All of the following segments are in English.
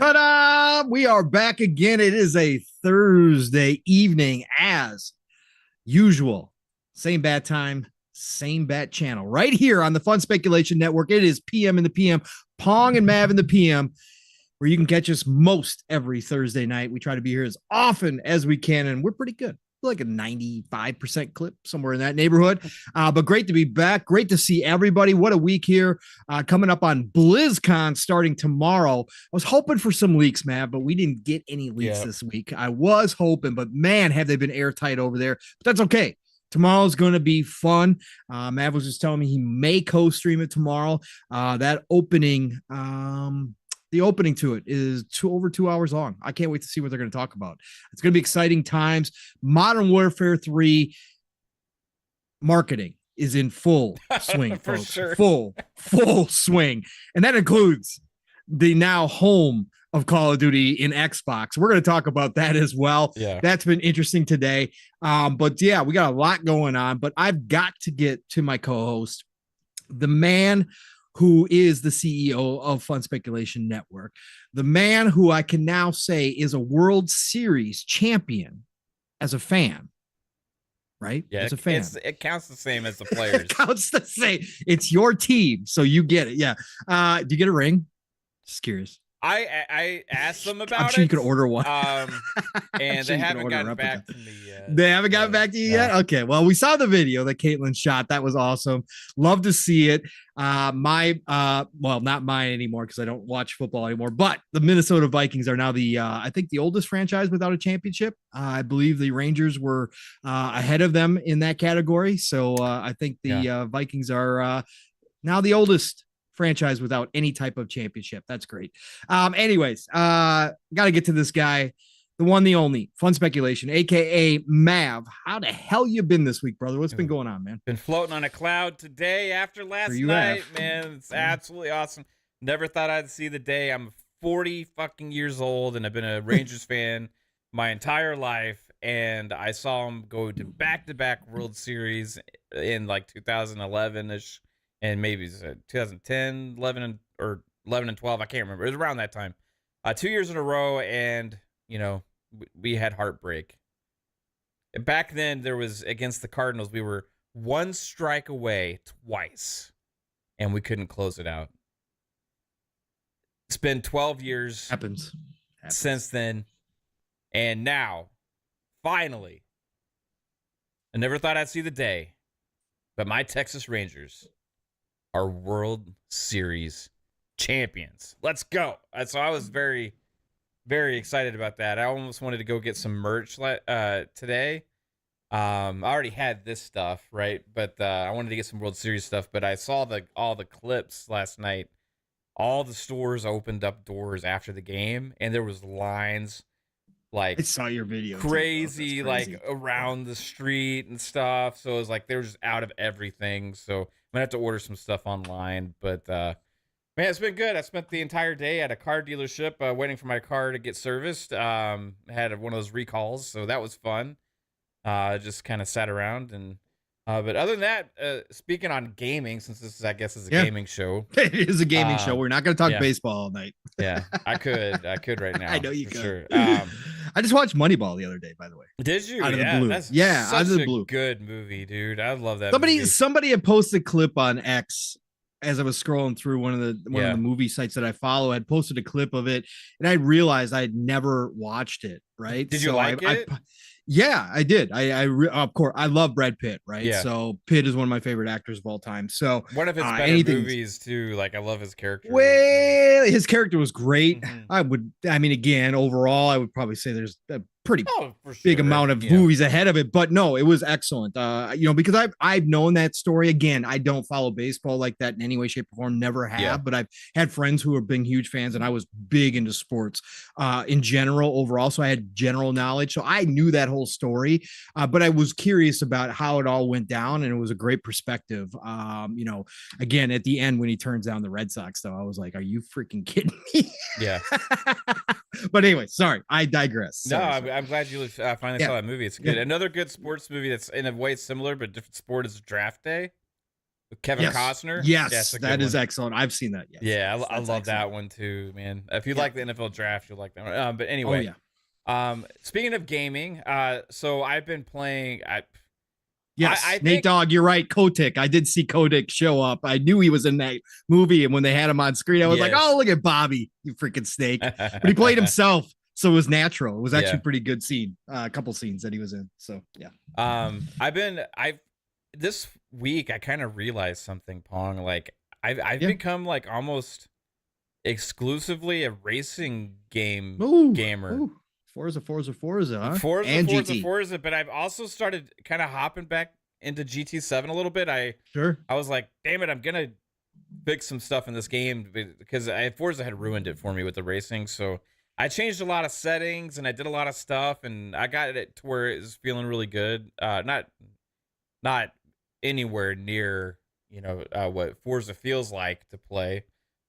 Ta-da! We are back again. It is a Thursday evening as usual. Same bat time, same bat channel. Right here on the Fun Speculation Network. It is PM in the PM, Pong and Mav in the PM, where you can catch us most every Thursday night. We try to be here as often as we can, and we're pretty good. Like a 95% clip, somewhere in that neighborhood. But great to be back. Great to see everybody. What a week here. Coming up on Blizzcon starting tomorrow. I was hoping for some leaks, Matt, but we didn't get any leaks this week. I was hoping, but man, have they been airtight over there. But that's okay. Tomorrow's going to be fun. Mav was just telling me he may co-stream it tomorrow. That opening, the opening to it is over 2 hours long. I can't wait to see what they're going to talk about. It's going to be exciting times. Modern Warfare 3 marketing is in full swing, folks. Sure. Full swing. And that includes the now home of Call of Duty in Xbox. We're going to talk about that as well. Yeah. That's been interesting today. But yeah, we got a lot going on, but I've got to get to my co-host, the man who is the CEO of Fun Speculation Network, the man who I can now say is a World Series champion as a fan, right? Yeah, as a fan. It counts the same as the players. It counts the same. It's your team, so you get it. Yeah. Do you get a ring? Just curious. I asked them about it. I'm sure you could order one. And they haven't gotten back to me yet. They haven't gotten back to you yet? Okay. Well, we saw the video that Kaitlin shot. That was awesome. Love to see it. Well, not mine anymore because I don't watch football anymore, but the Minnesota Vikings are now I think the oldest franchise without a championship. I believe the Rangers were ahead of them in that category. So I think the Vikings are now the oldest franchise without any type of championship. That's great. Anyways, got to get to this guy, the one, the only, Fun Speculation, aka Mav. How the hell you been this week, brother? What's been going on, man? Been floating on a cloud today after last night, man. It's absolutely awesome. Never thought I'd see the day. I'm 40 fucking years old, and I've been a Rangers fan my entire life. And I saw them go to back-to-back World Series in like 2011-ish. And maybe 2010, 11, or 11 and 12. I can't remember. It was around that time. 2 years in a row, and, you know, we had heartbreak. Back then, there was, against the Cardinals, we were one strike away twice, and we couldn't close it out. It's been 12 years happens since then, and now, finally, I never thought I'd see the day, but my Texas Rangers are World Series champions. Let's go. So I was very, very excited about that. I almost wanted to go get some merch today. I already had this stuff, right? But I wanted to get some World Series stuff. But I saw all the clips last night. All the stores opened up doors after the game, and there was lines like I saw your video. Crazy, like around the street and stuff. So it was like they were just out of everything. So I'm gonna have to order some stuff online. But man, it's been good. I spent the entire day at a car dealership waiting for my car to get serviced. I had one of those recalls, so that was fun. Just kind of sat around and but other than that, speaking on gaming, since this is, I guess, is a gaming show. It is a gaming show. We're not going to talk baseball all night. Yeah, I could right now. I know you could. Sure. I just watched Moneyball the other day, by the way. Did you? Out of the blue. That's out of the blue. Good movie, dude. I love that. Somebody had posted a clip on X as I was scrolling through one of the movie sites that I follow. Had posted a clip of it, and I realized I'd never watched it. Right? Did you like it? Yeah, I did. I of course I love Brad Pitt, right? Yeah. So Pitt is one of my favorite actors of all time. So one of his better movies too. Like I love his character. Well, his character was great. Mm-hmm. Again, overall, I would probably say there's a pretty big amount of movies ahead of it, but no, it was excellent. Because I've known that story. Again, I don't follow baseball like that in any way, shape, or form. Never have, but I've had friends who have been huge fans, and I was big into sports in general overall. So I had general knowledge. So I knew that whole story, but I was curious about how it all went down, and it was a great perspective. Again, at the end when he turns down the Red Sox, though, I was like, "Are you freaking kidding me?" Yeah. But anyway, sorry, I digress. Sorry. I'm glad you finally saw that movie. It's good. Another good sports movie that's in a way similar but different sport is Draft Day. with Kevin Costner. Yes, that is excellent. I've seen that. Yes, yeah, yes, I love that one too, man. If you like the NFL draft, you'll like that one. But anyway, speaking of gaming, so I've been playing. Yes, I Nate think, Dogg, you're right. Kotick. I did see Kotick show up. I knew he was in that movie, and when they had him on screen, I was like, "Oh, look at Bobby, you freaking snake!" But he played himself, so it was natural. It was actually a pretty good scene. A couple scenes that he was in. So yeah. This week I kind of realized something, Pong. Like I've become like almost exclusively a racing gamer. Ooh. Forza, huh? Forza, but I've also started kind of hopping back into GT7 a little bit. I was like, damn it, I'm gonna fix some stuff in this game because Forza had ruined it for me with the racing. So I changed a lot of settings and I did a lot of stuff and I got it to where it was feeling really good. Not anywhere near, what Forza feels like to play,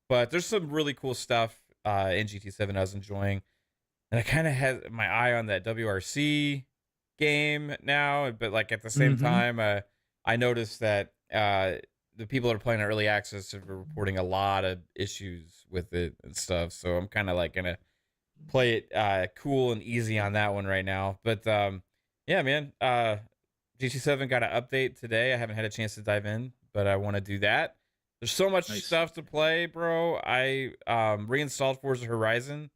but there's some really cool stuff in GT7 I was enjoying. And I kind of had my eye on that WRC game now, but like at the same time, I noticed that the people that are playing early access are reporting a lot of issues with it and stuff. So I'm kind of like gonna play it cool and easy on that one right now. But yeah, man, GT7 got an update today. I haven't had a chance to dive in, but I want to do that. There's so much stuff to play, bro. I reinstalled Forza Horizon.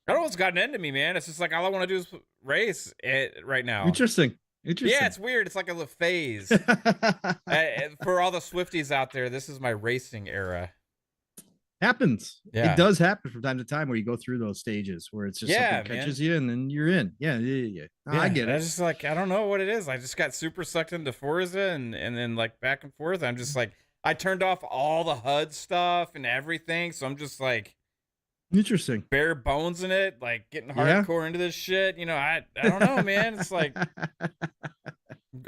I don't know what's gotten into me, man. It's just like all I want to do is race right now. Interesting. Yeah, it's weird. It's like a little phase. For all the Swifties out there, this is my racing era. Happens. Yeah. It does happen from time to time where you go through those stages where it's just something catches you and then you're in. Yeah. I get it. I just like, I don't know what it is. I just got super sucked into Forza and then like back and forth. I'm just like, I turned off all the HUD stuff and everything. So I'm just like, interesting. Bare bones in it, like getting hardcore into this shit. I don't know, man. It's like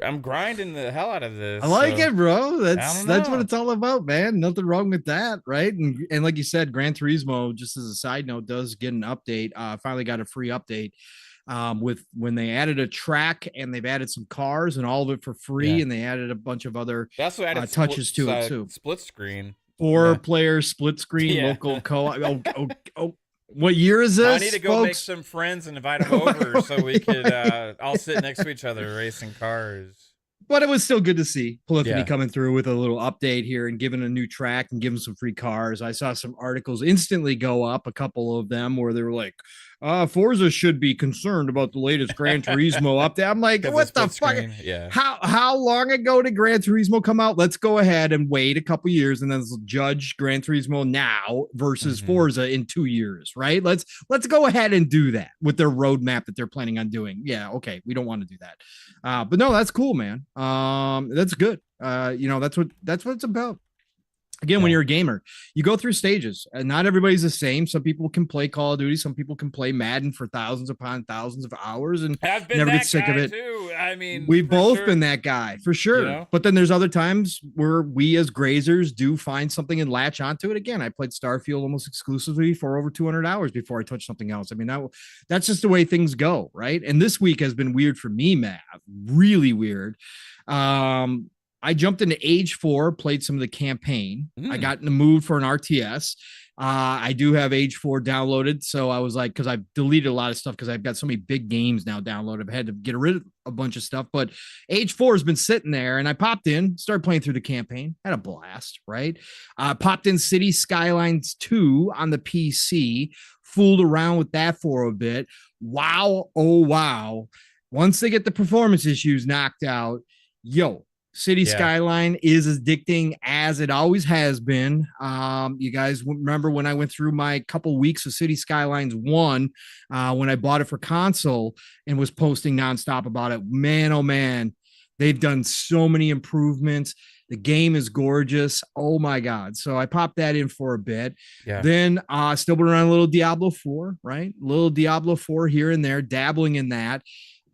I'm grinding the hell out of this. I like it, bro. That's what it's all about, man. Nothing wrong with that, right? And like you said, Gran Turismo, just as a side note, does get an update. Finally got a free update with when they added a track and they've added some cars and all of it for free, and they added a bunch of other touches to it too. Split screen. 4-player split screen local co-op. What year is this? I need to go make some friends and invite them over so we could all sit next to each other racing cars. But it was still good to see Polyphony coming through with a little update here and giving a new track and giving some free cars. I saw some articles instantly go up, a couple of them where they were like, Forza should be concerned about the latest Gran Turismo update. I'm like, what the fuck? Yeah. How long ago did Gran Turismo come out? Let's go ahead and wait a couple years and then let's judge Gran Turismo now versus Forza in 2 years, right? Let's go ahead and do that with their roadmap that they're planning on doing. Yeah, okay, we don't want to do that. But no, that's cool, man. That's good. That's what it's about. Again, when you're a gamer, you go through stages and not everybody's the same. Some people can play Call of Duty. Some people can play Madden for thousands upon thousands of hours and never get sick of it. Too. I mean, we've both been that guy for sure. But then there's other times where we as grazers do find something and latch onto it. Again, I played Starfield almost exclusively for over 200 hours before I touched something else. I mean, that's just the way things go. Right. And this week has been weird for me, Matt, really weird. I jumped into Age 4, played some of the campaign. I got in the mood for an RTS. I do have Age 4 downloaded. So I was like, because I've deleted a lot of stuff because I've got so many big games now downloaded. I've had to get rid of a bunch of stuff. But Age 4 has been sitting there and I popped in, started playing through the campaign. Had a blast, right? Popped in City Skylines 2 on the PC. Fooled around with that for a bit. Wow. Oh, wow. Once they get the performance issues knocked out, City Skyline is as addicting as it always has been. You guys remember when I went through my couple weeks of City Skylines 1 when I bought it for console and was posting nonstop about it. Man, oh man, they've done so many improvements. The game is gorgeous. Oh my God. So I popped that in for a bit. Then still been around a little Diablo 4, right? A little Diablo 4 here and there, dabbling in that.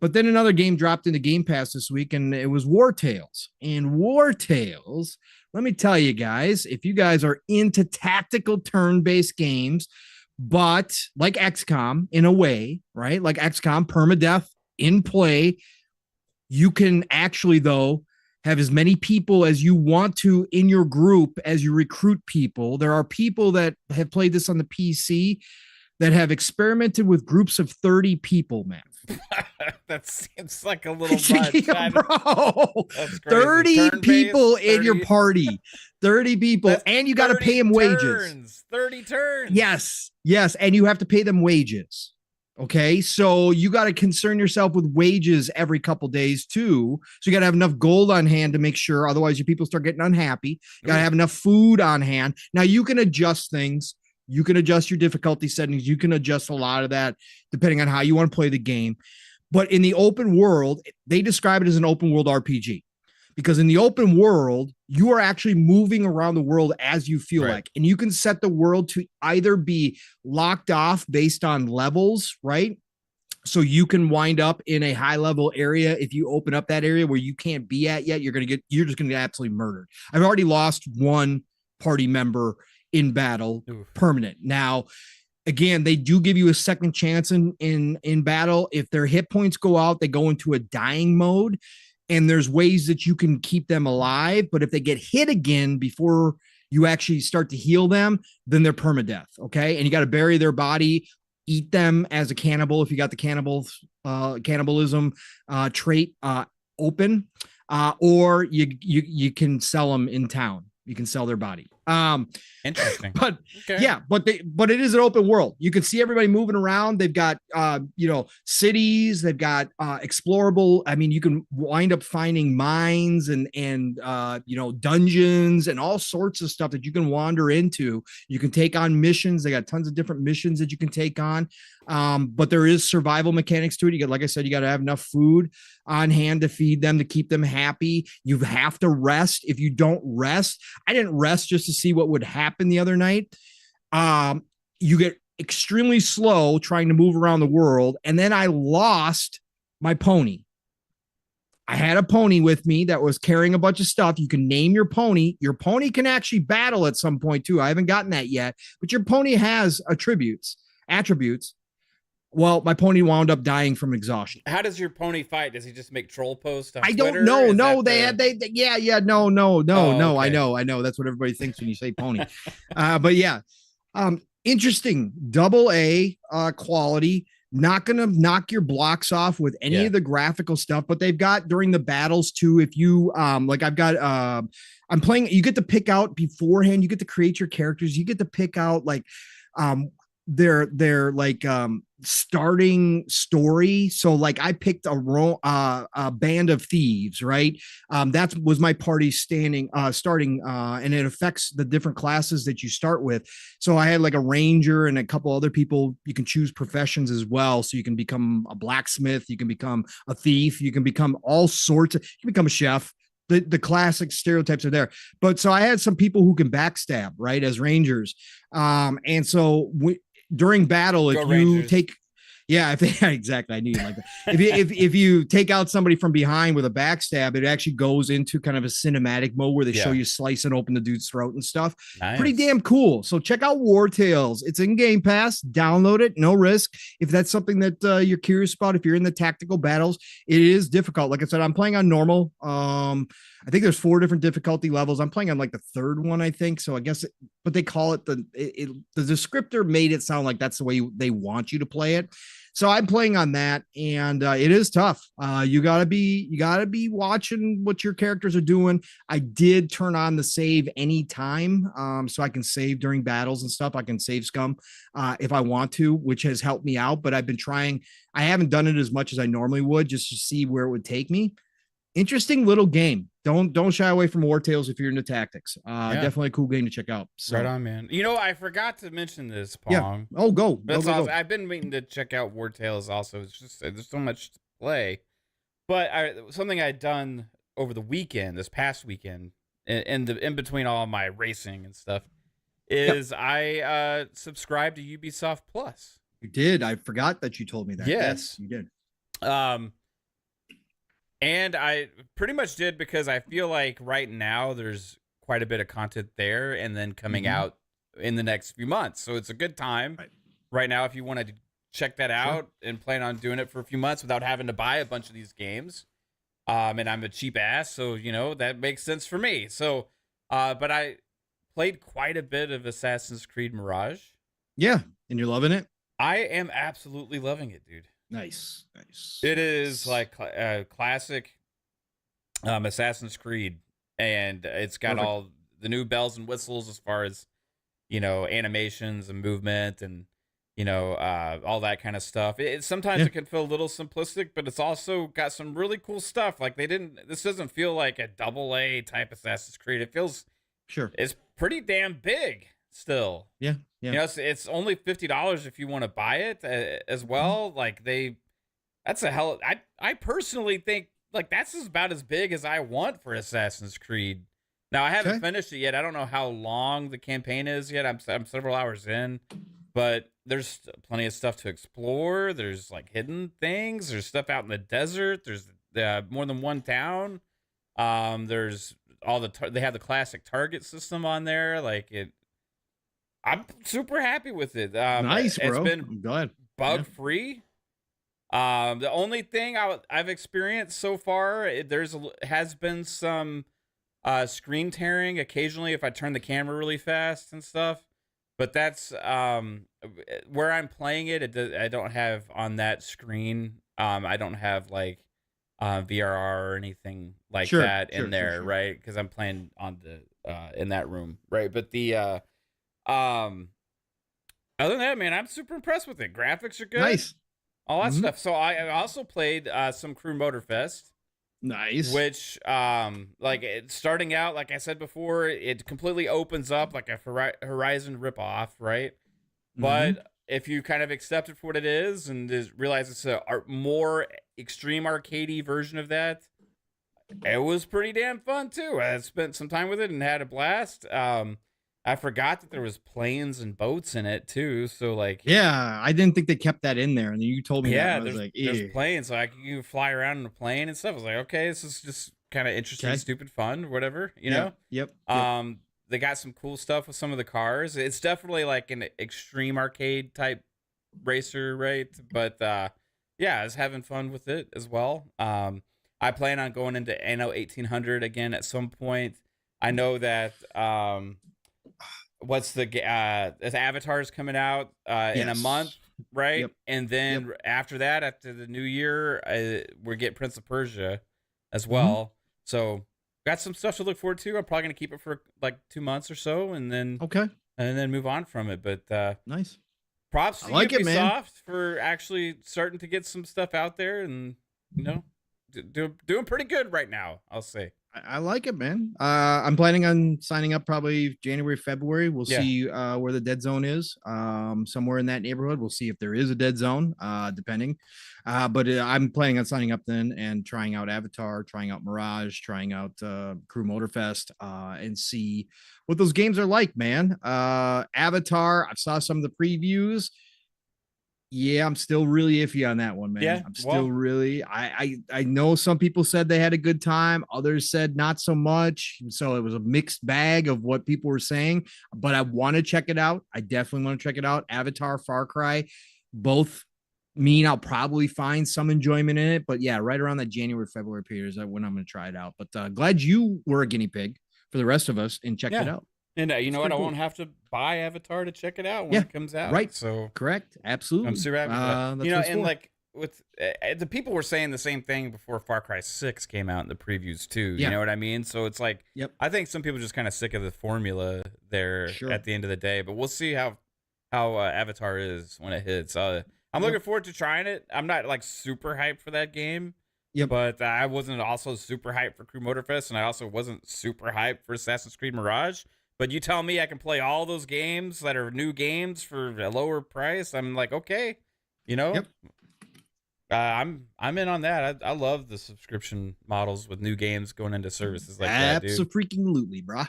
But then another game dropped into Game Pass this week, and it was War Tales. And War Tales, let me tell you guys, if you guys are into tactical turn-based games, but like XCOM in a way, right? Like XCOM, permadeath in play, you can actually, though, have as many people as you want to in your group as you recruit people. There are people that have played this on the PC that have experimented with groups of 30 people, man. That seems like a little much. Yeah, bro. That's crazy. 30 people in your party. 30 people. That's and you got to pay them wages. 30 turns. Yes. Yes. And you have to pay them wages. Okay. So you got to concern yourself with wages every couple days too. So you got to have enough gold on hand to make sure. Otherwise, your people start getting unhappy. You got to have enough food on hand. Now you can adjust things. You can adjust your difficulty settings. You can adjust a lot of that depending on how you want to play the game. But in the open world, they describe it as an open world RPG because in the open world, you are actually moving around the world as you feel like, and you can set the world to either be locked off based on levels, right? So you can wind up in a high level area. If you open up that area where you can't be at yet, you're just going to get absolutely murdered. I've already lost one party member in battle. Oof. Permanent. Now, again, they do give you a second chance in battle. If their hit points go out, they go into a dying mode, and there's ways that you can keep them alive. But if they get hit again before you actually start to heal them, then they're permadeath. Okay. And you got to bury their body, eat them as a cannibal. If you got the cannibalism trait open, or you can sell them in town. You can sell their body. Interesting. But okay. Yeah, but it is an open world. You can see everybody moving around. They've got cities, they've got explorable. I mean, you can wind up finding mines and dungeons and all sorts of stuff that you can wander into. You can take on missions. They got tons of different missions that you can take on. But there is survival mechanics to it. You got, like I said, you got to have enough food on hand to feed them, to keep them happy. You have to rest. If you don't rest, I didn't rest just to see what would happen the other night. You get extremely slow trying to move around the world. And then I lost my pony. I had a pony with me that was carrying a bunch of stuff. You can name your pony. Your pony can actually battle at some point too. I haven't gotten that yet, but your pony has attributes. Well, my pony wound up dying from exhaustion. How does your pony fight? Does he just make troll posts on I Twitter? don't know. No, no, okay. I know. That's what everybody thinks when you say pony. But yeah, interesting. AA quality. Not gonna knock your blocks off with any of the graphical stuff, but they've got during the battles too. If you like, I've got I'm playing. You get to pick out beforehand. You get to create your characters. You get to pick out like their like starting story. So like I picked a band of thieves, right? That was my party starting, and it affects the different classes that you start with. So I had like a ranger and a couple other people. You can choose professions as well. So you can become a blacksmith, you can become a thief, you can become all sorts of, you can become a chef. The classic stereotypes are there. But so I had some people who can backstab, right, as rangers. And so during battle, if you take, exactly. I knew you like that. If you take out somebody from behind with a backstab, it actually goes into kind of a cinematic mode where they show you slicing open the dude's throat and stuff. Nice. Pretty damn cool. So check out War Tales. It's in Game Pass. Download it. No risk. If that's something that you're curious about, if you're in the tactical battles, it is difficult. Like I said, I'm playing on normal. I think there's 4 different difficulty levels. I'm playing on like the 3rd one, I think. So I guess, but they call it the descriptor made it sound like that's the way they want you to play it. So I'm playing on that, and it is tough. You gotta be watching what your characters are doing. I did turn on the save anytime, so I can save during battles and stuff. I can save scum if I want to, which has helped me out. But I've been trying. I haven't done it as much as I normally would, just to see where it would take me. Interesting little game. Don't shy away from War Tales if you're into tactics. Definitely a cool game to check out. So. Right on, man. You know, I forgot to mention this, Pong. Yeah. Oh, go. That's awesome. Go. I've been meaning to check out War Tales also. It's just there's so much to play. But something I'd done over the weekend, this past weekend, in between all my racing and stuff, is I subscribed to Ubisoft Plus. You did. I forgot that you told me that. Yes, you did. And I pretty much did because I feel like right now there's quite a bit of content there and then coming out in the next few months. So it's a good time right now if you want to check that out and plan on doing it for a few months without having to buy a bunch of these games. And I'm a cheap ass, so that makes sense for me. So, but I played quite a bit of Assassin's Creed Mirage. Yeah, and you're loving it. I am absolutely loving it, dude. Nice, nice. It is like a classic Assassin's Creed, and it's got all the new bells and whistles as far as animations and movement and all that kind of stuff. Sometimes it can feel a little simplistic, but it's also got some really cool stuff. Like this doesn't feel like a AA type Assassin's Creed. It feels it's pretty damn big still. Yeah. It's only $50 if you want to buy it as well. Like that's a hell. I personally think like that's about as big as I want for Assassin's Creed. Now I haven't finished it yet. I don't know how long the campaign is yet. I'm several hours in, but there's plenty of stuff to explore. There's like hidden things. There's stuff out in the desert. There's more than one town. There's all they have the classic target system on there. Like I'm super happy with it. Nice, bro. It's been bug free. The only thing I've experienced so far, has been some screen tearing occasionally if I turn the camera really fast and stuff. But that's where I'm playing it. I don't have on that screen. I don't have like VRR or anything like that in there, right? Because I'm playing on the in that room, right? But the other than that, man, I'm super impressed with it. Graphics are good. Nice. All that stuff. So I also played some Crew Motorfest. Nice. Which, starting out, like I said before, it completely opens up like a Horizon ripoff, right? But if you kind of accept it for what it is and realize it's a more extreme arcadey version of that, it was pretty damn fun too. I spent some time with it and had a blast. I forgot that there was planes and boats in it too. So like, yeah, I didn't think they kept that in there. And then you told me that. And I was there's planes. So you can fly around in a plane and stuff. I was like, okay, this is just kind of interesting, stupid fun, whatever, know? Yep. They got some cool stuff with some of the cars. It's definitely like an extreme arcade type racer, right? But I was having fun with it as well. I plan on going into Anno 1800 again at some point. I know that what's the Avatar's coming out in a month, right? Yep. And then after that, after the new year, we get Prince of Persia as well. So got some stuff to look forward to. I'm probably gonna keep it for like 2 months or so, and then move on from it. But nice. Props to Ubisoft for actually starting to get some stuff out there, and doing pretty good right now, I'll say. I like it, man. I'm planning on signing up probably January, February. We'll see where the dead zone is. Somewhere in that neighborhood. We'll see if there is a dead zone, depending. But I'm planning on signing up then and trying out Avatar, trying out Mirage, trying out Crew Motorfest, and see what those games are like, man. Avatar, I saw some of the previews. Yeah, I'm still really iffy on that one, man. Yeah, I'm still really. I know some people said they had a good time, others said not so much. So it was a mixed bag of what people were saying. But I want to check it out. I definitely want to check it out. Avatar, Far Cry, both mean I'll probably find some enjoyment in it. But yeah, right around that January, February period is when I'm going to try it out. But glad you were a guinea pig for the rest of us and checked it out. And you know what? I won't have to buy Avatar to check it out when it comes out. Right. So correct. Absolutely. I'm super happy with that. And like with the people were saying the same thing before Far Cry 6 came out in the previews too. You know what I mean? So it's like, I think some people are just kind of sick of the formula there at the end of the day. But we'll see how Avatar is when it hits. I'm looking forward to trying it. I'm not like super hyped for that game. But I wasn't also super hyped for Crew Motorfest, and I also wasn't super hyped for Assassin's Creed Mirage. But you tell me I can play all those games that are new games for a lower price. I'm like, okay, I'm in on that. I love the subscription models with new games going into services like that, dude. Absolutely, bro.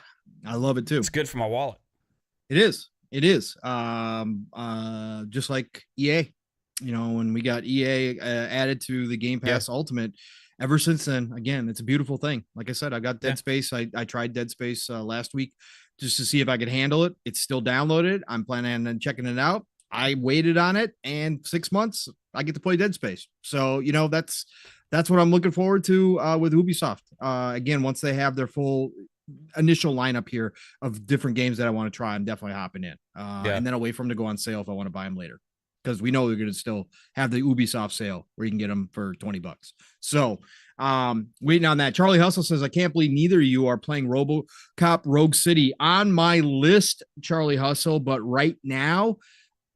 I love it too. It's good for my wallet. It is. It is. Just like EA. When we got EA added to the Game Pass Ultimate, ever since then, again, it's a beautiful thing. Like I said, I got Dead Space. I tried Dead Space last week just to see if I could handle it. It's still downloaded. I'm planning on checking it out. I waited on it, and 6 months I get to play Dead Space. So, you know, that's what I'm looking forward to with Ubisoft. Again, once they have their full initial lineup here of different games that I want to try, I'm definitely hopping in. And then I'll wait for them to go on sale if I want to buy them later, because we know they're going to still have the Ubisoft sale where you can get them for $20. So waiting on that. Charlie Hustle says, I can't believe neither of you are playing RoboCop Rogue City. On my list, Charlie Hustle, but right now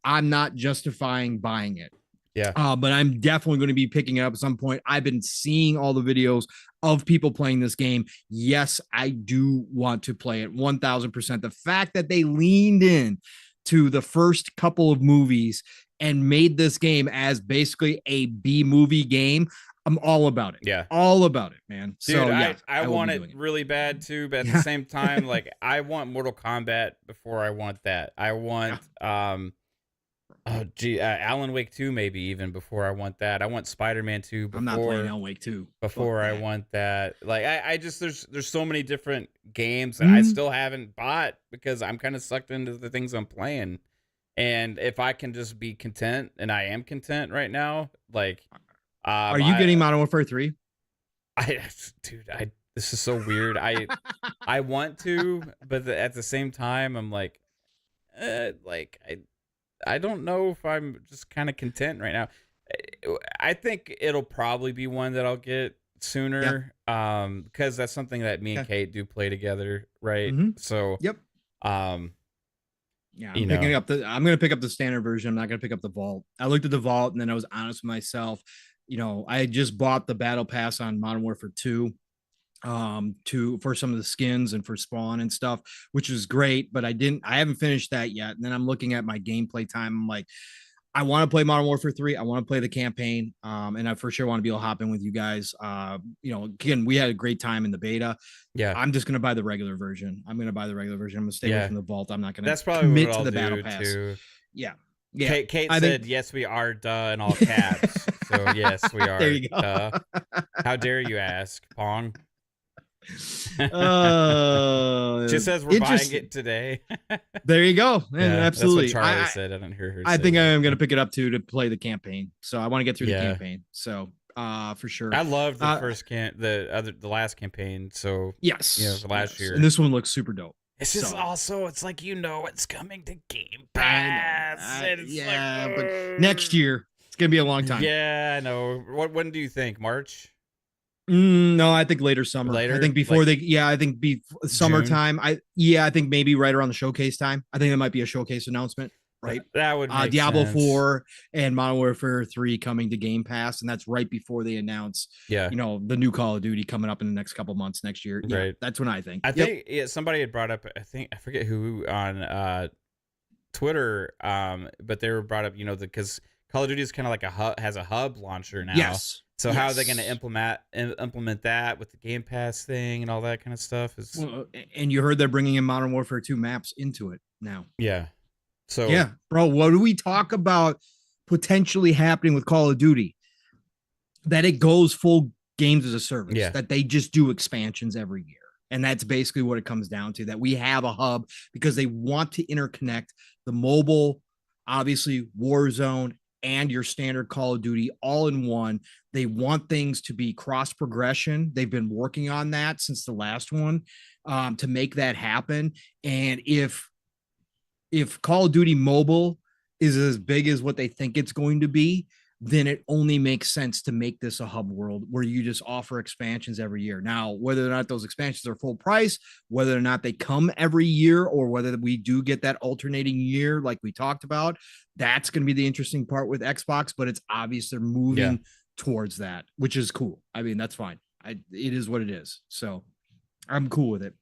I'm not justifying buying it. Yeah. But I'm definitely going to be picking it up at some point. I've been seeing all the videos of people playing this game. Yes, I do want to play it 1000%. The fact that they leaned in to the first couple of movies and made this game as basically a B movie game, I'm all about it. Yeah. All about it, man. Dude, so yeah, I want it really bad too, but at the same time, like, I want Mortal Kombat before I want that. I want Alan Wake 2 maybe even before I want that. I want Spider-Man 2 before. I'm not playing Alan Wake 2 before I want that. Like, I just there's so many different games that I still haven't bought because I'm kind of sucked into the things I'm playing. And if I can just be content, and I am content right now, like, are you getting Modern Warfare 3? This is so weird. I want to, but at the same time, I'm like, I don't know if I'm just kind of content right now. I think it'll probably be one that I'll get sooner, because that's something that me and Kate do play together, right? So, yeah, I'm going to pick up the standard version. I'm not going to pick up the vault. I looked at the vault, and then I was honest with myself. You know, I just bought the battle pass on Modern Warfare 2 for some of the skins and for spawn and stuff, which is great, but I haven't finished that yet. And then I'm looking at my gameplay time. I'm like, I want to play Modern Warfare 3. I want to play the campaign. And I for sure want to be able to hop in with you guys. You know, again, we had a great time in the beta. Yeah. I'm just going to buy the regular version. I'm going to stay away from the vault. I'm not going to commit to the battle pass. Too. Yeah. Kate said, yes, we are, duh, in all caps. So yes, we are. There you go. Duh. How dare you ask, Pong? She says we're buying it today. There you go. Man, absolutely. That's what Charlie said. I didn't hear her. I think I am going to pick it up to play the campaign. So I want to get through the campaign. So for sure. I loved the the last campaign. So yes, for last year. And this one looks super dope. It's just also, it's like, it's coming to Game Pass. But next year it's gonna be a long time. Yeah, I know. When do you think? March? No, I think later summer. Later? I think before I think summertime. I think maybe right around the showcase time. I think it might be a showcase announcement. Right, that would make Diablo sense. 4 and Modern Warfare 3 coming to Game Pass, and that's right before they announce, the new Call of Duty coming up in the next couple months next year. Yeah, right, that's what I think. I think somebody had brought up, I forget who on Twitter, but they were brought up, because Call of Duty is kind of like has a hub launcher now. Yes. So how are they going to implement that with the Game Pass thing and all that kind of stuff? And you heard they're bringing in Modern Warfare 2 maps into it now. Yeah. So yeah, bro, what do we talk about potentially happening with Call of Duty? That it goes full games as a service, that they just do expansions every year. And that's basically what it comes down to, that we have a hub because they want to interconnect the mobile, obviously Warzone, and your standard Call of Duty all in one. They want things to be cross progression. They've been working on that since the last one to make that happen. And if Call of Duty Mobile is as big as what they think it's going to be, then it only makes sense to make this a hub world where you just offer expansions every year. Now, whether or not those expansions are full price, whether or not they come every year, or whether we do get that alternating year like we talked about, that's going to be the interesting part with Xbox, but it's obvious they're moving towards that, which is cool. I mean, that's fine. It is what it is. So I'm cool with it.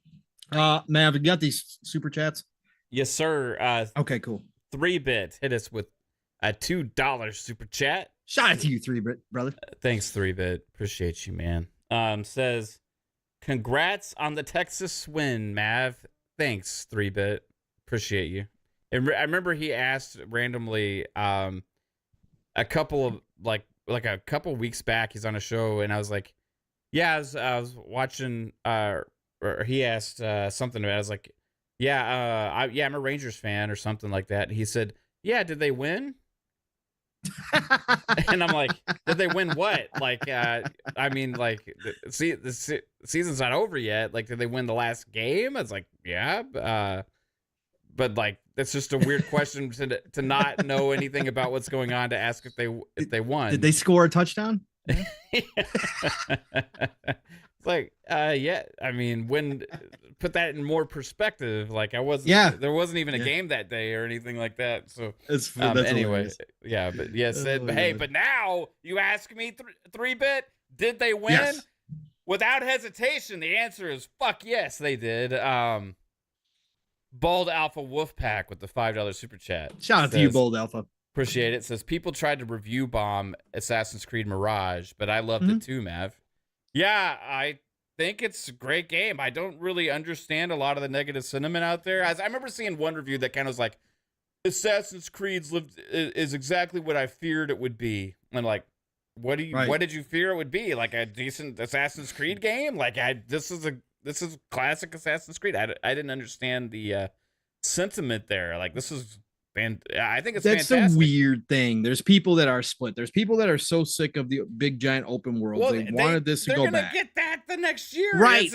Mav, you got these super chats? Yes, sir. Okay, cool. 3-Bit hit us with a $2 super chat. Shout out to you, 3-Bit, brother. Thanks, 3-Bit. Appreciate you, man. Says, congrats on the Texas win, Mav. Thanks, 3-Bit. Appreciate you. And I remember he asked randomly a couple of like a couple weeks back. He's on a show, and I was like, yeah, I was watching. Or he asked something about. I was like, I'm a Rangers fan or something like that. And he said, yeah, did they win? And I'm like, did they win what? Like, I mean, like, see, the season's not over yet. Like, did they win the last game? It's like, yeah. But like, that's just a weird question to not know anything about what's going on to ask if they won. Did they score a touchdown? It's like, yeah. I mean, when put that in more perspective, like there wasn't even a game that day or anything like that. So that's anyway, hilarious. yeah, but yes, hey, but now you ask me 3-bit, did they win? Yes. Without hesitation, the answer is fuck yes, they did. Bald Alpha Wolfpack with the $5 super chat. Shout out to you, Bald Alpha. Appreciate it. Says people tried to review bomb Assassin's Creed Mirage, but I loved it too, Mav. Yeah, I think it's a great game. I don't really understand a lot of the negative sentiment out there. I remember seeing one review that kind of was like, Assassin's Creed is exactly what I feared it would be. And like, what did you fear it would be? Like a decent Assassin's Creed game? Like this is classic Assassin's Creed. I didn't understand the sentiment there. Like this is. And I think it's that's fantastic. The weird thing. There's people that are split. There's people that are so sick of the big giant open world. Well, they wanted this to go back. They're gonna get that the next year. Right.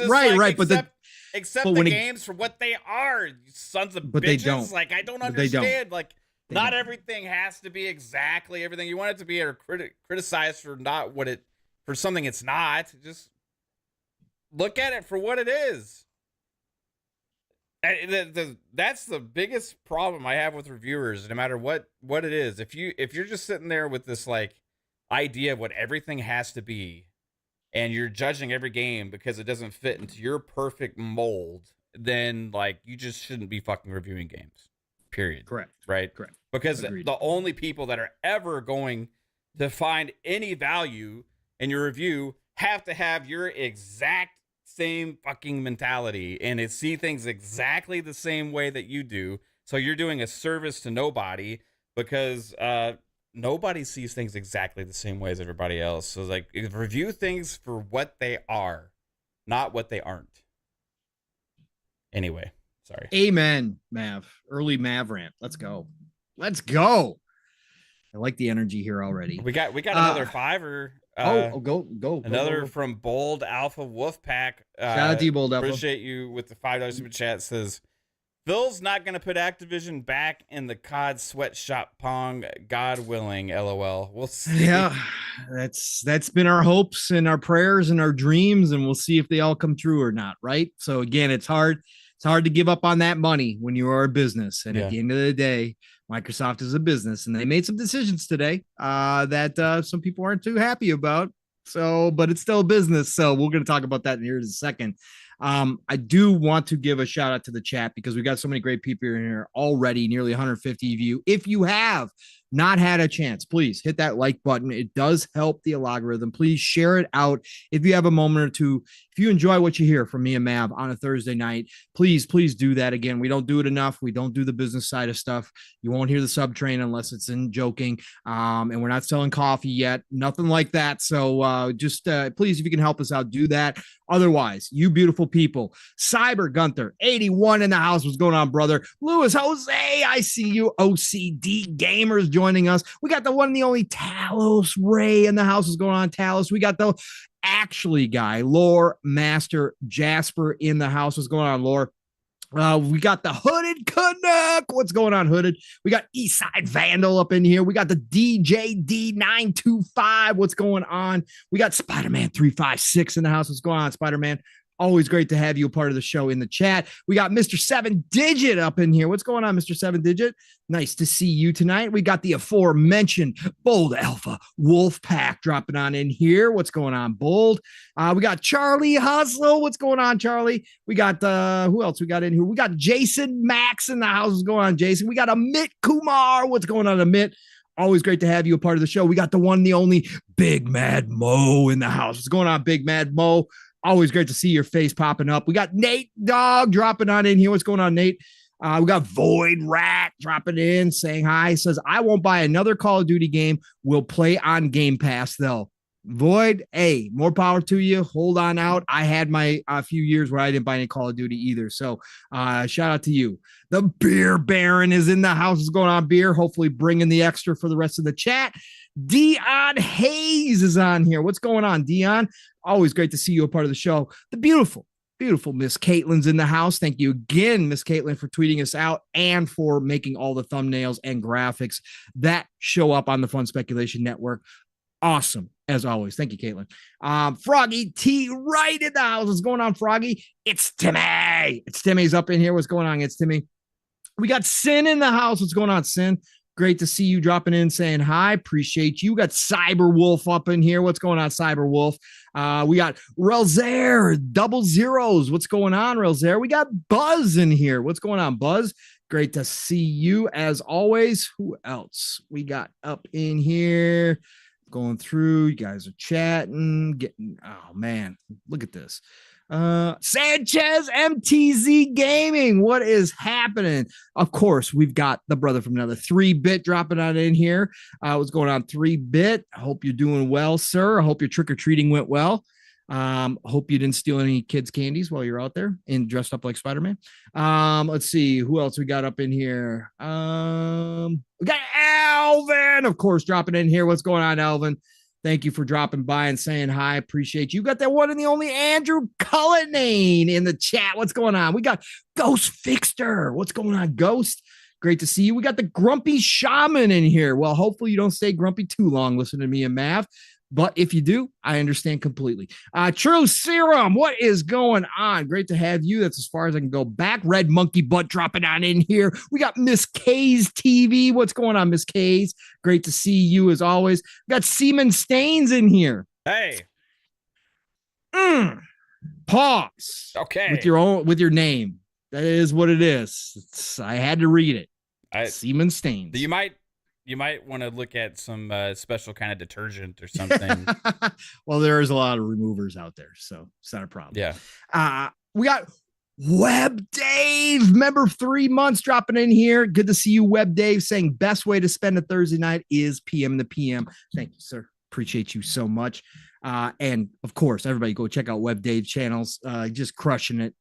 Accept the games for what they are, you sons of bitches. They don't. Like I don't understand. Like not everything has to be exactly everything you want it to be, or criticized for not for something it's not. Just look at it for what it is. That's the biggest problem I have with reviewers, no matter what it is. If you're just sitting there with this like idea of what everything has to be, and you're judging every game because it doesn't fit into your perfect mold, then like you just shouldn't be fucking reviewing games. Period. Correct. Right? Correct. Because the only people that are ever going to find any value in your review have to have your exact same fucking mentality and see things exactly the same way that you do. So you're doing a service to nobody because nobody sees things exactly the same way as everybody else. So like review things for what they are, not what they aren't. Anyway, sorry. Amen, Mav. Early Mav rant. Let's go. I like the energy here already. We got another fiver. Go. Another from Bold Alpha Wolfpack. Shout out to you, Bold Alpha. Appreciate you with the $5 super chat. Says, Phil's not going to put Activision back in the COD sweatshop pong, God willing, LOL. We'll see. Yeah, that's been our hopes and our prayers and our dreams, and we'll see if they all come true or not, right? So again, it's hard. It's hard to give up on that money when you are a business. And at the end of the day, Microsoft is a business, and they made some decisions today that some people aren't too happy about. So, but it's still a business. So we're going to talk about that in here in a second. I do want to give a shout out to the chat because we got so many great people in here already, nearly 150 of you. If you have not had a chance, please hit that like button. It does help the algorithm. Please share it out if you have a moment or two. If you enjoy what you hear from me and Mav on a Thursday night, please do that. Again, we don't do it enough. We don't do the business side of stuff. You won't hear the sub train unless it's in joking. And we're not selling coffee yet. Nothing like that. So just please, if you can help us out, do that. Otherwise, you beautiful people, Cyber Gunther 81 in the house. What's going on, brother? Louis Jose, I see you. OCDgamers joining us. We got the one and the only Talos Ray in the house. What's going on, Talos? We got the actually guy, Lore Master Jasper in the house. What's going on, Lore? We got the Hooded Canuck. What's going on, Hooded? We got Eastside Vandal up in here. We got the DJD925. What's going on? We got Spider-Man 356 in the house. What's going on, Spider-Man? Always great to have you a part of the show in the chat. We got Mr. 7 Digit up in here. What's going on, Mr. 7 Digit? Nice to see you tonight. We got the aforementioned Bold Alpha Wolfpack dropping on in here. What's going on, Bold? We got Charlie Hustle. What's going on, Charlie? We got who else we got in here? We got Jason Max in the house. What's going on, Jason? We got Amit Kumar. What's going on, Amit? Always great to have you a part of the show. We got the one, the only Big Mad Mo in the house. What's going on, Big Mad Mo? Always great to see your face popping up. We got Nate Dog dropping on in here. What's going on, Nate? We got voidrat dropping in, saying hi. Says, I won't buy another Call of Duty game. We'll play on Game Pass, though. Void, hey, more power to you. Hold on out. I had my few years where I didn't buy any Call of Duty either. So shout out to you. The Beer Baron is in the house. What's going on, Beer? Hopefully bringing the extra for the rest of the chat. Dion Hayes is on here. What's going on, Dion? Always great to see you a part of the show. The beautiful Miss Kaitlin's in the house. Thank you again, Miss Kaitlin, for tweeting us out and for making all the thumbnails and graphics that show up on the Fun Speculation Network. Awesome, as always. Thank you, Kaitlin. Froggy T right in the house. What's going on, Froggy? It's TiMMEH. It's TiMMEH's up in here. What's going on? It's TiMMEH. We got Sin in the house. What's going on, Sin? Great to see you dropping in, saying hi. Appreciate you. We got Cyberwulff up in here. What's going on, Cyberwulff? We got Rellskee, double zeros. What's going on, Rellskee? We got Buzz in here. What's going on, Buzz? Great to see you, as always. Who else we got up in here? Going through, you guys are chatting, getting, oh man, look at this. Sanchez MTZ Gaming, what is happening? Of course, we've got the brother from another 3-bit dropping on in here. What's going on, 3-bit? I hope you're doing well, sir. I hope your trick-or-treating went well. Hope you didn't steal any kids' candies while you're out there and dressed up like Spider-Man. Let's see who else we got up in here. We got Alvin, of course, dropping in here. What's going on, Alvin? Thank you for dropping by and saying hi. Appreciate you. Got that one and the only Andrew Cullinane in the chat. What's going on? We got Ghost Fixter. What's going on, Ghost? Great to see you. We got the Grumpy Shaman in here. Well, hopefully you don't stay grumpy too long listening to me and Mav. But if you do, I understand completely. True Serum, what is going on? Great to have you. That's as far as I can go back. Red Monkey Butt dropping on in here. We got Miss K's TV. What's going on, Miss K's? Great to see you as always. We got Seaman Stains in here. Hey. Pause. Okay. With your name. That is what it is. I had to read it. Seaman Stains. You might want to look at some special kind of detergent or something. Well, there is a lot of removers out there, so it's not a problem. Yeah. We got Web Dave, member of 3 months, dropping in here. Good to see you, Web Dave, saying best way to spend a Thursday night is PM to PM. Thank you, sir. Appreciate you so much. And of course, everybody go check out Web Dave's channels. Just crushing it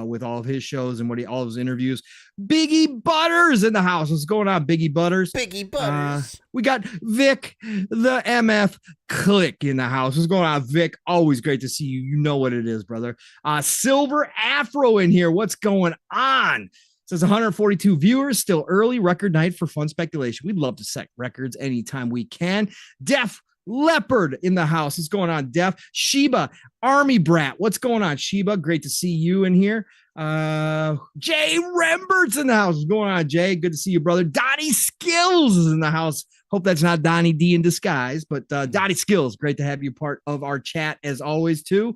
with all of his shows and all of his interviews. Biggie Butters in the house. What's going on, Biggie Butters? Biggie Butters. We got Vic, the MF Click in the house. What's going on, Vic? Always great to see you. You know what it is, brother. Silver Afro in here. What's going on? Says 142 viewers, still early. Record night for Fun Speculation. We'd love to set records anytime we can. Def Leopard in the house. What's going on, Def? Sheba, Army Brat. What's going on, Sheba? Great to see you in here. Jay Rembert's in the house. What's going on, Jay? Good to see you, brother. Donnie Skills is in the house. Hope that's not Donnie D in disguise, but Donnie Skills, great to have you part of our chat as always, too.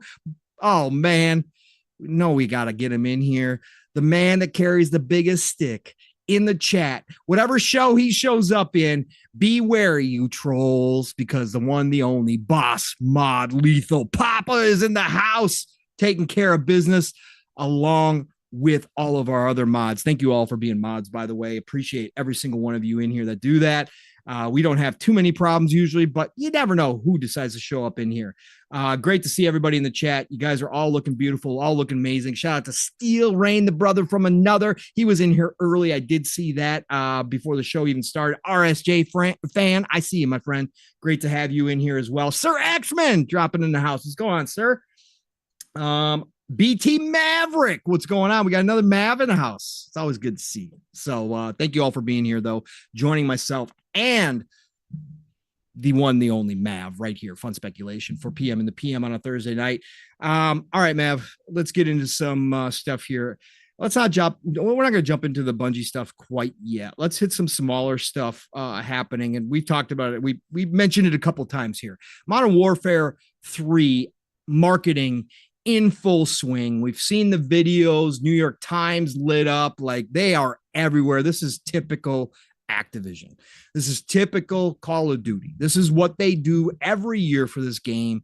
Oh, man. No, we got to get him in here. The man that carries the biggest stick in the chat, whatever show he shows up in, be wary, you trolls, because the one, the only Boss Mod Lethal Papa is in the house taking care of business along with all of our other mods. Thank you all for being mods, by the way. Appreciate every single one of you in here that do that. We don't have too many problems usually, but you never know who decides to show up in here. Great to see everybody in the chat. You guys are all looking beautiful, all looking amazing. Shout out to Steel Rain, the brother from another. He was in here early. I did see that before the show even started. RSJ fan, I see you, my friend. Great to have you in here as well. Sir X-Men dropping in the house. What's going on, sir? BT Maverick, what's going on? We got another Mav in the house. It's always good to see you. So thank you all for being here, though, joining myself and the one, the only Mav right here. Fun Speculation for PM and the PM on a Thursday night. All right, Mav, let's get into some stuff here. Let's not jump. We're not going to jump into the Bungie stuff quite yet. Let's hit some smaller stuff happening. And we've talked about it. We've mentioned it a couple times here. Modern Warfare 3 marketing in full swing. We've seen the videos, New York Times lit up, like they are everywhere. This is typical Activision. This is typical Call of Duty. This is what they do every year for this game.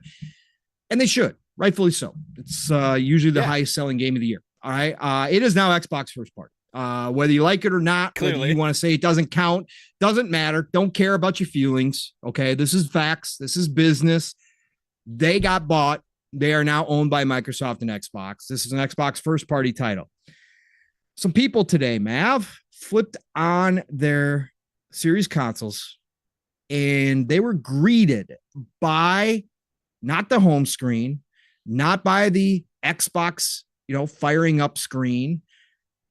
And they should, rightfully so. It's usually the highest selling game of the year. All right. It is now Xbox first party. Whether you like it or not, clearly, whether you want to say it doesn't count, doesn't matter. Don't care about your feelings. Okay. This is facts. This is business. They got bought. They are now owned by Microsoft and Xbox. This is an Xbox first party title. Some people today, Mav, flipped on their series consoles and they were greeted by not the home screen, not by the Xbox, firing up screen,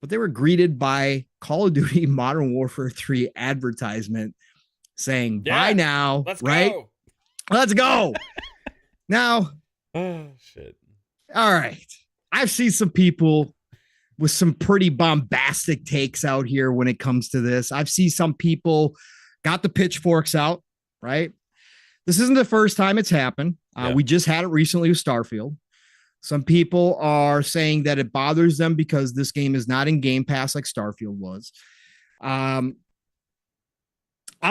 but they were greeted by Call of Duty Modern Warfare 3 advertisement saying, buy now, let's right? Go. Let's go. Now, oh, shit. All right. I've seen some people with some pretty bombastic takes out here when it comes to this. I've seen some people got the pitchforks out, right? This isn't the first time it's happened. We just had it recently with Starfield. Some people are saying that it bothers them because this game is not in Game Pass like Starfield was. I'll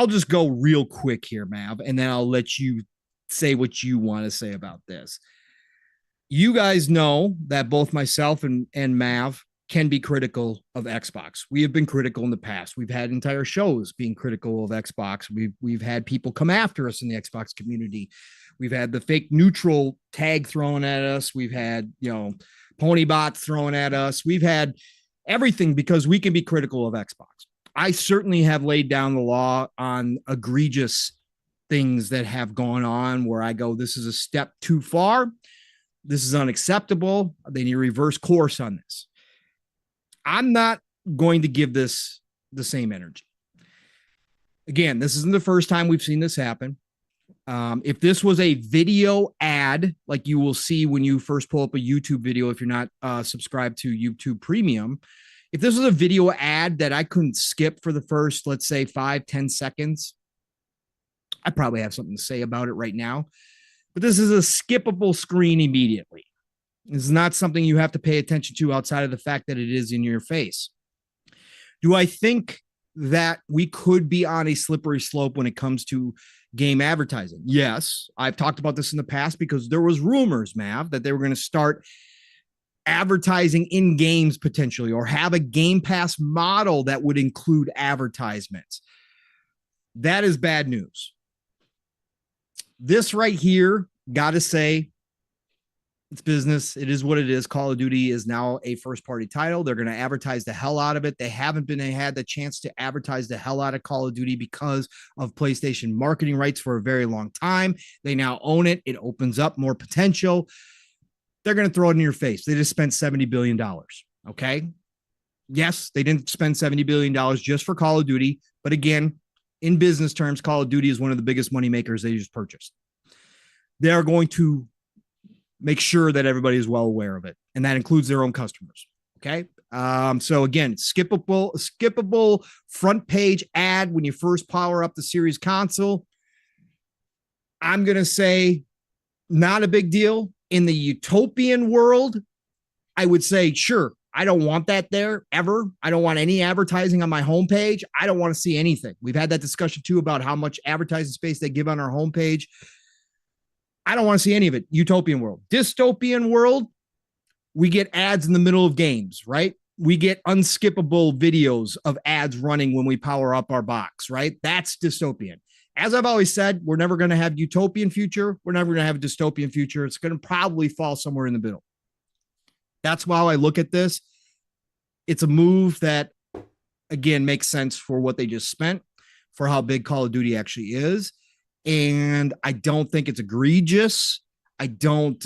just go real quick here, Mav, and then I'll let you say what you want to say about this. You guys know that both myself and Mav can be critical of Xbox. We have been critical in the past. We've had entire shows being critical of Xbox. We've had people come after us in the Xbox community. We've had the fake neutral tag thrown at us. We've had, pony bots thrown at us. We've had everything because we can be critical of Xbox. I certainly have laid down the law on egregious things that have gone on where I go, this is a step too far. This is unacceptable. They need to reverse course on this. I'm not going to give this the same energy. Again, this isn't the first time we've seen this happen. If this was a video ad, like you will see when you first pull up a YouTube video, if you're not subscribed to YouTube Premium, if this was a video ad that I couldn't skip for the first, let's say 5-10 seconds, I probably have something to say about it right now. But this is a skippable screen immediately. This is not something you have to pay attention to outside of the fact that it is in your face. Do I think that we could be on a slippery slope when it comes to game advertising? Yes. I've talked about this in the past because there was rumors, Mav, that they were going to start advertising in games potentially, or have a Game Pass model that would include advertisements. That is bad news. This right here, gotta say, it's business. It is what it is. Call of Duty is now a first-party title. They're going to advertise the hell out of it. They haven't had the chance to advertise the hell out of Call of Duty because of PlayStation marketing rights for a very long time. They now own it. It opens up more potential. They're going to throw it in your face. They just spent $70 billion. Okay. Yes, they didn't spend $70 billion just for Call of Duty. But again, in business terms, Call of Duty is one of the biggest money makers they just purchased. They're going to make sure that everybody is well aware of it. And that includes their own customers. Okay. So again, skippable front page ad when you first power up the series console. I'm going to say not a big deal. In the utopian world, I would say, sure, I don't want that there ever. I don't want any advertising on my homepage. I don't want to see anything. We've had that discussion too about how much advertising space they give on our homepage. I don't want to see any of it. Utopian world. Dystopian world, we get ads in the middle of games, right? We get unskippable videos of ads running when we power up our box, right? That's dystopian. As I've always said, we're never going to have utopian future. We're never going to have a dystopian future. It's going to probably fall somewhere in the middle. That's why I look at this. It's a move that, again, makes sense for what they just spent, for how big Call of Duty actually is. And I don't think it's egregious. I just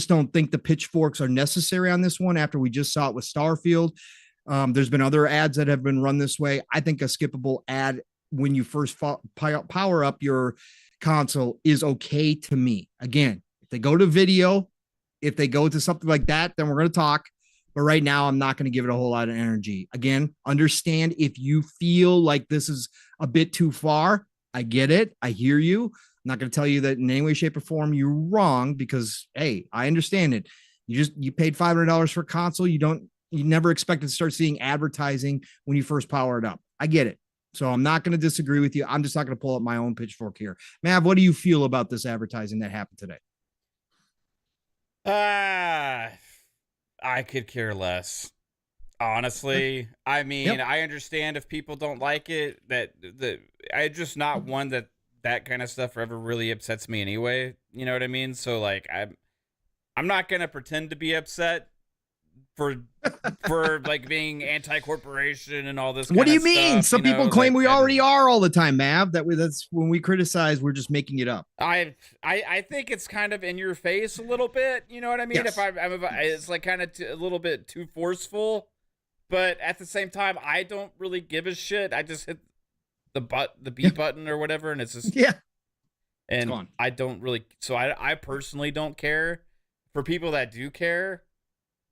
don't think the pitchforks are necessary on this one after we just saw it with Starfield. There's been other ads that have been run this way. I think a skippable ad when you first power up your console is okay to me. Again, if they go to video, if they go to something like that, then we're going to talk. But right now, I'm not going to give it a whole lot of energy. Again, understand if you feel like this is a bit too far. I get it. I hear you. I'm not going to tell you that in any way, shape, or form you're wrong because, hey, I understand it. You paid $500 for a console. You never expected to start seeing advertising when you first power it up. I get it. So I'm not going to disagree with you. I'm just not going to pull up my own pitchfork here. Mav, what do you feel about this advertising that happened today? I could care less. Honestly, I mean, I understand if people don't like it, I'm just not one that that kind of stuff ever really upsets me anyway. You know what I mean? So like I'm not gonna pretend to be upset for like being anti-corporation and all this. What do you mean? Stuff, some people claim we already are all the time, Mav. That's when we criticize, we're just making it up. I think it's kind of in your face a little bit. You know what I mean? Yes. It's like kind of a little bit too forceful, but at the same time, I don't really give a shit. I just hit the B button or whatever, and it's just and I don't really. So I personally don't care. For people that do care,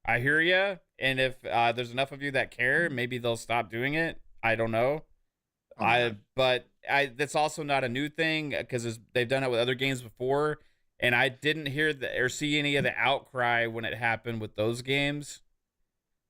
I hear you, and if there's enough of you that care, maybe they'll stop doing it. I don't know. But that's also not a new thing because they've done it with other games before, and I didn't hear or see any of the outcry when it happened with those games.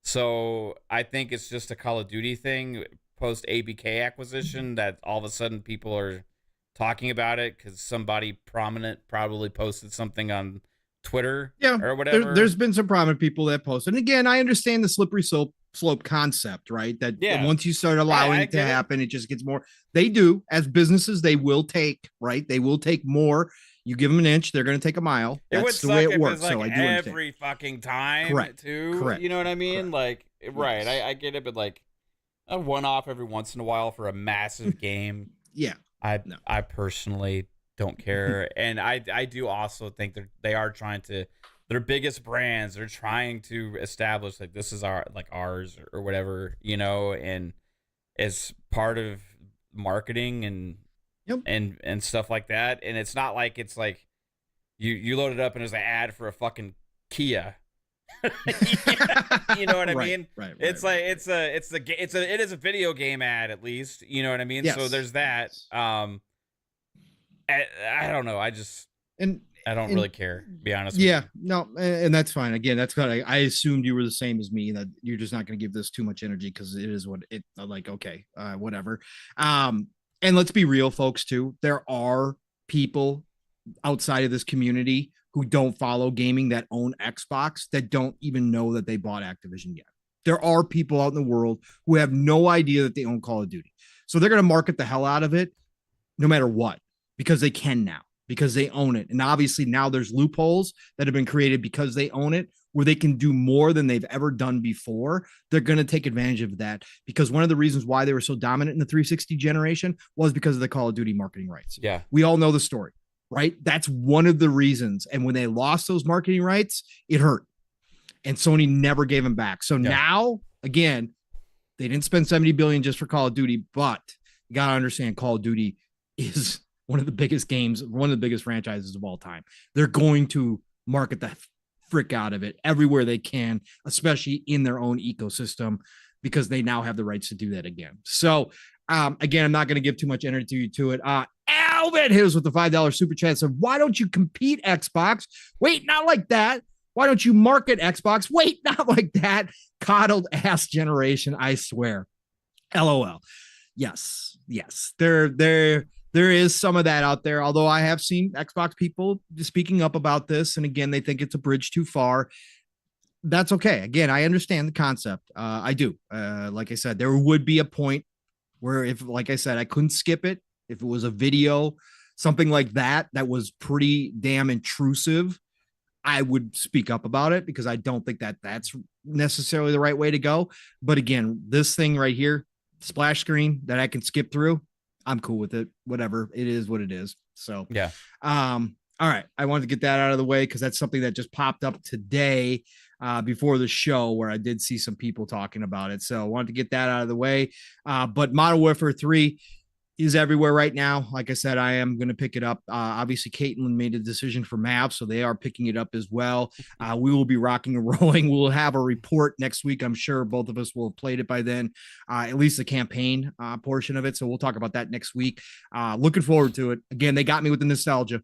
So I think it's just a Call of Duty thing post ABK acquisition that all of a sudden people are talking about it because somebody prominent probably posted something on Twitter or whatever. There's been some prominent people that posted. And again, I understand the slippery slope concept, right? That once you start allowing it to happen, it just gets more. They do, as businesses, they will take, right? They will take more. You give them an inch, they're going to take a mile. That's the way it works. Like so I do every fucking time, too. Correct. You know what I mean? Correct. Like, right. I get it, but like a one-off every once in a while for a massive game. I personally don't care. And I do also think they are trying to, their biggest brands, they're trying to establish like this is ours or whatever, you know, and as part of marketing and stuff like that. And it's not like it's like you load it up and there's an ad for a fucking Kia. You know what I mean? Right. It's like it is a video game ad at least, you know what I mean? Yes. So there's that. I don't know. I don't really care, to be honest with you. No, and that's fine. Again, that's good. I assumed you were the same as me, that you're just not going to give this too much energy because it is what it like. Okay, whatever. And let's be real, folks. Too, there are people outside of this community who don't follow gaming that own Xbox that don't even know that they bought Activision yet. There are people out in the world who have no idea that they own Call of Duty, so they're going to market the hell out of it, no matter what. Because they can now, because they own it. And obviously now there's loopholes that have been created because they own it where they can do more than they've ever done before. They're going to take advantage of that because one of the reasons why they were so dominant in the 360 generation was because of the Call of Duty marketing rights. Yeah. We all know the story, right? That's one of the reasons. And when they lost those marketing rights, it hurt. And Sony never gave them back. So now, again, they didn't spend $70 billion just for Call of Duty, but you got to understand Call of Duty is one of the biggest games, one of the biggest franchises of all time. They're going to market the frick out of it everywhere they can, especially in their own ecosystem, because they now have the rights to do that again. So, again, I'm not going to give too much energy to it. Alvin hit us with the $5 super chat. So why don't you compete, Xbox? Wait, not like that. Why don't you market Xbox? Wait, not like that. Coddled ass generation, I swear. LOL. Yes. There is some of that out there, although I have seen Xbox people speaking up about this. And again, they think it's a bridge too far. That's okay. Again, I understand the concept. I do. Like I said, there would be a point where if, like I said, I couldn't skip it. If it was a video, something like that was pretty damn intrusive, I would speak up about it because I don't think that that's necessarily the right way to go. But again, this thing right here, splash screen that I can skip through, I'm cool with it. Whatever. It is what it is. So, all right. I wanted to get that out of the way because that's something that just popped up today before the show where I did see some people talking about it. So I wanted to get that out of the way. But Modern Warfare 3 is everywhere right now. Like I said, I am going to pick it up. Obviously, Kaitlin made a decision for Mav, so they are picking it up as well. We will be rocking and rolling. We'll have a report next week. I'm sure both of us will have played it by then, at least the campaign portion of it. So we'll talk about that next week. Looking forward to it. Again, they got me with the nostalgia.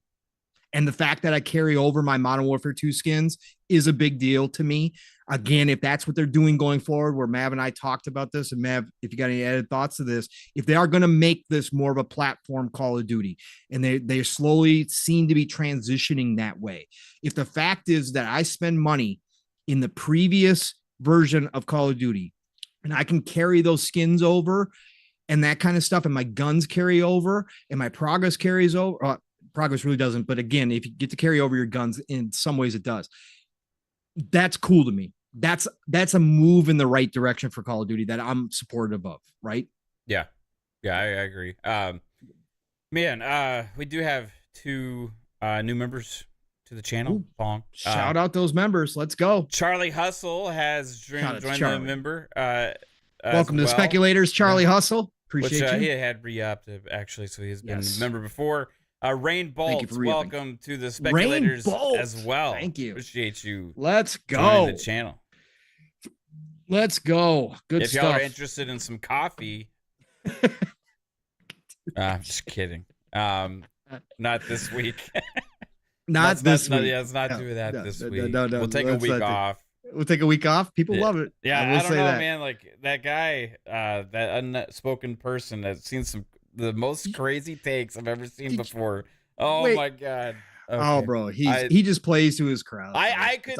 And the fact that I carry over my Modern Warfare 2 skins is a big deal to me. Again, if that's what they're doing going forward, where Mav and I talked about this, and Mav, if you got any added thoughts to this, if they are going to make this more of a platform Call of Duty, and they slowly seem to be transitioning that way. If the fact is that I spend money in the previous version of Call of Duty, and I can carry those skins over, and that kind of stuff, and my guns carry over, and my progress carries over. Progress really doesn't, but again, if you get to carry over your guns, in some ways it does. That's cool to me. That's a move in the right direction for Call of Duty that I'm supportive of, right? Yeah, I agree. We do have 2 new members to the channel. Pong. Shout out those members. Let's go. Charlie Hustle has joined the member. Welcome to the Speculators, Charlie Hustle. Appreciate you. He had re-upped actually, so he's been a member before. Rainï², welcome to the Speculators as well. Thank you. Appreciate you. Let's go. The channel. Let's go. Good if stuff. If y'all are interested in some coffee, I'm just kidding. Not this week. Not this week. Let's not do that this week. No, we'll take a week off. We'll take a week off. People love it. Yeah, I don't know, man. Like that guy, that unspoken person that's seen the most crazy takes I've ever seen before. Oh my god. Okay. Oh, bro, he just plays to his crowd. I could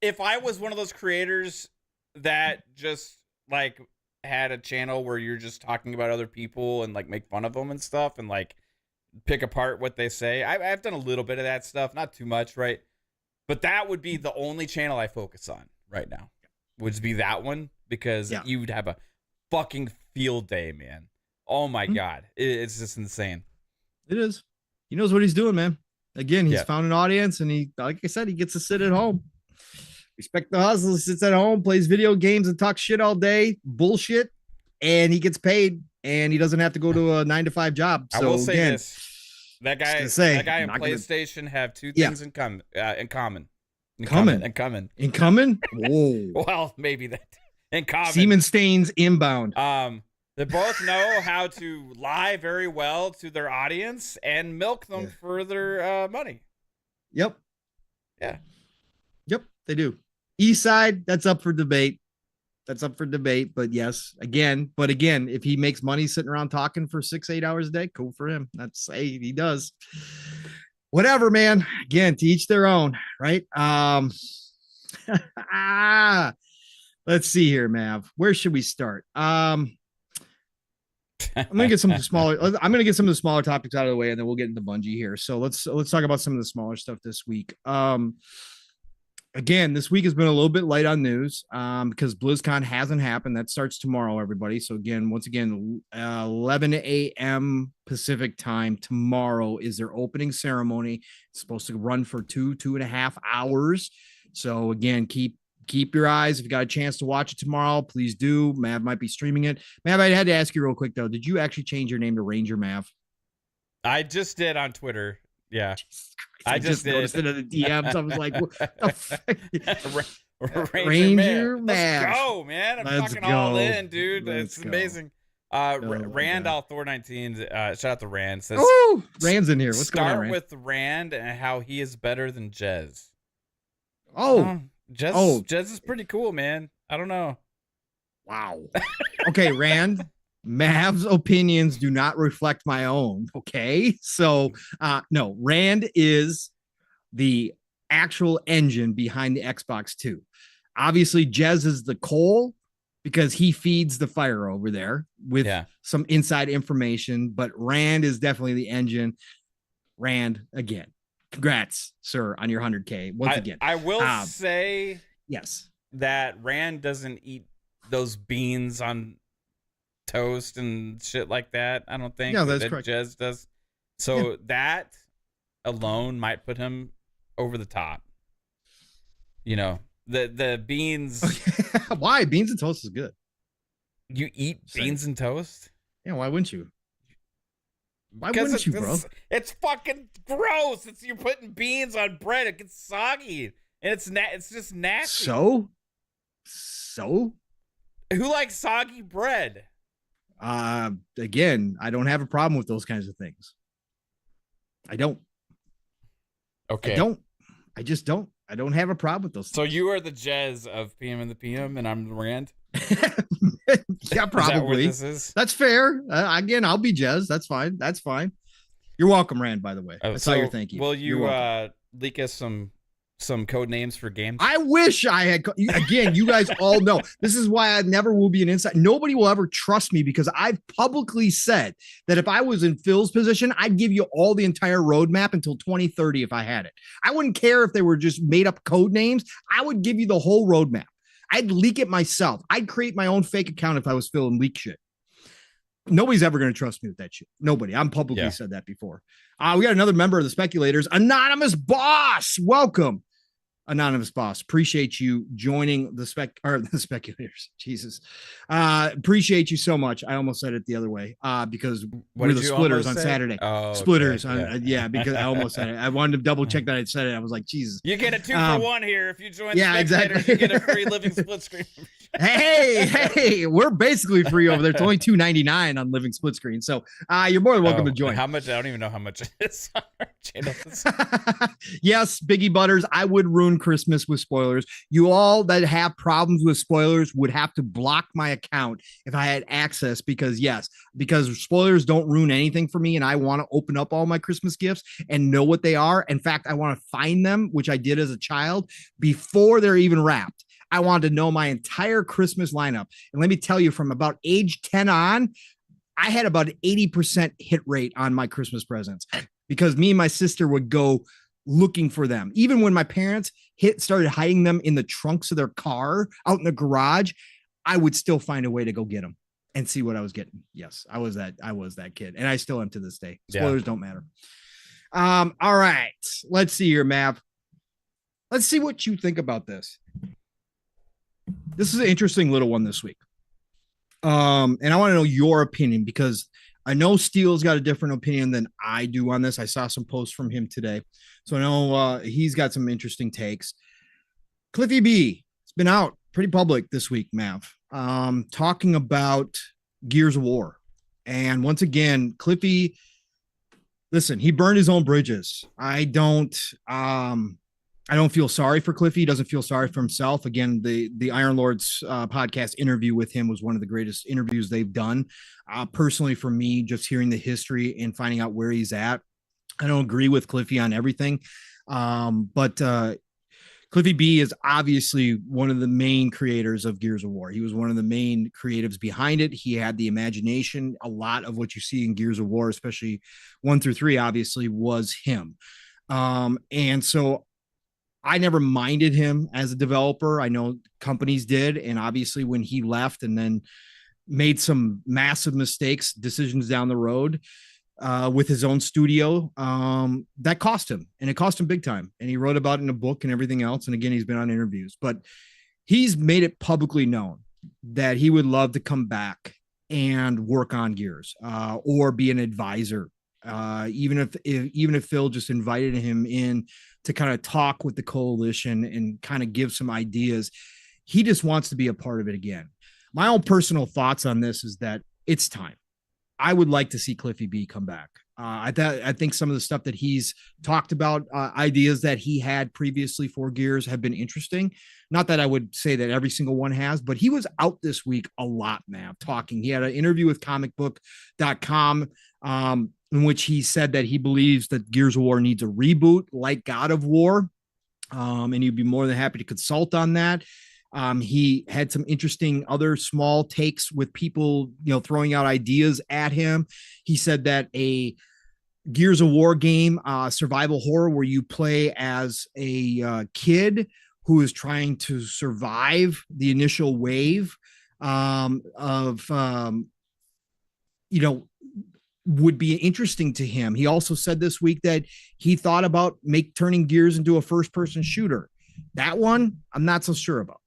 if I was one of those creators that just like had a channel where you're just talking about other people and like make fun of them and stuff and like pick apart what they say. I've done a little bit of that stuff, not too much, right? But that would be the only channel I focus on right now. Would be that one because you would have a fucking field day, man. Oh my god, it's just insane. It is. He knows what he's doing, man. Again, he's found an audience, and he, like I said, he gets to sit at home. Respect the hustle. He sits at home, plays video games, and talks shit all day, bullshit, and he gets paid, and he doesn't have to go to a 9-to-5 job. So I will say this: that guy and PlayStation have 2 things in common. Whoa. Well, maybe that in common. Semen stains inbound. They both know how to lie very well to their audience and milk them for their money. Yep. Yeah. Yep, they do. East side, that's up for debate. But yes, again, if he makes money sitting around talking for 6-8 hours a day, cool for him. That's he does. Whatever, man. Again, to each their own, right? Let's see here, Mav. Where should we start? I'm gonna get some of the smaller topics out of the way, and then we'll get into Bungie here. So let's talk about some of the smaller stuff this week. Again, this week has been a little bit light on news because BlizzCon hasn't happened. That starts tomorrow, everybody. So once again, 11 a.m. Pacific time tomorrow is their opening ceremony. It's supposed to run for 2.5 hours. So again, keep your eyes. If you got a chance to watch it tomorrow, please do. Mav might be streaming it. Mav, I had to ask you real quick though. Did you actually change your name to Ranger Mav? I just did on Twitter. Yeah. I just noticed it in the DMs. I was like, what the fuck? Ranger Mav. Let's go, man. I'm fucking all in, dude. It's amazing. Randall Thor 19, shout out to Rand. Says, ooh, Rand's in here. What's going on, Rand? Start with Rand and how he is better than Jez. Jez is pretty cool, man. I don't know. Wow. Okay, Rand. Mav's opinions do not reflect my own. Okay, so no, Rand is the actual engine behind the Xbox 2. Obviously, Jez is the coal because he feeds the fire over there with some inside information. But Rand is definitely the engine. Rand, again, congrats, sir, on your 100K once again. I will say yes that Rand doesn't eat those beans on toast and shit like that. I don't think that's that correct. Jez does. So that alone might put him over the top. You know, the beans. Why? Beans and toast is good. You eat beans and toast? Yeah, why wouldn't you? Why wouldn't you, bro? It's fucking gross. You're putting beans on bread. It gets soggy, and it's just nasty. So who likes soggy bread? Again, I don't have a problem with those kinds of things. I don't. Okay. I just don't. I don't have a problem with those things. So you are the Jez of PM and the PM, and I'm the Rand? Yeah, probably. Is that what this is? That's fair. Again, I'll be Jez. That's fine. That's fine. You're welcome, Rand, by the way. I saw your thank you. Will you leak us some some code names for games? I wish I had. Again, you guys all know this is why I never will be an insider. Nobody will ever trust me because I've publicly said that if I was in Phil's position, I'd give you all the entire roadmap until 2030 if I had it. I wouldn't care if they were just made up code names. I would give you the whole roadmap. I'd leak it myself. I'd create my own fake account if I was Phil and leak shit. Nobody's ever going to trust me with that shit. Nobody. I'm publicly said that before. We got another member of the Speculators, Anonymous Boss. Welcome. Anonymous Boss, appreciate you joining the Speculators. Jesus. Appreciate you so much. I almost said it the other way because we're the Splitters on Saturday. Oh, Splitters. okay. Because I almost said it. I wanted to double check that I said it. I was like, Jesus. You get a 2-for-1 here. If you join the exactly. You get a free living split screen. Hey, we're basically free over there. It's only $2.99 on living split screen. So you're more than welcome to join. How much? I don't even know how much it is on our channel. Yes, Biggie Butters, I would ruin Christmas with spoilers. You all that have problems with spoilers would have to block my account if I had access because spoilers don't ruin anything for me and I want to open up all my Christmas gifts and know what they are. In fact, I want to find them, which I did as a child, before they're even wrapped. I wanted to know my entire Christmas lineup. And let me tell you, from about age 10 on, I had about an 80% hit rate on my Christmas presents because me and my sister would go looking for them. Even when my parents started hiding them in the trunks of their car out in the garage, I would still find a way to go get them and see what I was getting. Yes, I was that kid. And I still am to this day. Spoilers don't matter. All right. Let's see here, Mav. Let's see what you think about this. This is an interesting little one this week. And I want to know your opinion because I know Steele's got a different opinion than I do on this. I saw some posts from him today. So I know he's got some interesting takes. Cliffy B, it's been out pretty public this week, Mav, talking about Gears of War. And once again, Cliffy, listen, he burned his own bridges. I don't feel sorry for Cliffy. He doesn't feel sorry for himself. Again, the Iron Lords podcast interview with him was one of the greatest interviews they've done. Personally, for me, just hearing the history and finding out where he's at, I don't agree with Cliffy on everything. But Cliffy B is obviously one of the main creators of Gears of War. He was one of the main creatives behind it. He had the imagination. A lot of what you see in Gears of War, especially 1 through 3, obviously was him. And so I never minded him as a developer. I know companies did. And obviously when he left and then made some massive mistakes, decisions down the road with his own studio, that cost him, and it cost him big time. And he wrote about it in a book and everything else. And again, he's been on interviews, but he's made it publicly known that he would love to come back and work on Gears or be an advisor. Even if Phil just invited him in to kind of talk with the coalition and kind of give some ideas, he just wants to be a part of it again. My own personal thoughts on this is that it's time. I would like to see Cliffy B come back. I think some of the stuff that he's talked about, ideas that he had previously for Gears have been interesting. Not that I would say that every single one has, but he was out this week a lot, man, talking. He had an interview with comicbook.com, in which he said that he believes that Gears of War needs a reboot like God of War. And he'd be more than happy to consult on that. He had some interesting other small takes with people, throwing out ideas at him. He said that a Gears of War game, survival horror, where you play as a kid who is trying to survive the initial wave would be interesting to him. He also said this week that he thought about turning Gears into a first-person shooter. That one, I'm not so sure about.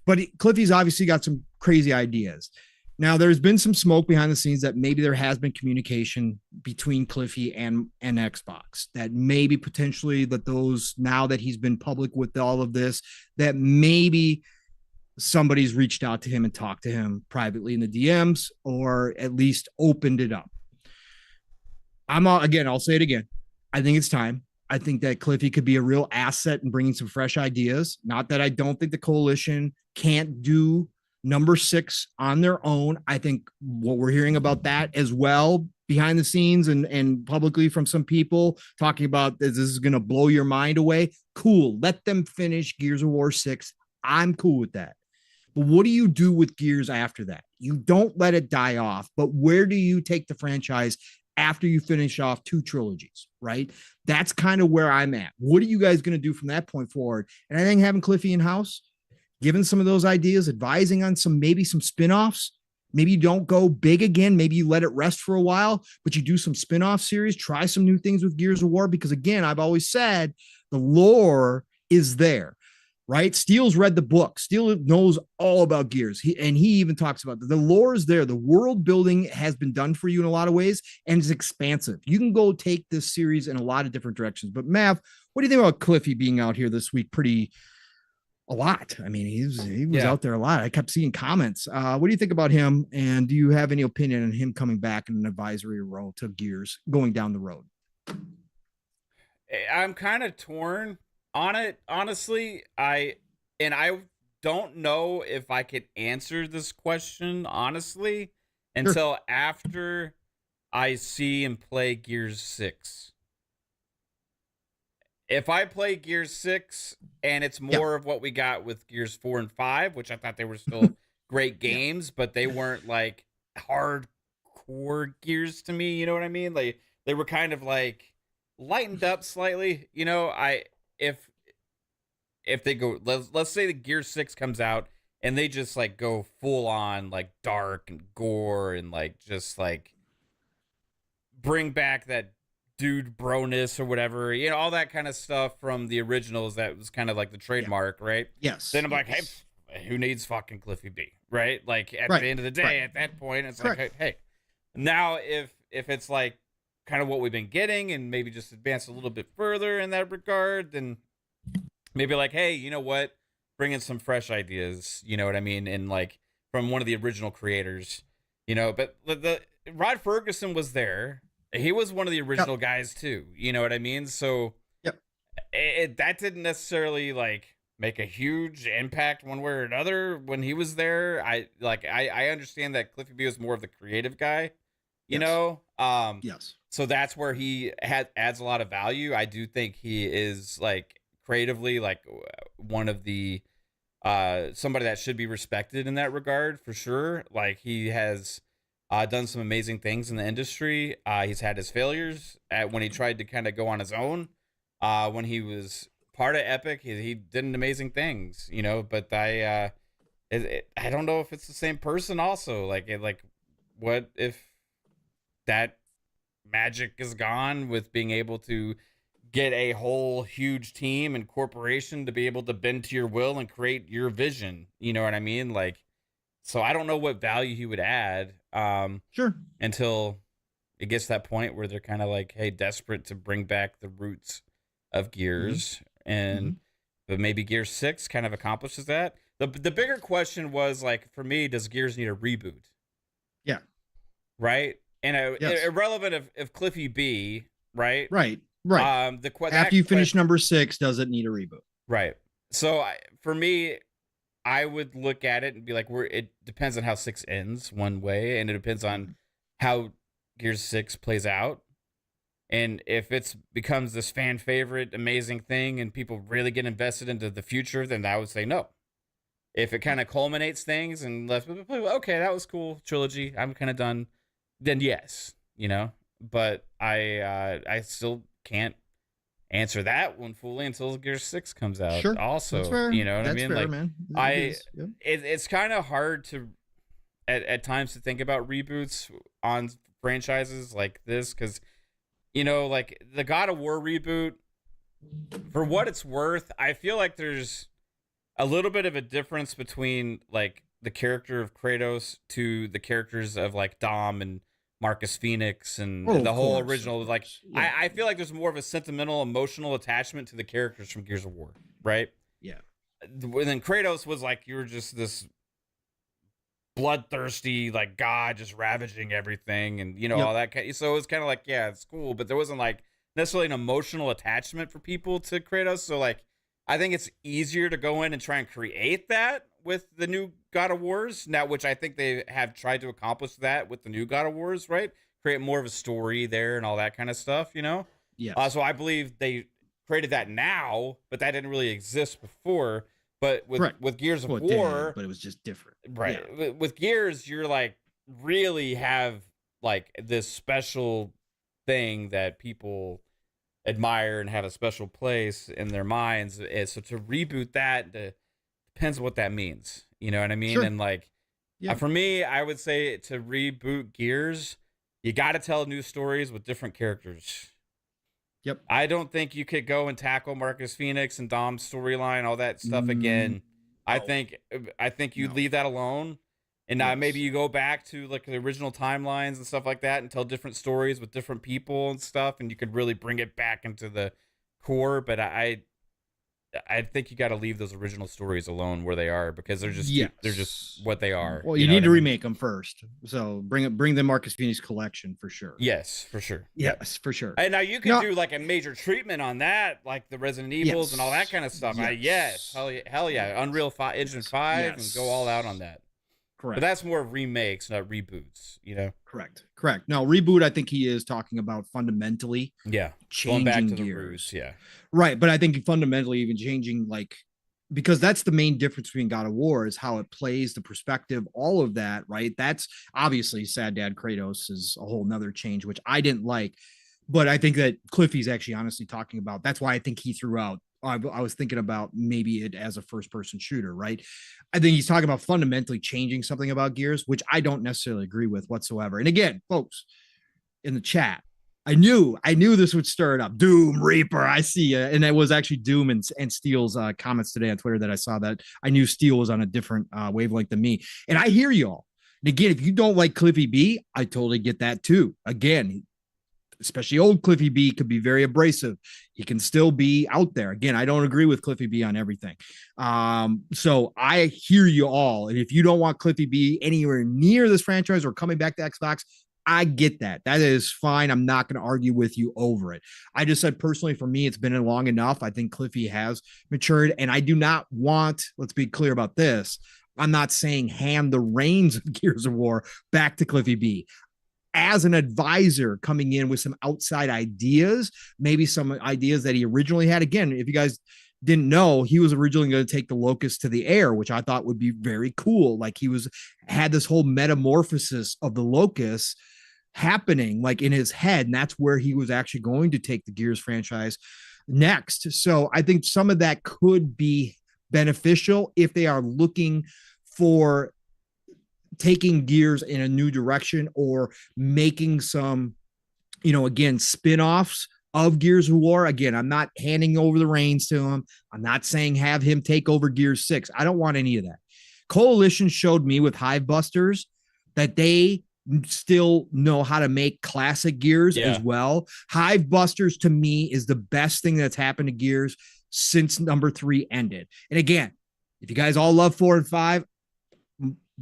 But Cliffy's obviously got some crazy ideas. Now, there's been some smoke behind the scenes that maybe there has been communication between Cliffy and Xbox, that maybe potentially that those, now that he's been public with all of this, that maybe somebody's reached out to him and talked to him privately in the DMs, or at least opened it up. I'll say it again. I think it's time. I think that Cliffy could be a real asset in bringing some fresh ideas. Not that I don't think the coalition can't do number 6 on their own. I think what we're hearing about that as well behind the scenes and publicly from some people talking about this is going to blow your mind away. Cool. Let them finish Gears of War 6. I'm cool with that. But what do you do with Gears after that? You don't let it die off, but where do you take the franchise after you finish off 2 trilogies, right? That's kind of where I'm at. What are you guys going to do from that point forward? And I think having Cliffy in house, giving some of those ideas, advising on maybe some spinoffs. Maybe you don't go big again. Maybe you let it rest for a while, but you do some spinoff series, try some new things with Gears of War. Because again, I've always said the lore is there, right? Steele's read the book. Steele knows all about Gears. He even talks about the lore is there. The world building has been done for you in a lot of ways, and it's expansive. You can go take this series in a lot of different directions. But Mav, what do you think about Cliffy being out here this week? A lot. I mean, he was out there a lot. I kept seeing comments. What do you think about him? And do you have any opinion on him coming back in an advisory role to Gears going down the road? I'm kind of torn on it, honestly. I don't know if I could answer this question honestly until after I see him play Gears 6. If I play Gears 6 and it's more of what we got with Gears 4 and 5, which I thought they were still great games, but they weren't like hardcore Gears to me, you know what I mean? Like they were kind of like lightened up slightly, you know. If they go, let's say the Gears 6 comes out and they just like go full on like dark and gore and like just like bring back that dude broness or whatever, you know, all that kind of stuff from the originals that was kind of like the trademark, right? Yes. Then I'm like, hey, who needs fucking Cliffy B, right? Like at the end of the day, at that point, it's like, hey, now if it's like kind of what we've been getting and maybe just advance a little bit further in that regard, then maybe like, hey, you know what? Bring in some fresh ideas, you know what I mean? And like from one of the original creators, you know, but the Rod Ferguson was there. He was one of the original guys too, you know what I mean? So that didn't necessarily like make a huge impact one way or another when he was there. I understand that Cliffy B was more of the creative guy, you know? So that's where he adds a lot of value. I do think he is like creatively like one of the somebody that should be respected in that regard for sure. Like he has done some amazing things in the industry. He's had his failures when he tried to kind of go on his own. When he was part of Epic, he did amazing things, you know. But I don't know if it's the same person. Also, like what if that magic is gone with being able to get a whole huge team and corporation to be able to bend to your will and create your vision? You know what I mean? Like, so I don't know what value he would add. Until it gets to that point where they're kind of like, hey, desperate to bring back the roots of Gears, but maybe Gears 6 kind of accomplishes that. The bigger question was like, for me, does Gears need a reboot? Yeah. Right. And irrelevant of Cliffy B, right? Right. After you finish number 6, does it need a reboot? Right. So for me, I would look at it and be like, it depends on how 6 ends one way, and it depends on how Gears 6 plays out. And if it becomes this fan favorite, amazing thing, and people really get invested into the future, then I would say no. If it kind of culminates things and okay, that was cool, trilogy, I'm kind of done, then yes, you know. But I still can't answer that one fully until Gears 6 comes out. Also, that's fair. You know what I mean? Fair, like, man. It's kind of hard to at times to think about reboots on franchises like this, because you know, like the God of War reboot, for what it's worth, I feel like there's a little bit of a difference between like the character of Kratos to the characters of like Dom and Marcus Phoenix and the whole original. Like, I feel like there's more of a sentimental, emotional attachment to the characters from Gears of War, right? Yeah. And then Kratos was like, you were just this bloodthirsty like god just ravaging everything, and you know all that kind of, so it was kind of like, yeah, it's cool, but there wasn't like necessarily an emotional attachment for people to Kratos. So like I think it's easier to go in and try and create that with the new God of Wars now, which I think they have tried to accomplish that with the new God of Wars, right? Create more of a story there and all that kind of stuff, you know? Yeah. So I believe they created that now, but that didn't really exist before. But with Gears of War, but it was just different, right? Yeah. With Gears, you're like really have like this special thing that people admire and have a special place in their minds. So to reboot that depends what that means. You know what I mean? Sure. And like, for me, I would say to reboot Gears, you got to tell new stories with different characters. Yep. I don't think you could go and tackle Marcus Phoenix and Dom's storyline, all that stuff again. I think you leave that alone. And maybe you go back to like the original timelines and stuff like that and tell different stories with different people and stuff, and you could really bring it back into the core. But I think you got to leave those original stories alone where they are, because they're just what they are. Well, you need to remake them first. So bring the Marcus Phoenix collection for sure. Yes, for sure. Yes, for sure. And now you can do like a major treatment on that, like the Resident Evils and all that kind of stuff. Hell yeah, Unreal Engine 5 and go all out on that. Correct. But that's more remakes, not reboots, you know? Correct. No, reboot, I think he is talking about fundamentally changing going back to gears. The roots, Right, but I think fundamentally even changing, like, because that's the main difference between God of War is how it plays, the perspective, all of that, right? That's obviously Sad Dad Kratos is a whole nother change, which I didn't like. But I think that Cliffy's actually honestly talking about, that's why I think he threw out, I was thinking about maybe it as a first-person shooter, right? I think he's talking about fundamentally changing something about Gears, which I don't necessarily agree with whatsoever. And again, folks, in the chat, I knew this would stir it up. Doom Reaper, I see you. And it was actually Doom and Steele's comments today on Twitter that I saw that. I knew Steele was on a different wavelength than me. And I hear y'all. And again, if you don't like Cliffy B, I totally get that too. Again, especially old Cliffy B could be very abrasive. He can still be out there. Again, I don't agree with Cliffy B on everything. So I hear you all. And if you don't want Cliffy B anywhere near this franchise or coming back to Xbox, I get that. That is fine. I'm not going to argue with you over it. I just said personally, for me, it's been long enough. I think Cliffy has matured, and I do not want, let's be clear about this, I'm not saying hand the reins of Gears of War back to Cliffy B. As an advisor coming in with some outside ideas, maybe some ideas that he originally had. Again, if you guys didn't know, he was originally going to take the Locust to the air, which I thought would be very cool. Like he had this whole metamorphosis of the Locust happening like in his head. And that's where he was actually going to take the Gears franchise next. So I think some of that could be beneficial if they are looking for taking Gears in a new direction or making some, again, spin-offs of Gears of War. Again, I'm not handing over the reins to him. I'm not saying have him take over Gears 6. I don't want any of that. Coalition showed me with Hivebusters that they still know how to make classic Gears as well. Hivebusters to me is the best thing that's happened to Gears since number 3 ended. And again, if you guys all love 4 and 5,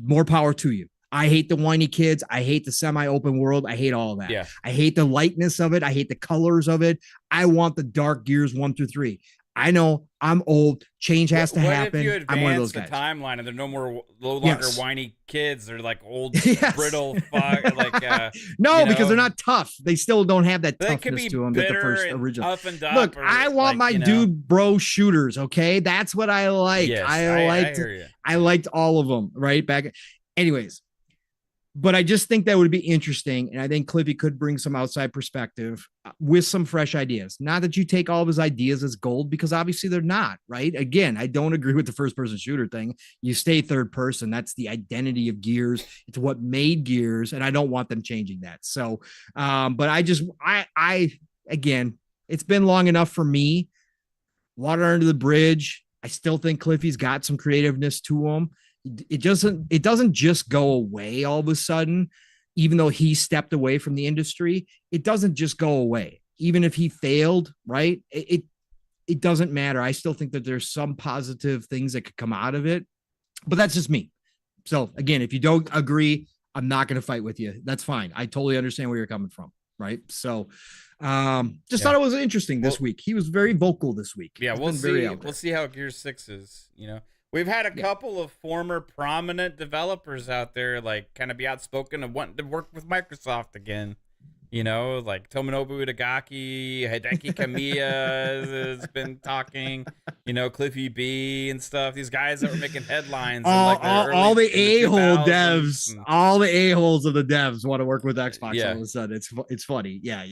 more power to you. I hate the whiny kids. I hate the semi-open world. I hate all of that. I hate the lightness of it. I hate the colors of it. I want the dark Gears 1 through 3. I know I'm old. Change has to happen. If you advance I'm one of those guys. The timeline and they're no longer whiny kids. They're like old, brittle, because they're not tough. They still don't have that toughness to them that the first original. Look, I want my dude bro shooters. Okay, that's what I like. Yes, I liked all of them right back. Anyways, but I just think that would be interesting. And I think Cliffy could bring some outside perspective with some fresh ideas. Not that you take all of his ideas as gold, because obviously they're not, right? Again, I don't agree with the first person shooter thing. You stay third person. That's the identity of Gears. It's what made Gears. And I don't want them changing that. So, but again, it's been long enough for me. Water under the bridge. I still think Cliffy's got some creativeness to him. It doesn't just go away all of a sudden, even though he stepped away from the industry. It doesn't just go away. Even if he failed, right? It doesn't matter. I still think that there's some positive things that could come out of it, but that's just me. So again, if you don't agree, I'm not going to fight with you. That's fine. I totally understand where you're coming from. right? So just thought it was interesting this week. He was very vocal this week. Yeah, we'll see how Gear 6 is, you know. We've had a couple of former prominent developers out there like kind of be outspoken and wanting to work with Microsoft again. You know, like Tomonobu Itagaki, Hideki Kamiya has been talking, you know, Cliffy B and stuff. These guys that were making headlines. All the a-hole devs, all the a-holes of the devs want to work with Xbox all of a sudden. It's funny. Yeah.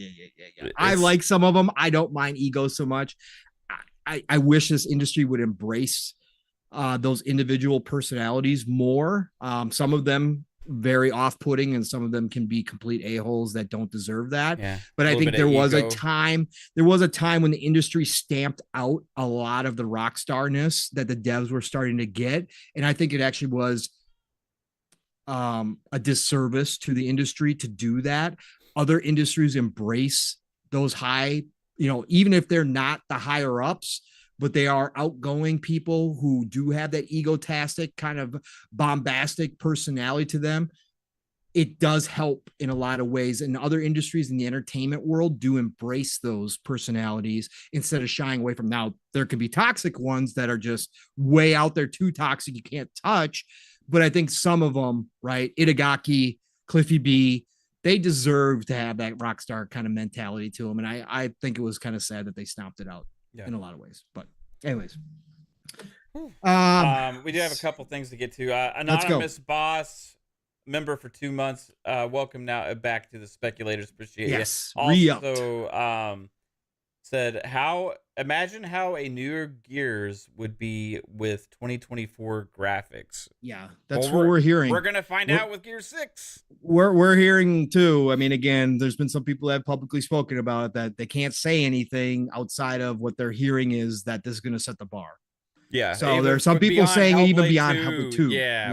I like some of them. I don't mind ego so much. I wish this industry would embrace those individual personalities more. Some of them very off-putting, and some of them can be complete a-holes that don't deserve that. But I think there was a time when the industry stamped out a lot of the rock starness that the devs were starting to get, and I think it actually was a disservice to the industry to do that. Other industries embrace those high, you know, even if they're not the higher ups, but they are outgoing people who do have that egotastic kind of bombastic personality to them. It does help in a lot of ways. And other industries in the entertainment world do embrace those personalities instead of shying away from. Now, there could be toxic ones that are just way out there, too toxic, you can't touch. But I think some of them, right, Itagaki, Cliffy B, they deserve to have that rock star kind of mentality to them. And I think it was kind of sad that they stomped it out. In a lot of ways, but anyways, we do have a couple things to get to. Anonymous boss member for 2 months. Welcome now back to the speculators. Appreciate it. Also, said imagine how a newer Gears would be with 2024 graphics. Yeah, that's what we're hearing. We're gonna find out with Gear 6. We're hearing too. I mean, again, there's been some people that have publicly spoken about it that they can't say anything outside of what they're hearing is that this is gonna set the bar. Yeah. So there's some people saying even beyond Hellblade 2. Yeah.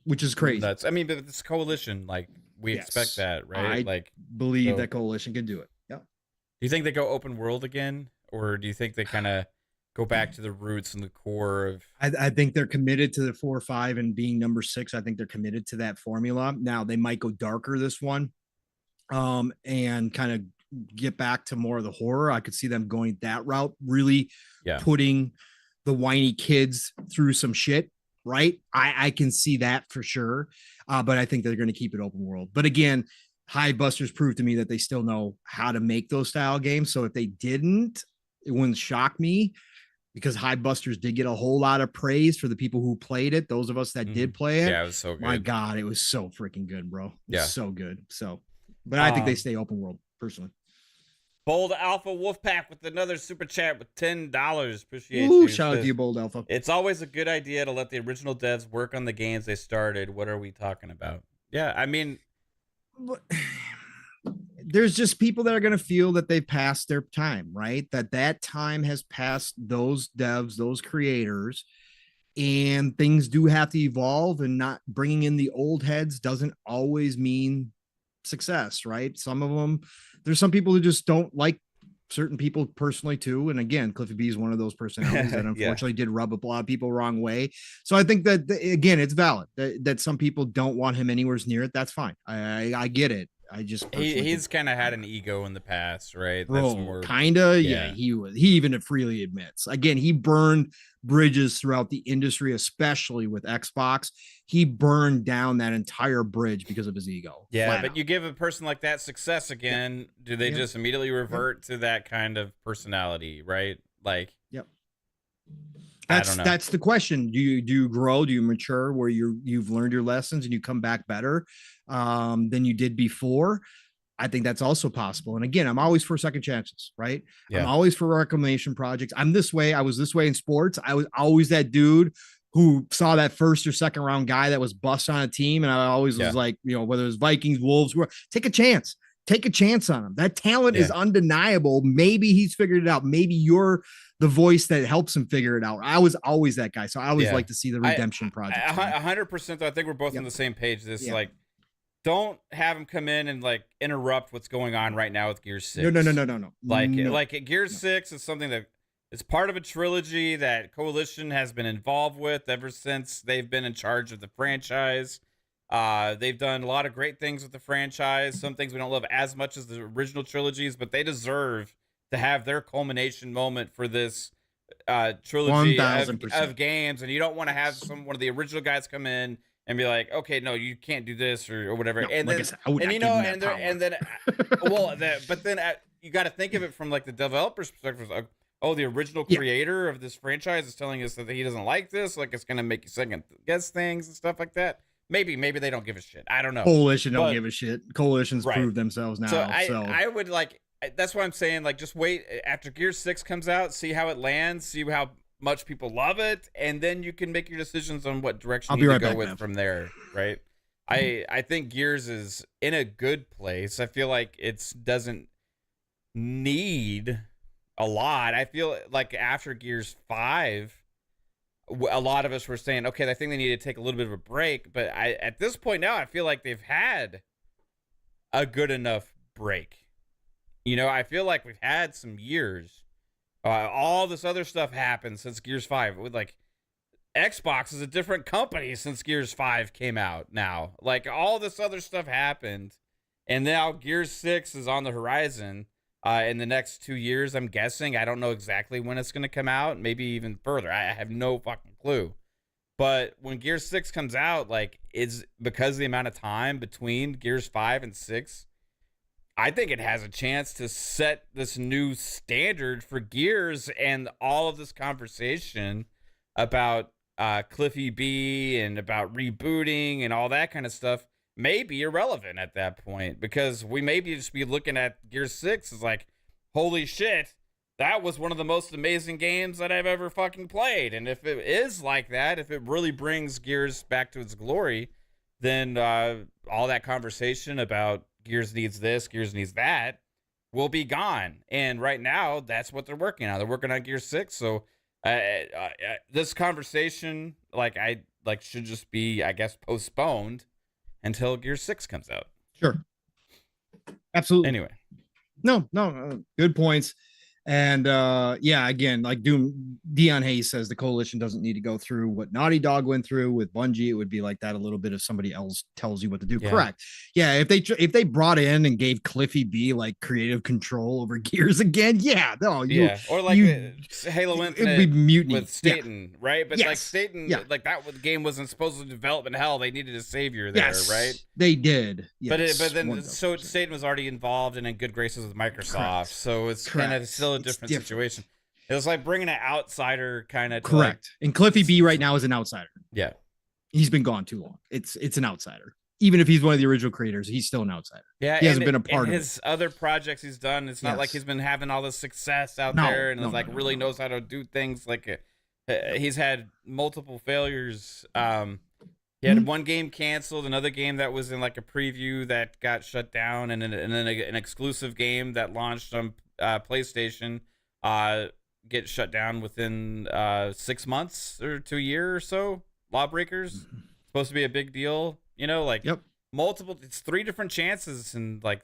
Which is crazy. Nuts. I mean, but it's Coalition. Like we expect that, right? I believe that Coalition can do it. Do you think they go open world again, or do you think they kind of go back to the roots and the core of? I think they're committed to the 4 or 5 and being number 6. I think they're committed to that formula. Now they might go darker this one, and kind of get back to more of the horror. I could see them going that route, really putting the whiny kids through some shit. Right, I can see that for sure, but I think they're going to keep it open world. But again, Hivebusters proved to me that they still know how to make those style games. So if they didn't, it wouldn't shock me, because Hivebusters did get a whole lot of praise for the people who played it. Those of us that did play it. Yeah, it was so good. My God, it was so freaking good, bro. It was so good. So, but I think they stay open world personally. Bold Alpha Wolfpack with another super chat with $10. Appreciate you. Shout out to you, Bold Alpha. It's always a good idea to let the original devs work on the games they started. What are we talking about? Yeah, I mean, there's just people that are going to feel that they've passed their time, right? That time has passed those devs, those creators, and things do have to evolve, and not bringing in the old heads doesn't always mean success, right? Some of them, there's some people who just don't like certain people personally too. And again, Cliffy B is one of those personalities that unfortunately did rub a lot of people wrong way. So I think that again, it's valid that some people don't want him anywhere near it. That's fine. I get it. I just he's kind of had an ego in the past, right? That's more kind of he even freely admits. Again, he burned bridges throughout the industry, especially with Xbox. He burned down that entire bridge because of his ego. Yeah, but you give a person like that success again, do they just immediately revert to that kind of personality, right? Like, that's the question. Do you grow? Do you mature where you've learned your lessons and you come back better than you did before? I think that's also possible. And again, I'm always for second chances, right? I'm always for reclamation projects. I'm this way. I was this way in sports. I was always that dude who saw that first or second round guy that was bust on a team. And I always was like, you know, whether it was Vikings, Wolves, take a chance. Take a chance on him. That talent is undeniable. Maybe he's figured it out. Maybe you're the voice that helps him figure it out. I was always that guy. So I always like to see the redemption project. 100% though. I think we're both on the same page. This like, don't have him come in and like interrupt what's going on right now with Gear 6. No. Like Gear 6 is something that is part of a trilogy that Coalition has been involved with ever since they've been in charge of the franchise. They've done a lot of great things with the franchise. Some things we don't love as much as the original trilogies, but they deserve to have their culmination moment for this trilogy of games. And you don't want to have one of the original guys come in and be like, okay, no, you can't do this or whatever. No, and like then, said, and then, well, but then you got to think of it from like the developer's perspective. Like, oh, the original creator of this franchise is telling us that he doesn't like this. Like, it's going to make you second guess things and stuff like that. Maybe they don't give a shit. I don't know. Coalition don't give a shit. Coalitions prove themselves now. So I would like, that's what I'm saying. Like, just wait after Gears 6 comes out, see how it lands, see how much people love it, and then you can make your decisions on what direction you go with from there, right? I think Gears is in a good place. I feel like it doesn't need a lot. I feel like after Gears 5, a lot of us were saying, okay, I think they need to take a little bit of a break. But at this point now, I feel like they've had a good enough break. You know, I feel like we've had some years. All this other stuff happened since Gears 5. With like Xbox is a different company since Gears 5 came out now. Like all this other stuff happened. And now Gears 6 is on the horizon. In the next 2 years, I'm guessing. I don't know exactly when it's going to come out. Maybe even further. I have no fucking clue. But when Gears 6 comes out, like, it's because of the amount of time between Gears 5 and 6, I think it has a chance to set this new standard for Gears, and all of this conversation about Cliffy B and about rebooting and all that kind of stuff may be irrelevant at that point, because we may just be looking at Gears 6 as like, holy shit, that was one of the most amazing games that I've ever fucking played. And if it is like that, if it really brings Gears back to its glory, then all that conversation about Gears needs this, Gears needs that will be gone. And right now, that's what they're working on. They're working on Gears 6. So this conversation, should just be, I guess, postponed until Gears 6 comes out. Sure. Absolutely. Anyway. No, good points. And again, like Dion Hayes says, the coalition doesn't need to go through what Naughty Dog went through with Bungie. It would be like that a little bit if somebody else tells you what to do. Yeah. Correct. Yeah, if they brought in and gave Cliffy B like creative control over Gears again, or like Halo Infinite, it would be mutiny with Staten, right? But like Staten, like that game wasn't supposed to develop in hell. They needed a savior there, right? They did. Yes. But then Staten was already involved and in good graces with Microsoft, correct. So it's kind of still a different situation. It was like bringing an outsider kind of. Correct. And Cliffy B right now is an outsider. Yeah. He's been gone too long. It's an outsider. Even if he's one of the original creators, he's still an outsider. Yeah. He hasn't been a part of his other projects he's done. It's not like he's been having all this success out there and really knows how to do things. Like he's had multiple failures. He had one game canceled, another game that was in like a preview that got shut down, and then an exclusive game that launched on PlayStation get shut down within 6 months or 2 years or so. Lawbreakers, supposed to be a big deal, multiple. It's 3 different chances, and like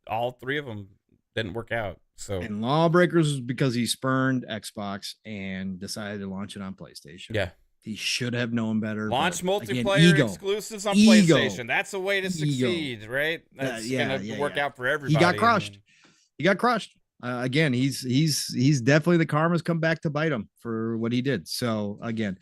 all 3 of them didn't work out. So, and Lawbreakers was because he spurned Xbox and decided to launch it on PlayStation. Yeah. He should have known better. Launch multiplayer exclusives on PlayStation. That's a way to succeed, right? That's gonna work out for everybody. He got crushed. Again, he's definitely, the karma's come back to bite him for what he did. So again,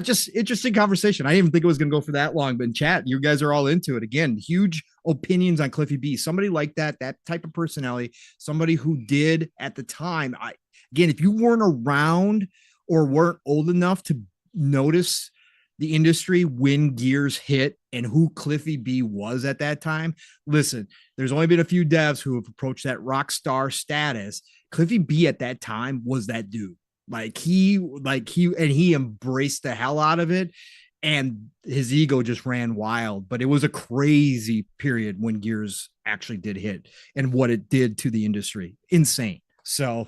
just interesting conversation. I didn't even think it was going to go for that long, but in chat, you guys are all into it. Again, huge opinions on Cliffy B. Somebody like that type of personality, somebody who did at the time. Again, if you weren't around or weren't old enough to notice the industry when Gears hit and who Cliffy B was at that time, listen, there's only been a few devs who have approached that rock star status. Cliffy B at that time was that dude. He embraced the hell out of it, and his ego just ran wild. But it was a crazy period when Gears actually did hit and what it did to the industry. Insane. So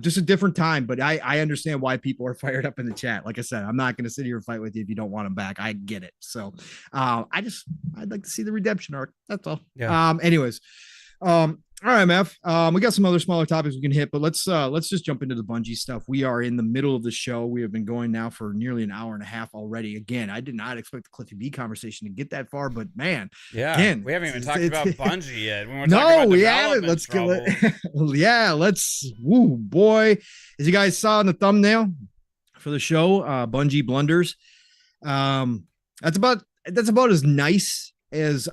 just a different time, but I understand why people are fired up in the chat. Like I said, I'm not going to sit here and fight with you if you don't want him back. I get it. So I'd like to see the redemption arc. That's all. Yeah. Anyways, All right, Mef. We got some other smaller topics we can hit, but let's just jump into the Bungie stuff. We are in the middle of the show. We have been going now for nearly an hour and a half already. Again, I did not expect the Cliffy B conversation to get that far, but man, yeah, again, we haven't even talked about Bungie yet. No, we haven't. Let's get it. Yeah, let's. Woo, boy! As you guys saw in the thumbnail for the show, Bungie Blunders. That's about as nice as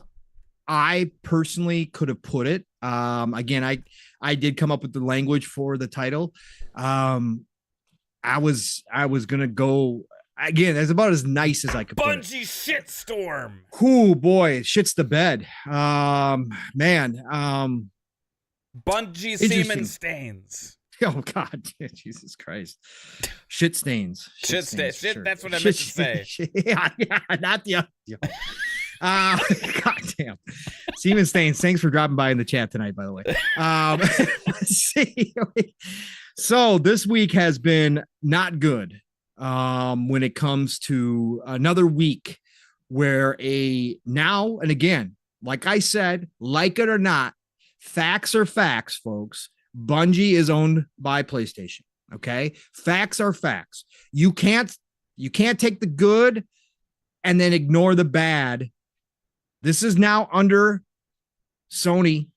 I personally could have put it. Again, I did come up with the language for the title. I was gonna go again. That's about as nice as I could. Bungie shitstorm. Oh boy, shits the bed. Man. Bungie semen stains. Oh God, Jesus Christ! Shit stains. Shit stains. Shit. Sure. That's what I meant to say. Yeah, not the. Goddamn. Semen stains. Thanks for dropping by in the chat tonight, by the way. Let's see. So this week has been not good. When it comes to another week where now and again, like I said, like it or not, facts are facts, folks. Bungie is owned by PlayStation. Okay. Facts are facts. You can't take the good and then ignore the bad. This is now under Sony.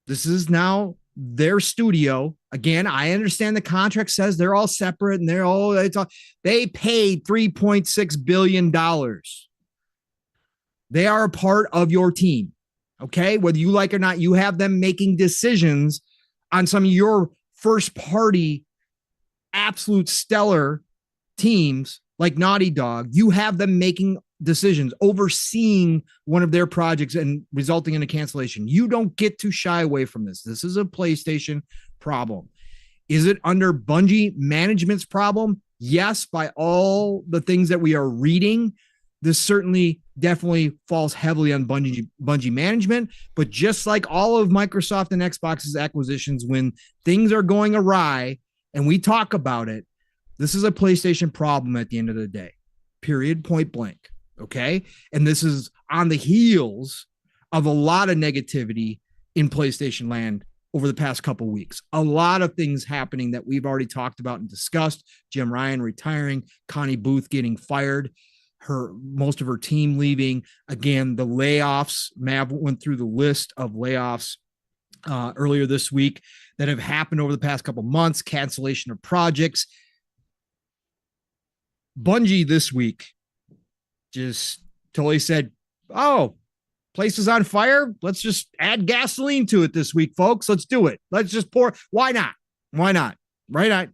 This is now their studio. Again, I understand the contract says they're all separate and they paid $3.6 billion. They are a part of your team. Okay. Whether you like or not, you have them making decisions on some of your first party, absolute stellar teams like Naughty Dog. You have them making decisions, overseeing one of their projects and resulting in a cancellation. You don't get to shy away from this. This is a PlayStation problem. Is it under Bungie management's problem? Yes, by all the things that we are reading, this certainly definitely falls heavily on Bungie management. But just like all of Microsoft and Xbox's acquisitions, when things are going awry and we talk about it, this is a PlayStation problem at the end of the day, period, point blank. Okay. And this is on the heels of a lot of negativity in PlayStation land over the past couple of weeks. A lot of things happening that we've already talked about and discussed. Jim Ryan retiring, Connie Booth getting fired, most of her team leaving. Again, the layoffs. Mav went through the list of layoffs earlier this week that have happened over the past couple of months, cancellation of projects. Bungie this week just totally said, oh, place is on fire. Let's just add gasoline to it this week, folks. Let's do it. Let's just pour. Why not? Why not? Right?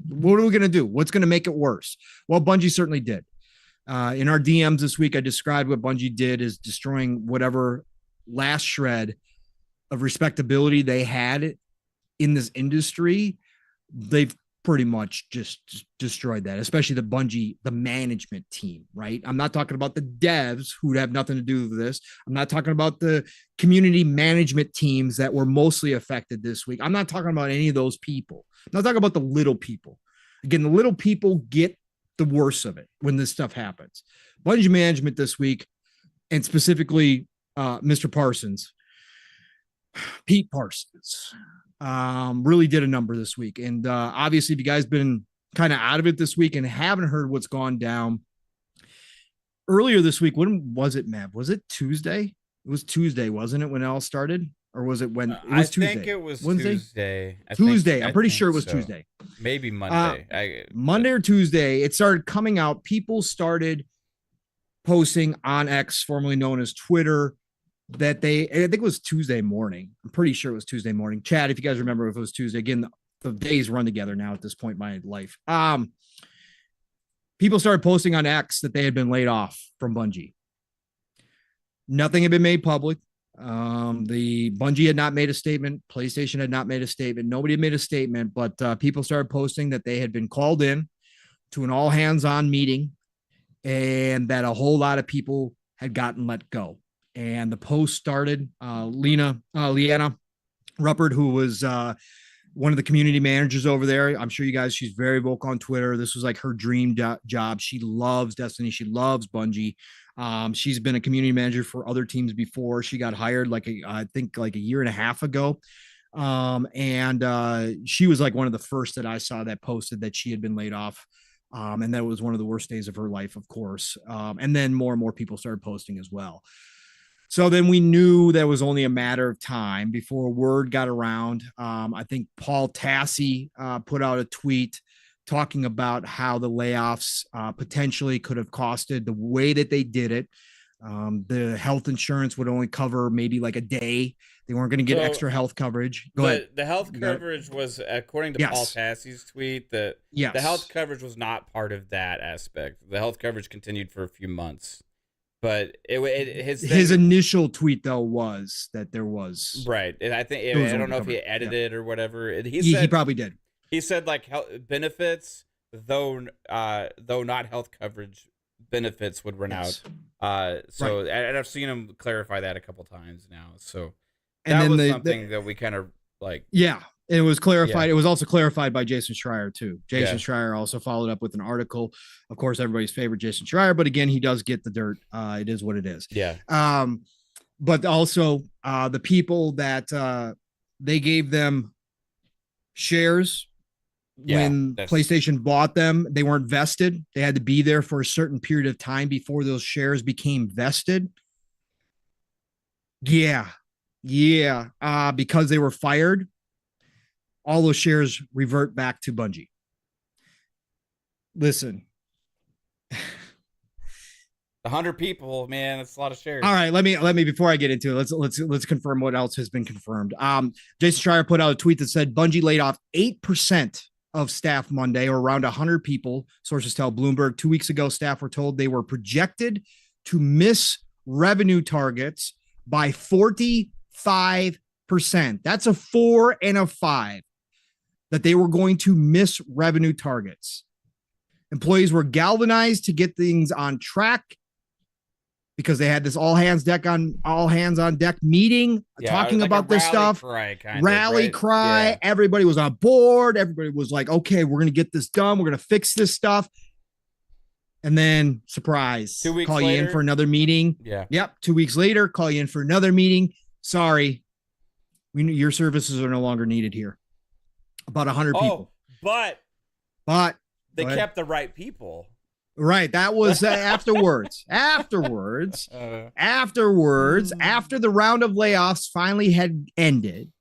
What are we going to do? What's going to make it worse? Well, Bungie certainly did. In our DMs this week, I described what Bungie did as destroying whatever last shred of respectability they had in this industry. They've pretty much just destroyed that, especially the management team, right? I'm not talking about the devs who have nothing to do with this. I'm not talking about the community management teams that were mostly affected this week. I'm not talking about any of those people. I'm not talking about the little people. Again, the little people get the worst of it when this stuff happens. Bungie management this week, and specifically Mr. Parsons, Pete Parsons, really did a number this week. And obviously, if you guys been kind of out of it this week and haven't heard what's gone down earlier this week, when was it, Mav? Was it Tuesday? It was Tuesday, wasn't it, when it all started? Or was it when it was Tuesday? I think it was Wednesday? Tuesday. I'm pretty sure it was so. Tuesday. Maybe Monday. Monday or Tuesday, it started coming out. People started posting on X, formerly known as Twitter, that I think it was Tuesday morning. I'm pretty sure it was Tuesday morning. Chad, if you guys remember if it was Tuesday, again, the days run together now at this point in my life. People started posting on X that they had been laid off from Bungie. Nothing had been made public. The Bungie had not made a statement. PlayStation had not made a statement. Nobody had made a statement, but people started posting that they had been called in to an all hands on meeting and that a whole lot of people had gotten let go. And the post started, Leanna Ruppert, who was one of the community managers over there. I'm sure you guys, she's very vocal on Twitter. This was like her dream job. She loves Destiny. She loves Bungie. She's been a community manager for other teams before. She got hired I think like a year and a half ago. She was like one of the first that I saw that posted that she had been laid off. And that was one of the worst days of her life, of course. And then more and more people started posting as well. So then we knew that was only a matter of time before word got around. I think Paul Tassi put out a tweet talking about how the layoffs potentially could have costed the way that they did it. The health insurance would only cover maybe like a day. They weren't going to get extra health coverage. Go ahead. The health coverage was, according to Paul Tassi's tweet, that the health coverage was not part of that aspect. The health coverage continued for a few months. But his initial tweet though was that there was right. And I think I don't know if he edited or whatever. He probably did. He said like benefits, though not health coverage, benefits would run out. And I've seen him clarify that a couple times now. So that was something that we kind of like. Yeah. It was clarified. Yeah. It was also clarified by Jason Schreier too. Jason Schreier also followed up with an article. Of course, everybody's favorite Jason Schreier, but again, he does get the dirt. It is what it is. Yeah. But also the people that they gave them shares when PlayStation bought them, they weren't vested. They had to be there for a certain period of time before those shares became vested. Yeah. Because they were fired. All those shares revert back to Bungie. Listen, 100 people, man, that's a lot of shares. All right, let me before I get into it, let's confirm what else has been confirmed. Jason Schreier put out a tweet that said Bungie laid off 8% of staff Monday, or around 100 people. Sources tell Bloomberg 2 weeks ago, staff were told they were projected to miss revenue targets by 45%. That's a 4 and a 5. That they were going to miss revenue targets. Employees were galvanized to get things on track because they had this all hands on deck meeting talking like about this stuff. Rally cry. Yeah. Everybody was on board. Everybody was like, okay, we're going to get this done. We're going to fix this stuff. And then surprise, 2 weeks call later, you in for another meeting. Yeah. Yep. 2 weeks later, call you in for another meeting. Sorry. Your services are no longer needed here. About 100 people. But they kept the right people. Right. That was afterwards. After the round of layoffs finally had ended,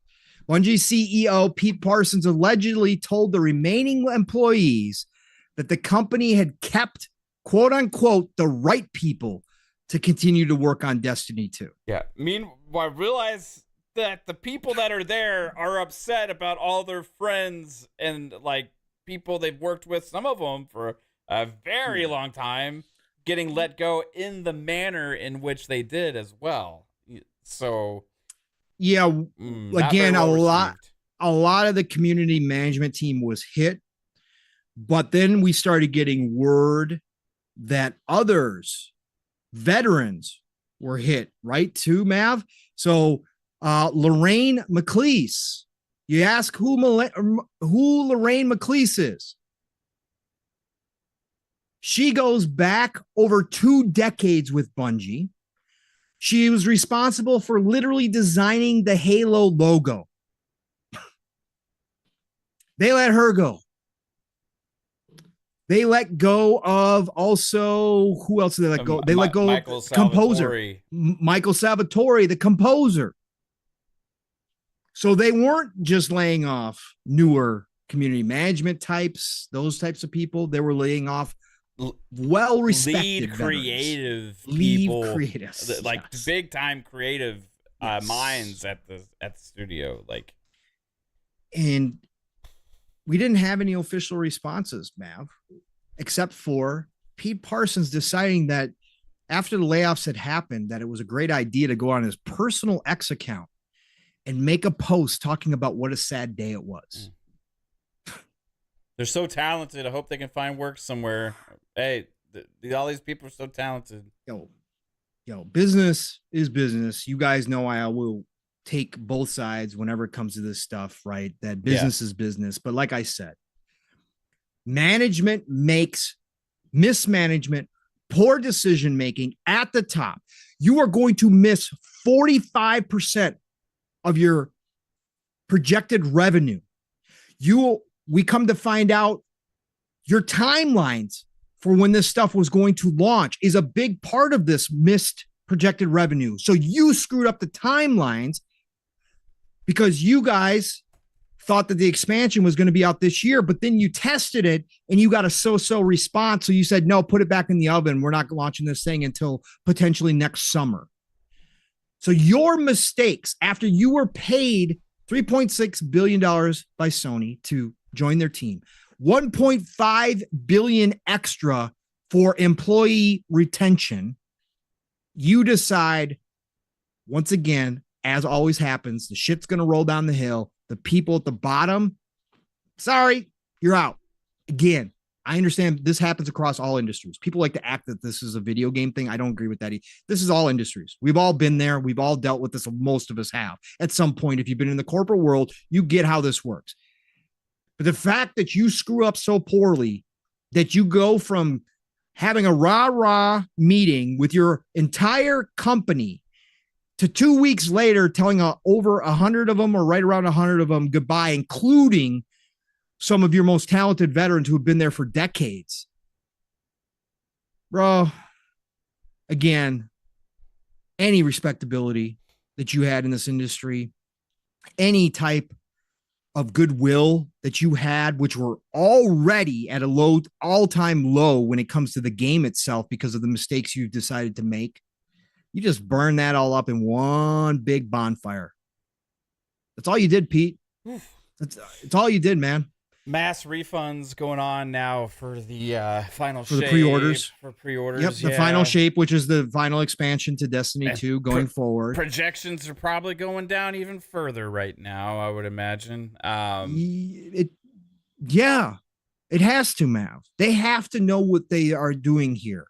Bungie CEO Pete Parsons allegedly told the remaining employees that the company had kept, quote unquote, the right people to continue to work on Destiny 2. Yeah. Meanwhile, I realize that the people that are there are upset about all their friends and like people they've worked with, some of them for a very long time, getting let go in the manner in which they did as well. So again, a lot of the community management team was hit, but then we started getting word that others, veterans, were hit, right, too, Mav? So Rainï², you ask who Rainï² is. She goes back over 2 decades with Bungie. She was responsible for literally designing the Halo logo. They let her go. They let go of also, who else did they let go? They let go of the composer. Michael Salvatore, the composer. So they weren't just laying off newer community management types, those types of people. They were laying off well-respected lead creative creatives, like big time creative minds at the studio. Like, and we didn't have any official responses, Mav, except for Pete Parsons deciding that after the layoffs had happened, that it was a great idea to go on his personal X account and make a post talking about what a sad day it was. They're so talented. I hope they can find work somewhere. Hey, all these people are so talented. Yo, business is business. You guys know I will take both sides whenever it comes to this stuff, right? That business is business. But like I said, management makes mismanagement poor decision making at the top, you are going to miss 45% of your projected revenue. We come to find out your timelines for when this stuff was going to launch is a big part of this missed projected revenue. So you screwed up the timelines because you guys thought that the expansion was going to be out this year, but then you tested it and you got a so-so response. So you said, no, put it back in the oven. We're not launching this thing until potentially next summer. So your mistakes after you were paid $3.6 billion by Sony to join their team, 1.5 billion extra for employee retention, you decide, once again, as always happens, the shit's going to roll down the hill. The people at the bottom, sorry, you're out. Again, I understand this happens across all industries. People like to act that this is a video game thing. I don't agree with that. This is all industries. We've all been there. We've all dealt with this. Most of us have. At some point, if you've been in the corporate world, you get how this works. But the fact that you screw up so poorly that you go from having a rah-rah meeting with your entire company to 2 weeks later telling over 100 of them or right around 100 of them goodbye, including some of your most talented veterans who have been there for decades. Bro, again, any respectability that you had in this industry, any type of goodwill that you had, which were already at a all-time low when it comes to the game itself because of the mistakes you've decided to make, you just burn that all up in one big bonfire. That's all you did, Pete. It's all you did, man. Mass refunds going on now for the final for shape. The pre-orders. For pre-orders, yep, the final shape, which is the final expansion to Destiny 2 going forward. Projections are probably going down even further right now, I would imagine. It has to, Mav. They have to know what they are doing here.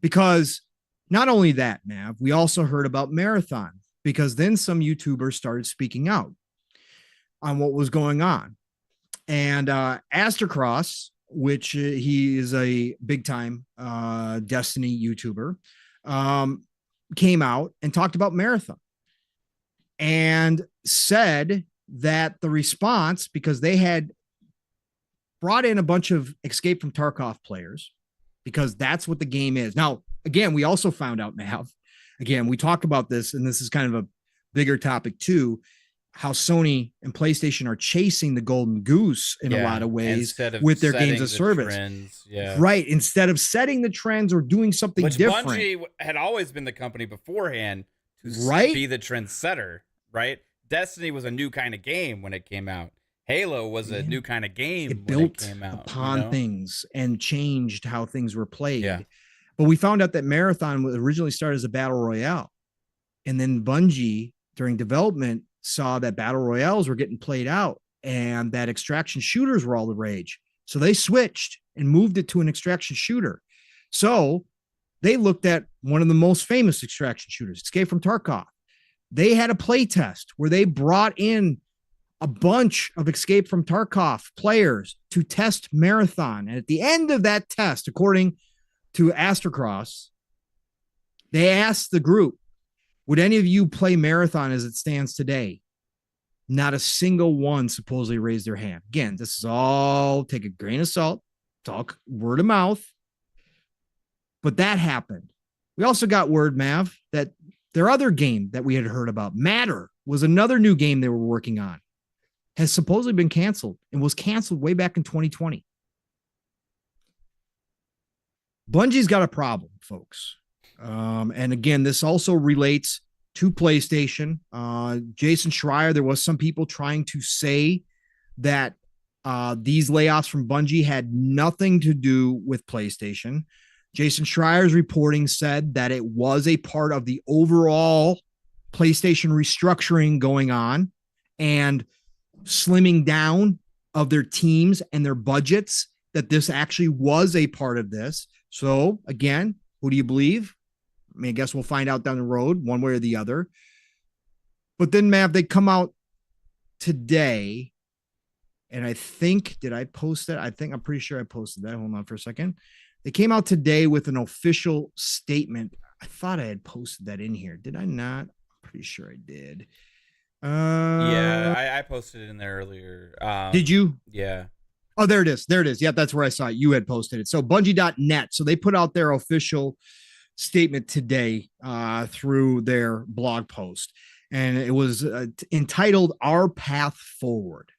Because not only that, Mav, we also heard about Marathon, because then some YouTubers started speaking out on what was going on. And Astercross, which he is a big time Destiny YouTuber, came out and talked about Marathon and said that the response, because they had brought in a bunch of Escape from Tarkov players, because that's what the game is. Now, again, we also found out, Mav, again, we talked about this, and this is kind of a bigger topic too, how Sony and PlayStation are chasing the golden goose in a lot of ways with their games of service. Right. Instead of setting the trends or doing something different. Bungie had always been the company beforehand to be the trendsetter, right? Destiny was a new kind of game when it came out. Halo was a new kind of game when it came out. Upon things and changed how things were played. Yeah. But we found out that Marathon was originally started as a battle royale. And then Bungie, during development, saw that battle royales were getting played out and that extraction shooters were all the rage. So they switched and moved it to an extraction shooter. So they looked at one of the most famous extraction shooters, Escape from Tarkov. They had a play test where they brought in a bunch of Escape from Tarkov players to test Marathon. And at the end of that test, according to Astercross, they asked the group, would any of you play Marathon as it stands today? Not a single one supposedly raised their hand. Again, this is all, take a grain of salt, talk word of mouth. But that happened. We also got word, Mav, that their other game that we had heard about, Matter, was another new game they were working on, has supposedly been canceled and was canceled way back in 2020. Bungie's got a problem, folks. And again, this also relates to PlayStation. Jason Schreier, there was some people trying to say that these layoffs from Bungie had nothing to do with PlayStation. Jason Schreier's reporting said that it was a part of the overall PlayStation restructuring going on and slimming down of their teams and their budgets, that this actually was a part of this. So again, who do you believe? I mean, I guess we'll find out down the road, one way or the other. But then, Mav, they come out today, and I think, did I post it? I'm pretty sure I posted that. Hold on for a second. They came out today with an official statement. I thought I had posted that in here. Did I not? I'm pretty sure I did. Yeah, I posted it in there earlier. Did you? Yeah. Oh, there it is. There it is. Yep, that's where I saw it. You had posted it. So Bungie.net. So they put out their official statement today through their blog post. And it was entitled Our Path Forward.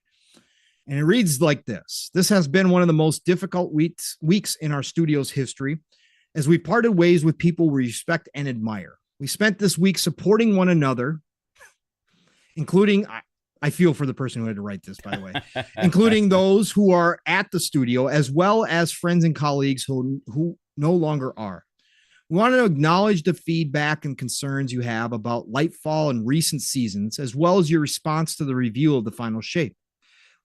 And it reads like this. This has been one of the most difficult weeks in our studio's history as we parted ways with people we respect and admire. We spent this week supporting one another, including, I feel for the person who had to write this, by the way, including those who are at the studio, as well as friends and colleagues who no longer are. We want to acknowledge the feedback and concerns you have about Lightfall and recent seasons, as well as your response to the review of the final shape.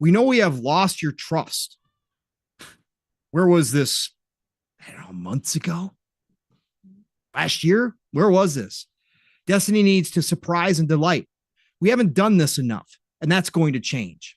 We know we have lost your trust. Where was this? I don't know, months ago? Last year? Where was this? Destiny needs to surprise and delight. We haven't done this enough, and that's going to change.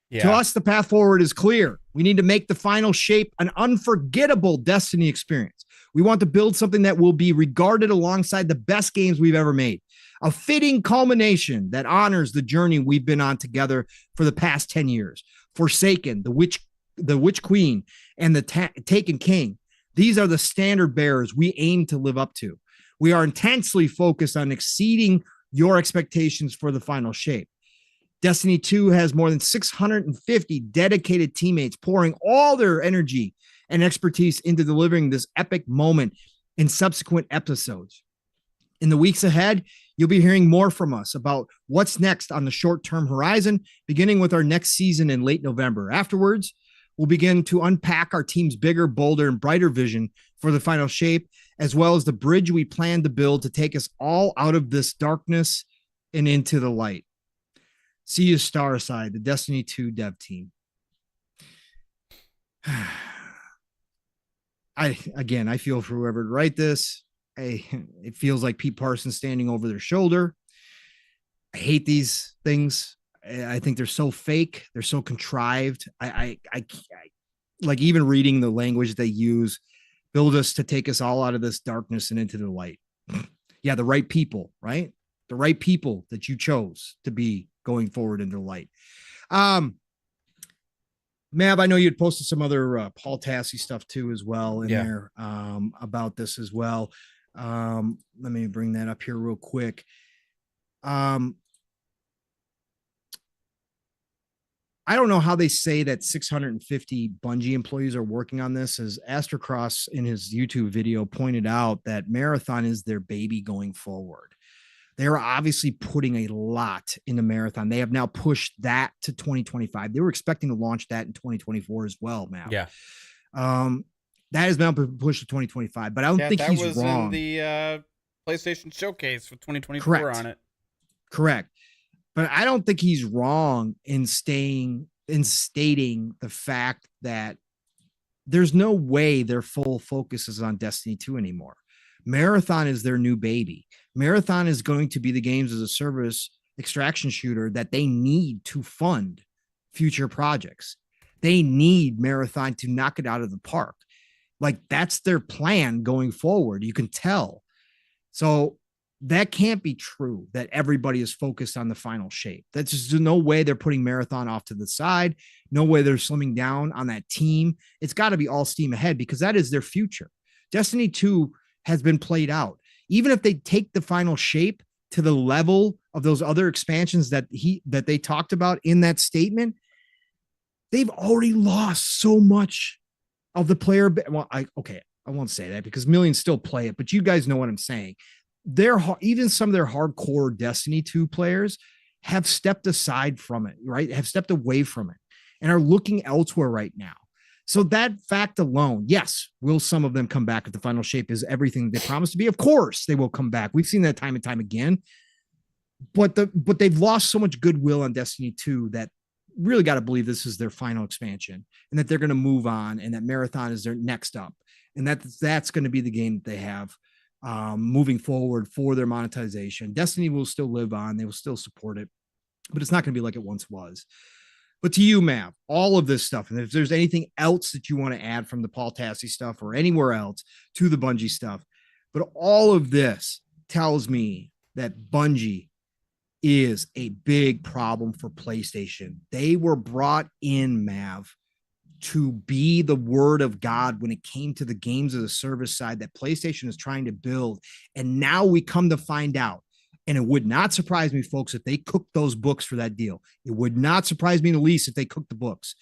Yeah. To us, the path forward is clear. We need to make the final shape an unforgettable Destiny experience. We want to build something that will be regarded alongside the best games we've ever made. A fitting culmination that honors the journey we've been on together for the past 10 years. Forsaken, the Witch Queen, and the Taken King. These are the standard bearers we aim to live up to. We are intensely focused on exceeding your expectations for the final shape. Destiny 2 has more than 650 dedicated teammates pouring all their energy and expertise into delivering this epic moment in subsequent episodes. In the weeks ahead, you'll be hearing more from us about what's next on the short-term horizon, beginning with our next season in late November. Afterwards, we'll begin to unpack our team's bigger, bolder, and brighter vision for the final shape, as well as the bridge we plan to build to take us all out of this darkness and into the light. See you, Starside, the Destiny 2 dev team. I feel for whoever to write this. It feels like Pete Parsons standing over their shoulder. I hate these things. I think they're so fake. They're so contrived. I like even reading the language they use, build us to take us all out of this darkness and into the light. Yeah, the right people, right? The right people that you chose to be going forward into the light. Mab, I know you'd posted some other Paul Tassi stuff too as well in there about this as well. Let me bring that up here real quick. I don't know how they say that 650 Bungie employees are working on this, as Astrocross in his YouTube video pointed out that Marathon is their baby going forward. They are obviously putting a lot into Marathon. They have now pushed that to 2025. They were expecting to launch that in 2024 as well, man. Yeah. That has now been pushed to 2025, but I don't think he's wrong. That was in the PlayStation Showcase for 2024 Correct. On it. Correct. But I don't think he's wrong in stating the fact that there's no way their full focus is on Destiny 2 anymore. Marathon is their new baby. Marathon is going to be the games as a service extraction shooter that they need to fund future projects. They need Marathon to knock it out of the park. Like, that's their plan going forward. You can tell. So that can't be true that everybody is focused on the final shape. That's just no way they're putting Marathon off to the side. No way they're slimming down on that team. It's got to be all steam ahead because that is their future. Destiny 2 has been played out. Even if they take the final shape to the level of those other expansions that they talked about in that statement, they've already lost so much of the player. Well, I won't say that because millions still play it, but you guys know what I'm saying. Even some of their hardcore Destiny 2 players have stepped aside from it, right? Have stepped away from it and are looking elsewhere right now. So that fact alone, yes, will some of them come back if the final shape is everything they promised to be? Of course they will come back. We've seen that time and time again. But they've lost so much goodwill on Destiny 2 that really got to believe this is their final expansion and that they're going to move on and that Marathon is their next up. And that's going to be the game that they have moving forward for their monetization. Destiny will still live on. They will still support it, but it's not going to be like it once was. But to you, Mav, all of this stuff, and if there's anything else that you want to add from the Paul Tassi stuff or anywhere else to the Bungie stuff, but all of this tells me that Bungie is a big problem for PlayStation. They were brought in, Mav, to be the word of God when it came to the games as a service side that PlayStation is trying to build. And now we come to find out, and it would not surprise me, folks, if they cooked those books for that deal. It would not surprise me in the least if they cooked the books.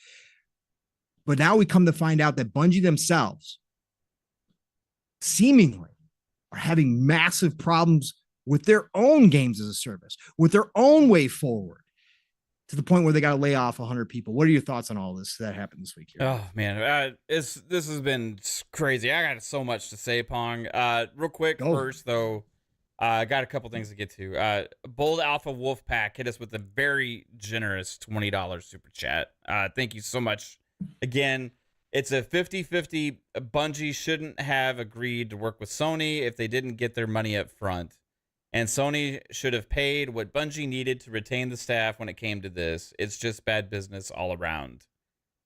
But now we come to find out that Bungie themselves seemingly are having massive problems with their own games as a service, with their own way forward, to the point where they got to lay off 100 people. What are your thoughts on all this that happened this week here? Oh, man. This has been crazy. I got so much to say, Pong. Real quick, first, though, I got a couple things to get to. Bold Alpha Wolf Pack hit us with a very generous $20 super chat. Thank you so much. Again, it's a 50-50. Bungie shouldn't have agreed to work with Sony if they didn't get their money up front. And Sony should have paid what Bungie needed to retain the staff when it came to this. It's just bad business all around.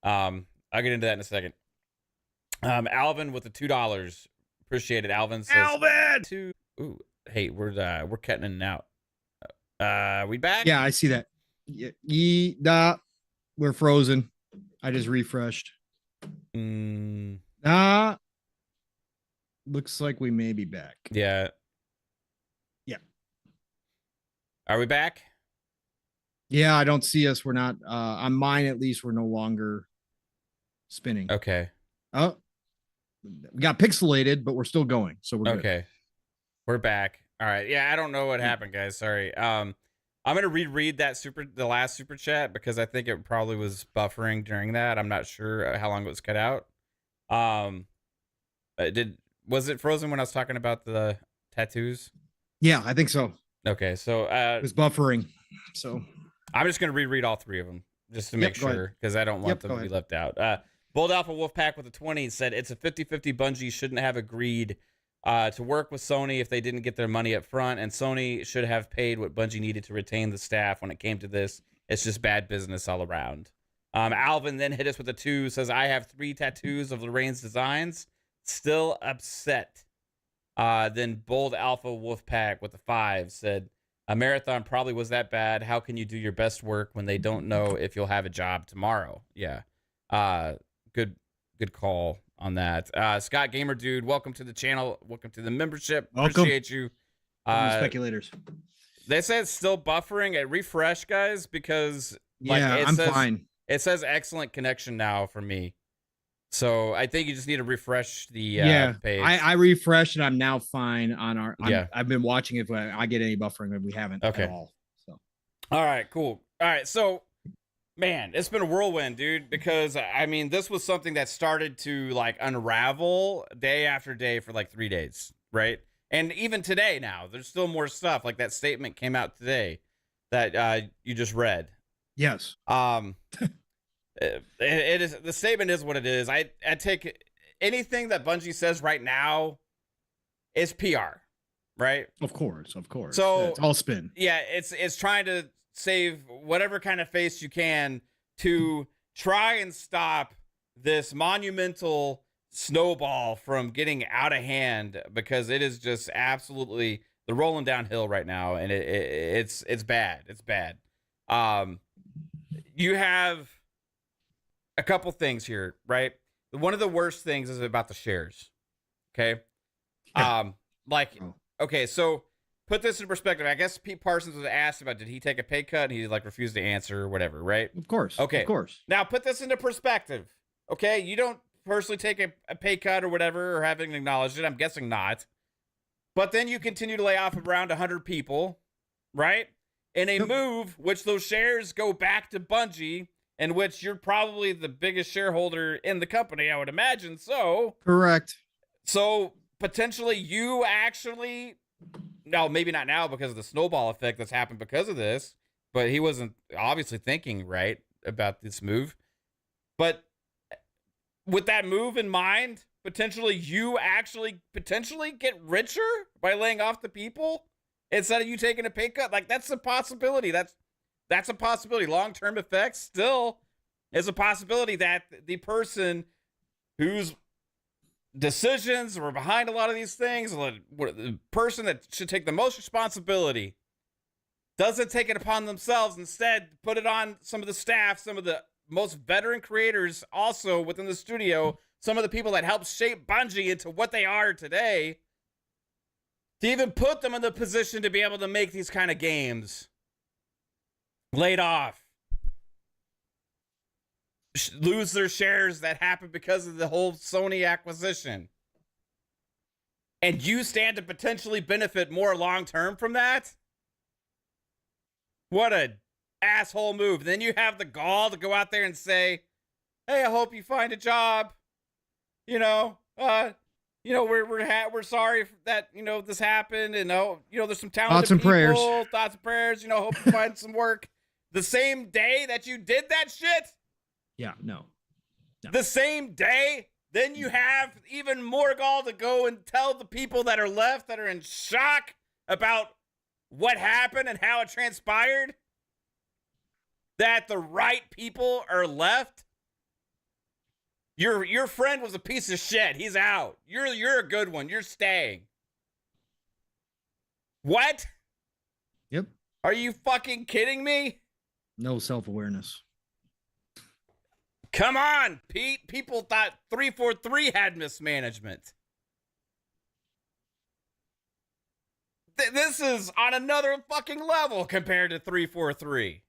I'll get into that in a second. Alvin with the $2. Appreciate it. Alvin says, Alvin! Ooh, hey, we're cutting in and out. We back? Yeah, I see that. Yeah, we're frozen. I just refreshed. Looks like we may be back. Yeah. Are we back? Yeah, I don't see us. We're not on mine, at least. We're no longer spinning. Okay. Oh, we got pixelated, but we're still going. So we're okay. Good. We're back. All right. Yeah, I don't know what happened, guys. Sorry. I'm gonna reread the last super chat because I think it probably was buffering during that. I'm not sure how long it was cut out. Was it frozen when I was talking about the tattoos? Yeah, I think so. Okay, so it was buffering. So I'm just gonna reread all three of them just to make sure because I don't want them to be left out. Bold Alpha Wolfpack with a 20 said it's a 50-50. Bungie shouldn't have agreed to work with Sony if they didn't get their money up front, and Sony should have paid what Bungie needed to retain the staff when it came to this. It's just bad business all around. Alvin then hit us with a 2, says I have 3 tattoos of Lorraine's designs, still upset. Then Bold Alpha Wolfpack with the 5 said, a marathon probably was that bad. How can you do your best work when they don't know if you'll have a job tomorrow? Yeah. Good call on that. Scott Gamer Dude, welcome to the channel. Welcome to the membership. Welcome. Appreciate you. Speculators. They say it's still buffering. Refresh, guys, because I'm fine. It says excellent connection now for me. So I think you just need to refresh the page. I refreshed and I'm now fine on our. I've been watching it. If I get any buffering, and we haven't at all. So, all right, cool. All right, so man, it's been a whirlwind, dude. Because I mean, this was something that started to like unravel day after day for like 3 days, right? And even today, now there's still more stuff. Like that statement came out today that you just read. Yes. It is, the statement is what it is. I take anything that Bungie says right now is PR, right? Of course. So it's all spin. Yeah, it's trying to save whatever kind of face you can to try and stop this monumental snowball from getting out of hand, because it is just absolutely the rolling downhill right now, and it's bad. It's bad. You have a couple things here, right? One of the worst things is about the shares. Okay. Okay, so put this in perspective. I guess Pete Parsons was asked about, did he take a pay cut? And he refused to answer or whatever, right? Of course. Okay. Of course. Now put this into perspective. Okay. You don't personally take a pay cut or whatever, or having acknowledged it. I'm guessing not. But then you continue to lay off around 100 people, right? In a move which those shares go back to Bungie, in which you're probably the biggest shareholder in the company, I would imagine. So correct. So potentially you actually, no, maybe not now because of the snowball effect that's happened because of this, but he wasn't obviously thinking right about this move. But with that move in mind, potentially you actually get richer by laying off the people instead of you taking a pay cut. Like, that's a possibility. That's That's a possibility. Long-term effects still is a possibility that the person whose decisions were behind a lot of these things, the person that should take the most responsibility, doesn't take it upon themselves. Instead, put it on some of the staff, some of the most veteran creators also within the studio, some of the people that helped shape Bungie into what they are today, to even put them in the position to be able to make these kind of games. Laid off. Lose their shares that happened because of the whole Sony acquisition. And you stand to potentially benefit more long-term from that? What a asshole move. Then you have the gall to go out there and say, hey, I hope you find a job. We're sorry that, this happened. And, there's some talented thoughts and people. prayers. Thoughts and prayers. Hope you find some work. The same day that you did that shit? Yeah, no. The same day? Then you have even more gall to go and tell the people that are left, that are in shock about what happened and how it transpired, that the right people are left. Your friend was a piece of shit. He's out. You're a good one. You're staying. What? Yep. Are you fucking kidding me? No self-awareness. Come on, Pete. People thought 343 had mismanagement. This is on another fucking level compared to 343.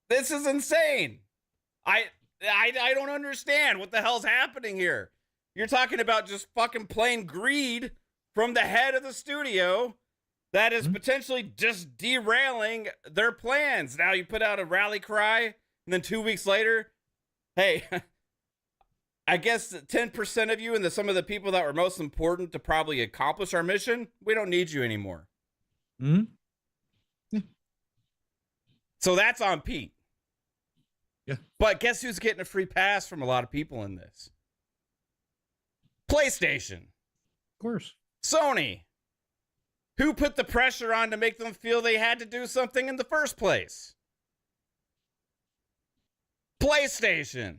This is insane. I don't understand what the hell's happening here. You're talking about just fucking plain greed from the head of the studio that is potentially just derailing their plans. Now you put out a rally cry, and then 2 weeks later, hey, I guess 10% of you and some of the people that were most important to probably accomplish our mission, we don't need you anymore. Mm-hmm. Yeah. So that's on Pete. Yeah. But guess who's getting a free pass from a lot of people in this? PlayStation. Of course. Sony. Who put the pressure on to make them feel they had to do something in the first place? PlayStation.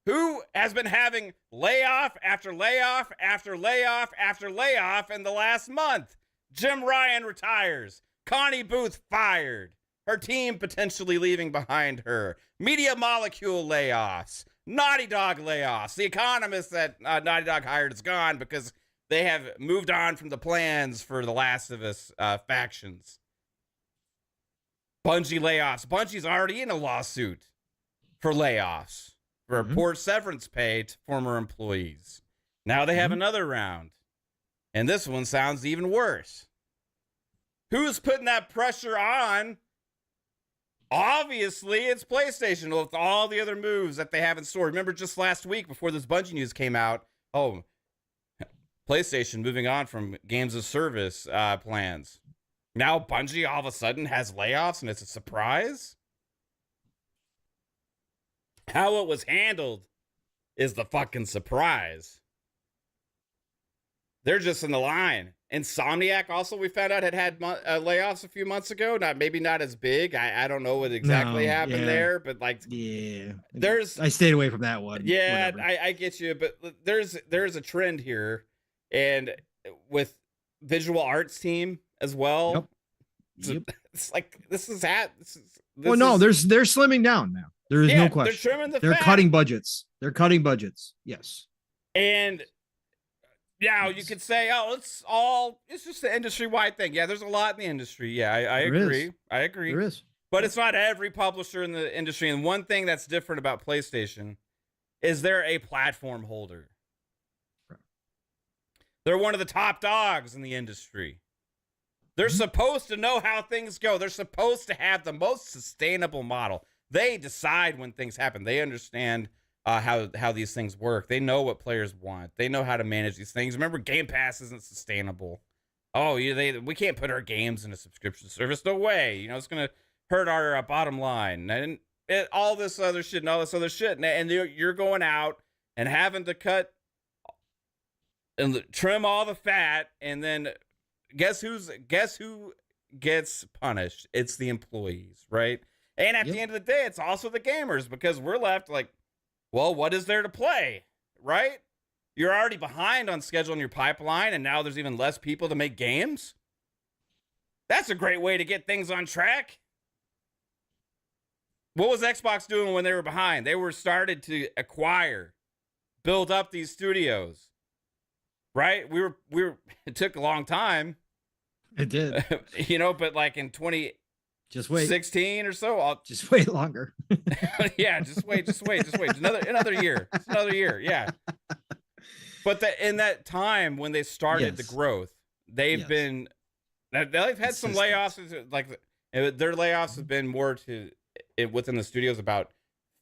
Who has been having layoff after layoff after layoff after layoff in the last month? Jim Ryan retires. Connie Booth fired. Her team potentially leaving behind her. Media Molecule layoffs. Naughty Dog layoffs. The economist that Naughty Dog hired is gone because they have moved on from the plans for the Last of Us factions. Bungie layoffs. Bungie's already in a lawsuit for layoffs, for poor severance pay to former employees. Now they have another round. And this one sounds even worse. Who's putting that pressure on? Obviously, it's PlayStation with all the other moves that they have in store. Remember just last week before this Bungie news came out, PlayStation moving on from games of service plans. Now Bungie all of a sudden has layoffs and it's a surprise? How it was handled is the fucking surprise. They're just in the line. Insomniac also, we found out, had layoffs a few months ago. Maybe not as big. I don't know what exactly happened there, but I stayed away from that one. Yeah, I get you, but there's a trend here, and with visual arts team as well. Yep. It's like this is. They're slimming down now. There is no question. They're trimming They're cutting budgets. They're cutting budgets. Yes. And now you could say, it's just an industry-wide thing. Yeah, there's a lot in the industry. Yeah, I agree. I agree. There is. But it's not every publisher in the industry. And one thing that's different about PlayStation is they're a platform holder. Right. They're one of the top dogs in the industry. They're supposed to know how things go. They're supposed to have the most sustainable model. They decide when things happen. They understand how these things work. They know what players want. They know how to manage these things. Remember, Game Pass isn't sustainable. We can't put our games in a subscription service. No way. It's going to hurt our bottom line. And all this other shit and all this other shit. And you're going out and having to cut and trim all the fat. And then guess who gets punished? It's the employees, right? And at the end of the day, it's also the gamers, because we're left like, well, what is there to play, right? You're already behind on scheduling your pipeline, and now there's even less people to make games. That's a great way to get things on track. What was Xbox doing when they were behind? They were started to acquire, build up these studios, right? We were. It took a long time. It did, but like in 2016 just wait, 16 or so, just wait longer. Yeah, just wait. Another year. It's another year. Yeah. But in that time when they started the growth, they've had some layoffs. Like their layoffs have been more within the studios about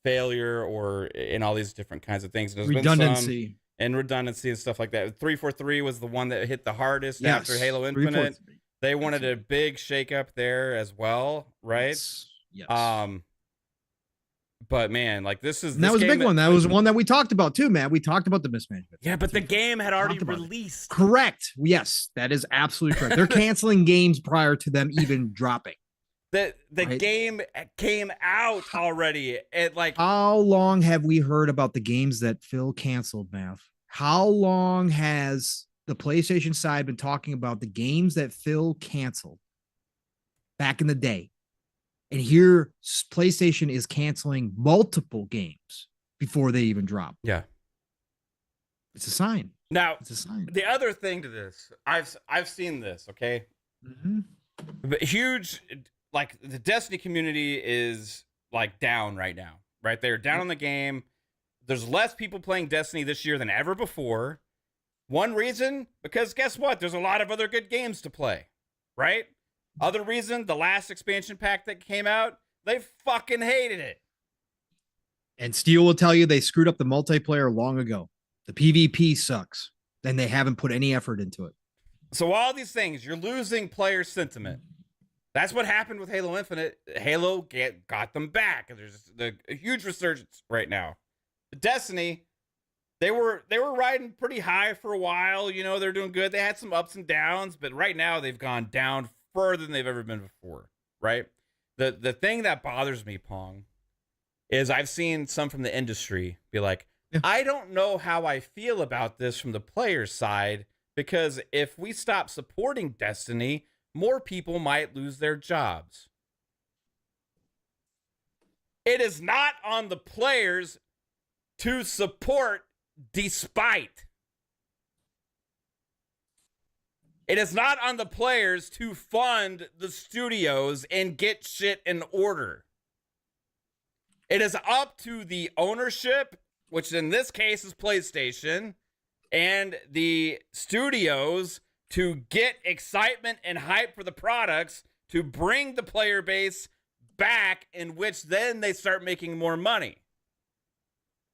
failure or in all these different kinds of things. There's redundancy and stuff like that. 343 was the one that hit the hardest after Halo Infinite. They wanted a big shakeup there as well, right? Yes. But man, like that was a big one. That was one that we talked about too, man. We talked about the mismanagement. Yeah, but the game had already released. Correct. Yes, that is absolutely correct. They're canceling games prior to them even dropping. The game came out already. How long have we heard about the games that Phil canceled, Mav? How long has the PlayStation side been talking about the games that Phil canceled back in the day? And here, PlayStation is canceling multiple games before they even drop. Yeah. It's a sign. Now, it's a sign. The other thing to this, I've seen this, okay? Mm-hmm. But huge, like the Destiny community is like down right now, right? They're down on the game. There's less people playing Destiny this year than ever before. One reason, because guess what? There's a lot of other good games to play, right? Other reason, the last expansion pack that came out, they fucking hated it. And Steel will tell you they screwed up the multiplayer long ago. The PvP sucks, and they haven't put any effort into it. So all these things, you're losing player sentiment. That's what happened with Halo Infinite. Halo got them back. There's a huge resurgence right now. Destiny, they were riding pretty high for a while. They're doing good. They had some ups and downs, but right now they've gone down further than they've ever been before, right? The thing that bothers me, Pong, is I've seen some from the industry be like, I don't know how I feel about this from the player side, because if we stop supporting Destiny, more people might lose their jobs. It is not on the players to support despite. It is not on the players to fund the studios and get shit in order. It is up to the ownership, which in this case is PlayStation, and the studios to get excitement and hype for the products to bring the player base back, in which then they start making more money.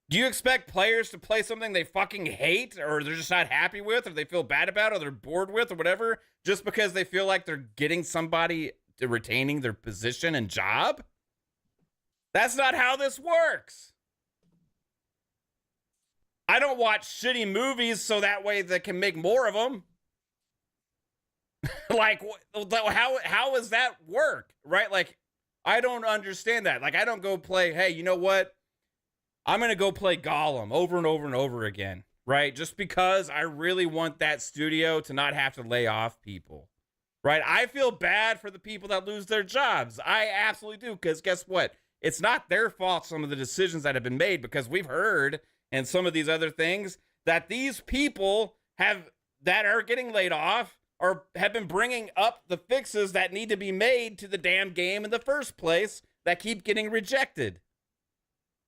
Do you expect players to play something they fucking hate, or they're just not happy with, or they feel bad about, or they're bored with, or whatever, just because they feel like they're getting somebody to retaining their position and job? That's not how this works. I don't watch shitty movies so that way they can make more of them. Like, how does that work, right? Like, I don't understand that. Like, I don't go play, hey, you know what? I'm going to go play Gollum over and over and over again, right? Just because I really want that studio to not have to lay off people, right? I feel bad for the people that lose their jobs. I absolutely do, because guess what? It's not their fault, some of the decisions that have been made, because we've heard and some of these other things that these people that are getting laid off or have been bringing up the fixes that need to be made to the damn game in the first place that keep getting rejected.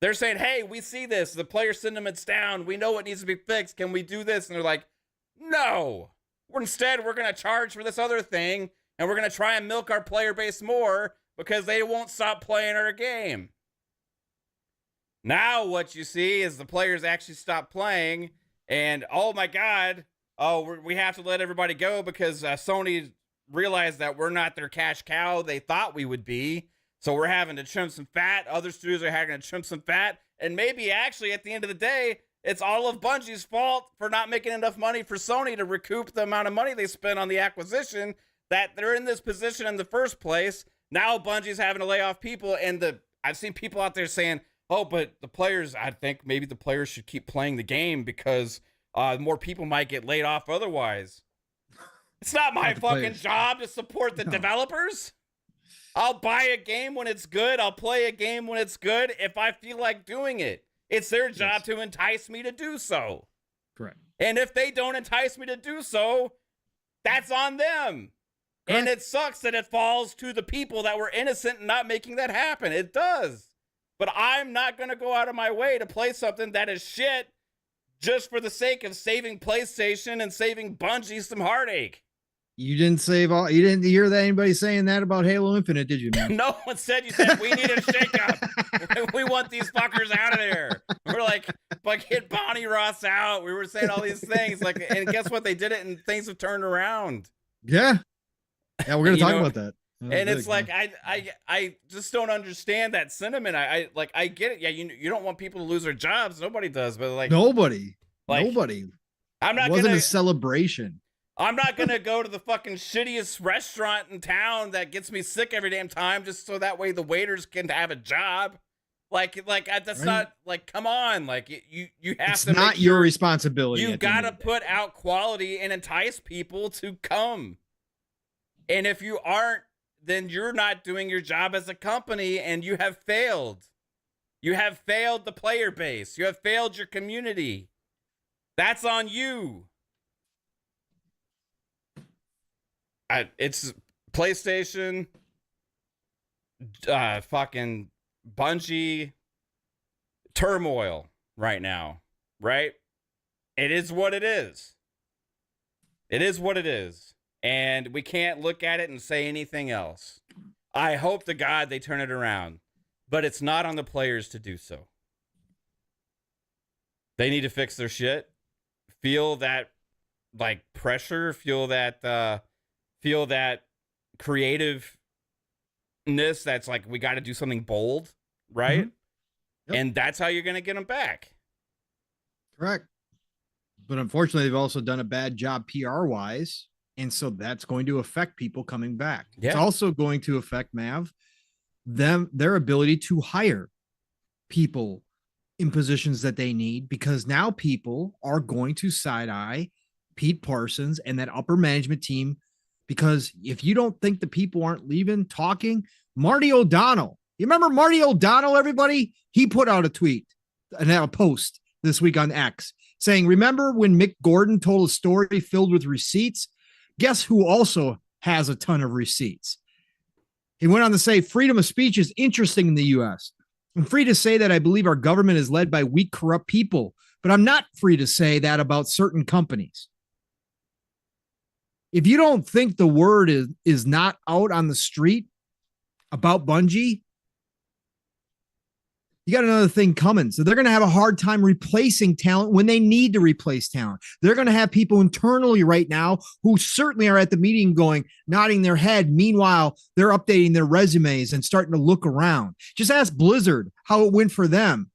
They're saying, hey, we see this. The player sentiment's down. We know what needs to be fixed. Can we do this? And they're like, no. Instead, we're going to charge for this other thing, and we're going to try and milk our player base more because they won't stop playing our game. Now what you see is the players actually stop playing, and oh my God, we have to let everybody go because Sony realized that we're not their cash cow they thought we would be. So we're having to trim some fat. Other studios are having to trim some fat. And maybe actually at the end of the day, it's all of Bungie's fault for not making enough money for Sony to recoup the amount of money they spent on the acquisition that they're in this position in the first place. Now Bungie's having to lay off people, and I've seen people out there saying, oh, but the players, I think maybe the players should keep playing the game because more people might get laid off otherwise. It's not my fucking job to support the developers. I'll buy a game when it's good. I'll play a game when it's good if I feel like doing it. It's their job to entice me to do so. Correct. And if they don't entice me to do so, that's on them. Correct. And it sucks that it falls to the people that were innocent in not making that happen. It does. But I'm not going to go out of my way to play something that is shit just for the sake of saving PlayStation and saving Bungie some heartache. You didn't hear that anybody saying that about Halo Infinite, did you, man? No, instead you said we need a shakeup. We want these fuckers out of there. We're like hit Bonnie Ross out. We were saying all these things, and guess what? They did it, and things have turned around. Yeah, we're gonna talk about that. And it's like I just don't understand that sentiment. I get it. Yeah, you don't want people to lose their jobs. Nobody does, but nobody. I'm not. It wasn't a celebration. I'm not going to go to the fucking shittiest restaurant in town that gets me sick every damn time just so that way the waiters can have a job. That's not, come on. You have it's to. It's not your responsibility. You got to put out quality and entice people to come. And if you aren't, then you're not doing your job as a company and you have failed. You have failed the player base. You have failed your community. That's on you. It's PlayStation, fucking Bungie, turmoil right now, right? It is what it is. It is what it is. And we can't look at it and say anything else. I hope to God they turn it around, but it's not on the players to do so. They need to fix their shit, feel that pressure, feel that creativeness that's we got to do something bold, right? Mm-hmm. Yep. And that's how you're going to get them back. Correct. But unfortunately, they've also done a bad job PR-wise, and so that's going to affect people coming back. Yeah. It's also going to affect their ability to hire people in positions that they need, because now people are going to side-eye Pete Parsons and that upper management team. Because if you don't think the people aren't leaving, talking, Marty O'Donnell, you remember Marty O'Donnell, everybody? He put out a tweet and a post this week on X saying, remember when Mick Gordon told a story filled with receipts? Guess who also has a ton of receipts? He went on to say, freedom of speech is interesting in the U.S. I'm free to say that I believe our government is led by weak, corrupt people, but I'm not free to say that about certain companies. If you don't think the word is not out on the street about Bungie, you got another thing coming. So they're going to have a hard time replacing talent when they need to replace talent. They're going to have people internally right now who certainly are at the meeting nodding their head. Meanwhile, they're updating their resumes and starting to look around. Just ask Blizzard how it went for them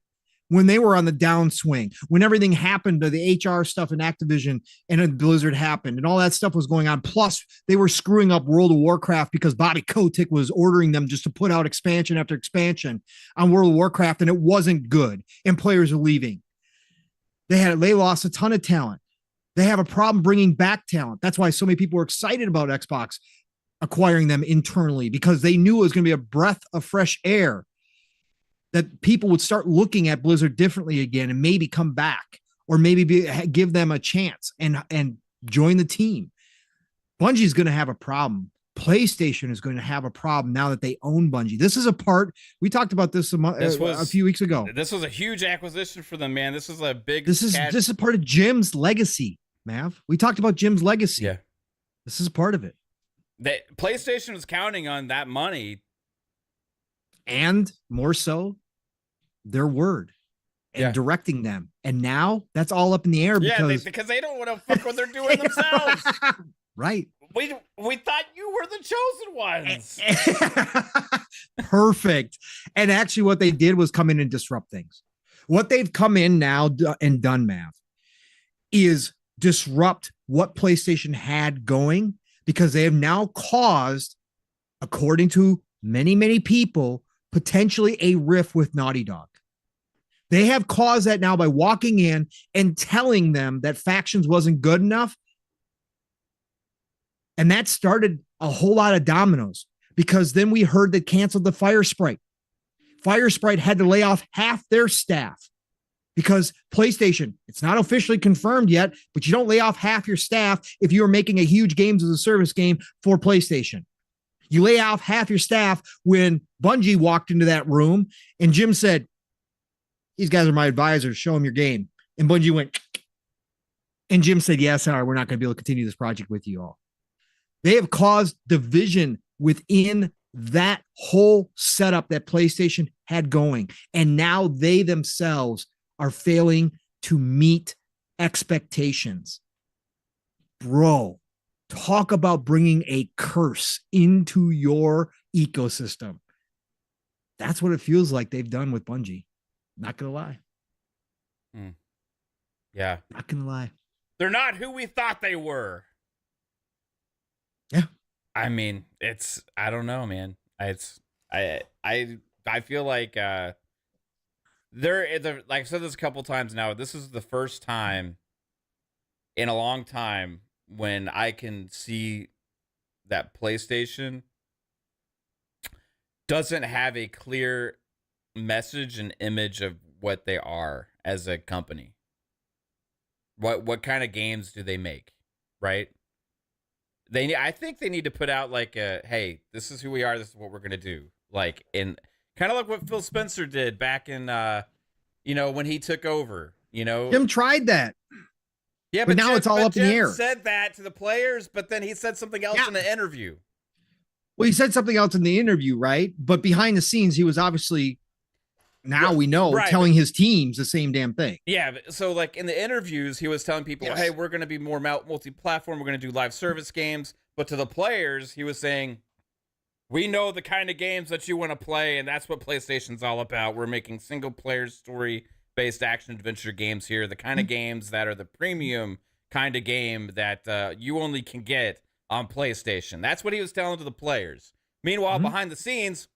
when they were on the downswing, when everything happened to the HR stuff in Activision and then Blizzard happened and all that stuff was going on. Plus, they were screwing up World of Warcraft because Bobby Kotick was ordering them just to put out expansion after expansion on World of Warcraft, and it wasn't good, and players are leaving. They lost a ton of talent. They have a problem bringing back talent. That's why so many people were excited about Xbox acquiring them internally, because they knew it was going to be a breath of fresh air, that people would start looking at Blizzard differently again and maybe come back, or maybe give them a chance and join the team. Bungie is going to have a problem. PlayStation is going to have a problem now that they own Bungie. This is a part, we talked about this a few weeks ago. This was a huge acquisition for them, man. This is a big. This is part of Jim's legacy, Mav. We talked about Jim's legacy. Yeah, this is a part of it. PlayStation was counting on that money. And more so, their word and directing them. And now that's all up in the air because they don't want to fuck what they're doing themselves. Right. We thought you were the chosen ones. Perfect. And actually what they did was come in and disrupt things. What they've come in now and done, Mav, is disrupt what PlayStation had going, because they have now caused, according to many, many people, potentially a rift with Naughty Dog. They have caused that now by walking in and telling them that Factions wasn't good enough. And that started a whole lot of dominoes, because then we heard they canceled the Fire Sprite. Fire Sprite had to lay off half their staff because PlayStation, it's not officially confirmed yet, but you don't lay off half your staff if you are making a huge games as a service game for PlayStation. You lay off half your staff when Bungie walked into that room and Jim said, "These guys are my advisors. Show them your game." And Bungie went, and Jim said, "Yes, sorry, we're not going to be able to continue this project with you all." They have caused division within that whole setup that PlayStation had going. And now they themselves are failing to meet expectations. Bro, talk about bringing a curse into your ecosystem. That's what it feels like they've done with Bungie. Not going to lie. Yeah. Not going to lie. They're not who we thought they were. Yeah. I mean, I don't know, man. I feel like they're like I said this a couple times now. This is the first time in a long time when I can see that PlayStation doesn't have a clear message and image of what they are as a company. What kind of games do they make, right? I think they need to put out like a, hey, this is who we are, this is what we're gonna do. Like in kind of like what Phil Spencer did back in when he took over, Jim tried that. Yeah, but now Jim, it's all up in the air. Said that to the players, but then he said something else in the interview. Well, he said something else in the interview, right? But behind the scenes, he was obviously, now we know, telling his teams the same damn thing. Yeah, so like in the interviews, he was telling people, hey, we're going to be more multi-platform, we're going to do live service games. But to the players, he was saying, we know the kind of games that you want to play, and that's what PlayStation's all about. We're making single-player story-based action-adventure games here, the kind of games that are the premium kind of game that you only can get on PlayStation. That's what he was telling to the players. Meanwhile, behind the scenes,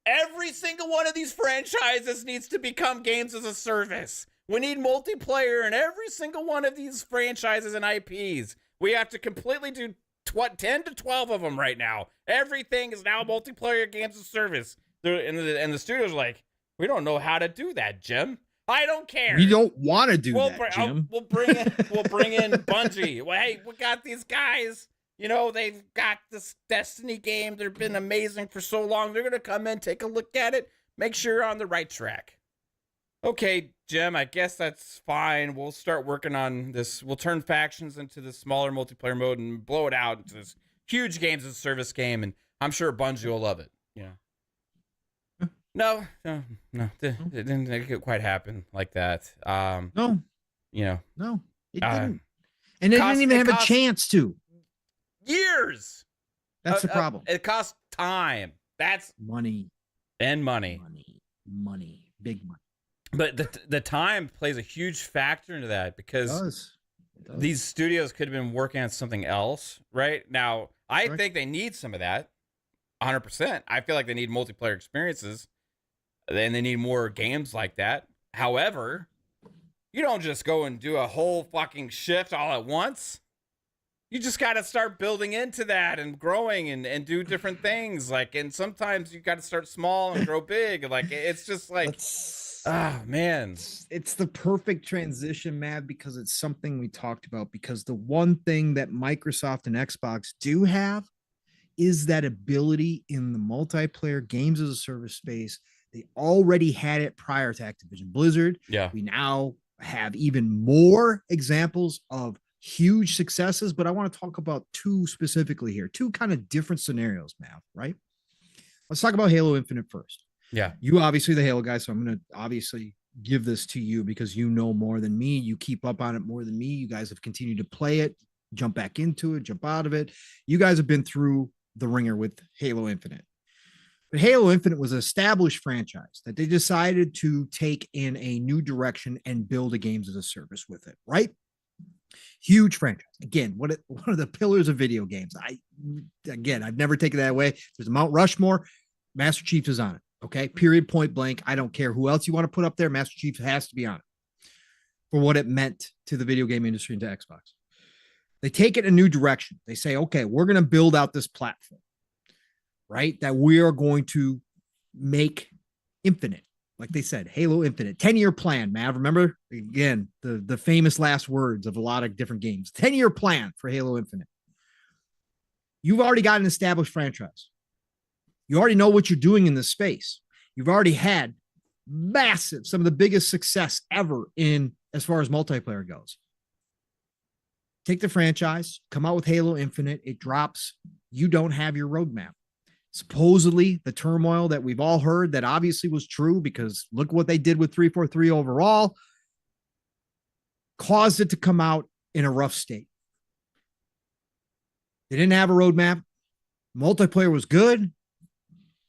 every single one of these franchises needs to become games as a service. We need multiplayer in every single one of these franchises and IPs. We have to completely do 10 to 12 of them right now. Everything is now multiplayer games as a service. And the studio's like, we don't know how to do that, Jim. I don't care. We don't want to do that, Jim. We'll bring in Bungie. Well, hey, we got these guys. They've got this Destiny game. They've been amazing for so long. They're going to come in, take a look at it, make sure you're on the right track. Okay, Jim, I guess that's fine. We'll start working on this. We'll turn Factions into this smaller multiplayer mode and blow it out into this huge games as a service game, and I'm sure Bungie will love it. No, it didn't quite happen like that. No, it didn't. And it didn't even have a chance to. Years. That's the problem. It costs time. That's money. And money. Big money. But the time plays a huge factor into that, because it does. These studios could have been working on something else right now. I think they need some of that. 100%. I feel like they need multiplayer experiences, and they need more games like that. However, you don't just go and do a whole fucking shift all at once. You just got to start building into that and growing and do different things. And sometimes you got to start small and grow big. It's just like, man. It's the perfect transition, Matt, because it's something we talked about. Because the one thing that Microsoft and Xbox do have is that ability in the multiplayer games as a service space. They already had it prior to Activision Blizzard. Yeah. We now have even more examples of huge successes, but I want to talk about two specifically here, two kind of different scenarios, Matt, right? Let's talk about Halo Infinite first. Yeah. You obviously the Halo guy, so I'm going to obviously give this to you because you know more than me. You keep up on it more than me. You guys have continued to play it, jump back into it, jump out of it. You guys have been through the ringer with Halo Infinite. But Halo Infinite was an established franchise that they decided to take in a new direction and build a games as a service with it, right? Huge franchise. Again, one of the pillars of video games. I've never taken that away. There's a Mount Rushmore. Master Chief is on it. Okay. Period, point blank. I don't care who else you want to put up there. Master Chief has to be on it for what it meant to the video game industry and to Xbox. They take it a new direction. They say, okay, we're going to build out this platform, right? That we are going to make infinite. Like they said, Halo Infinite, 10-year plan, Mav. Remember, again, the famous last words of a lot of different games. 10-year plan for Halo Infinite. You've already got an established franchise. You already know what you're doing in this space. You've already had massive, some of the biggest success ever in as far as multiplayer goes. Take the franchise, come out with Halo Infinite. It drops. You don't have your roadmap. Supposedly the turmoil that we've all heard that obviously was true, because look what they did with 343 overall, caused it to come out in a rough state. They didn't have a roadmap. Multiplayer was good.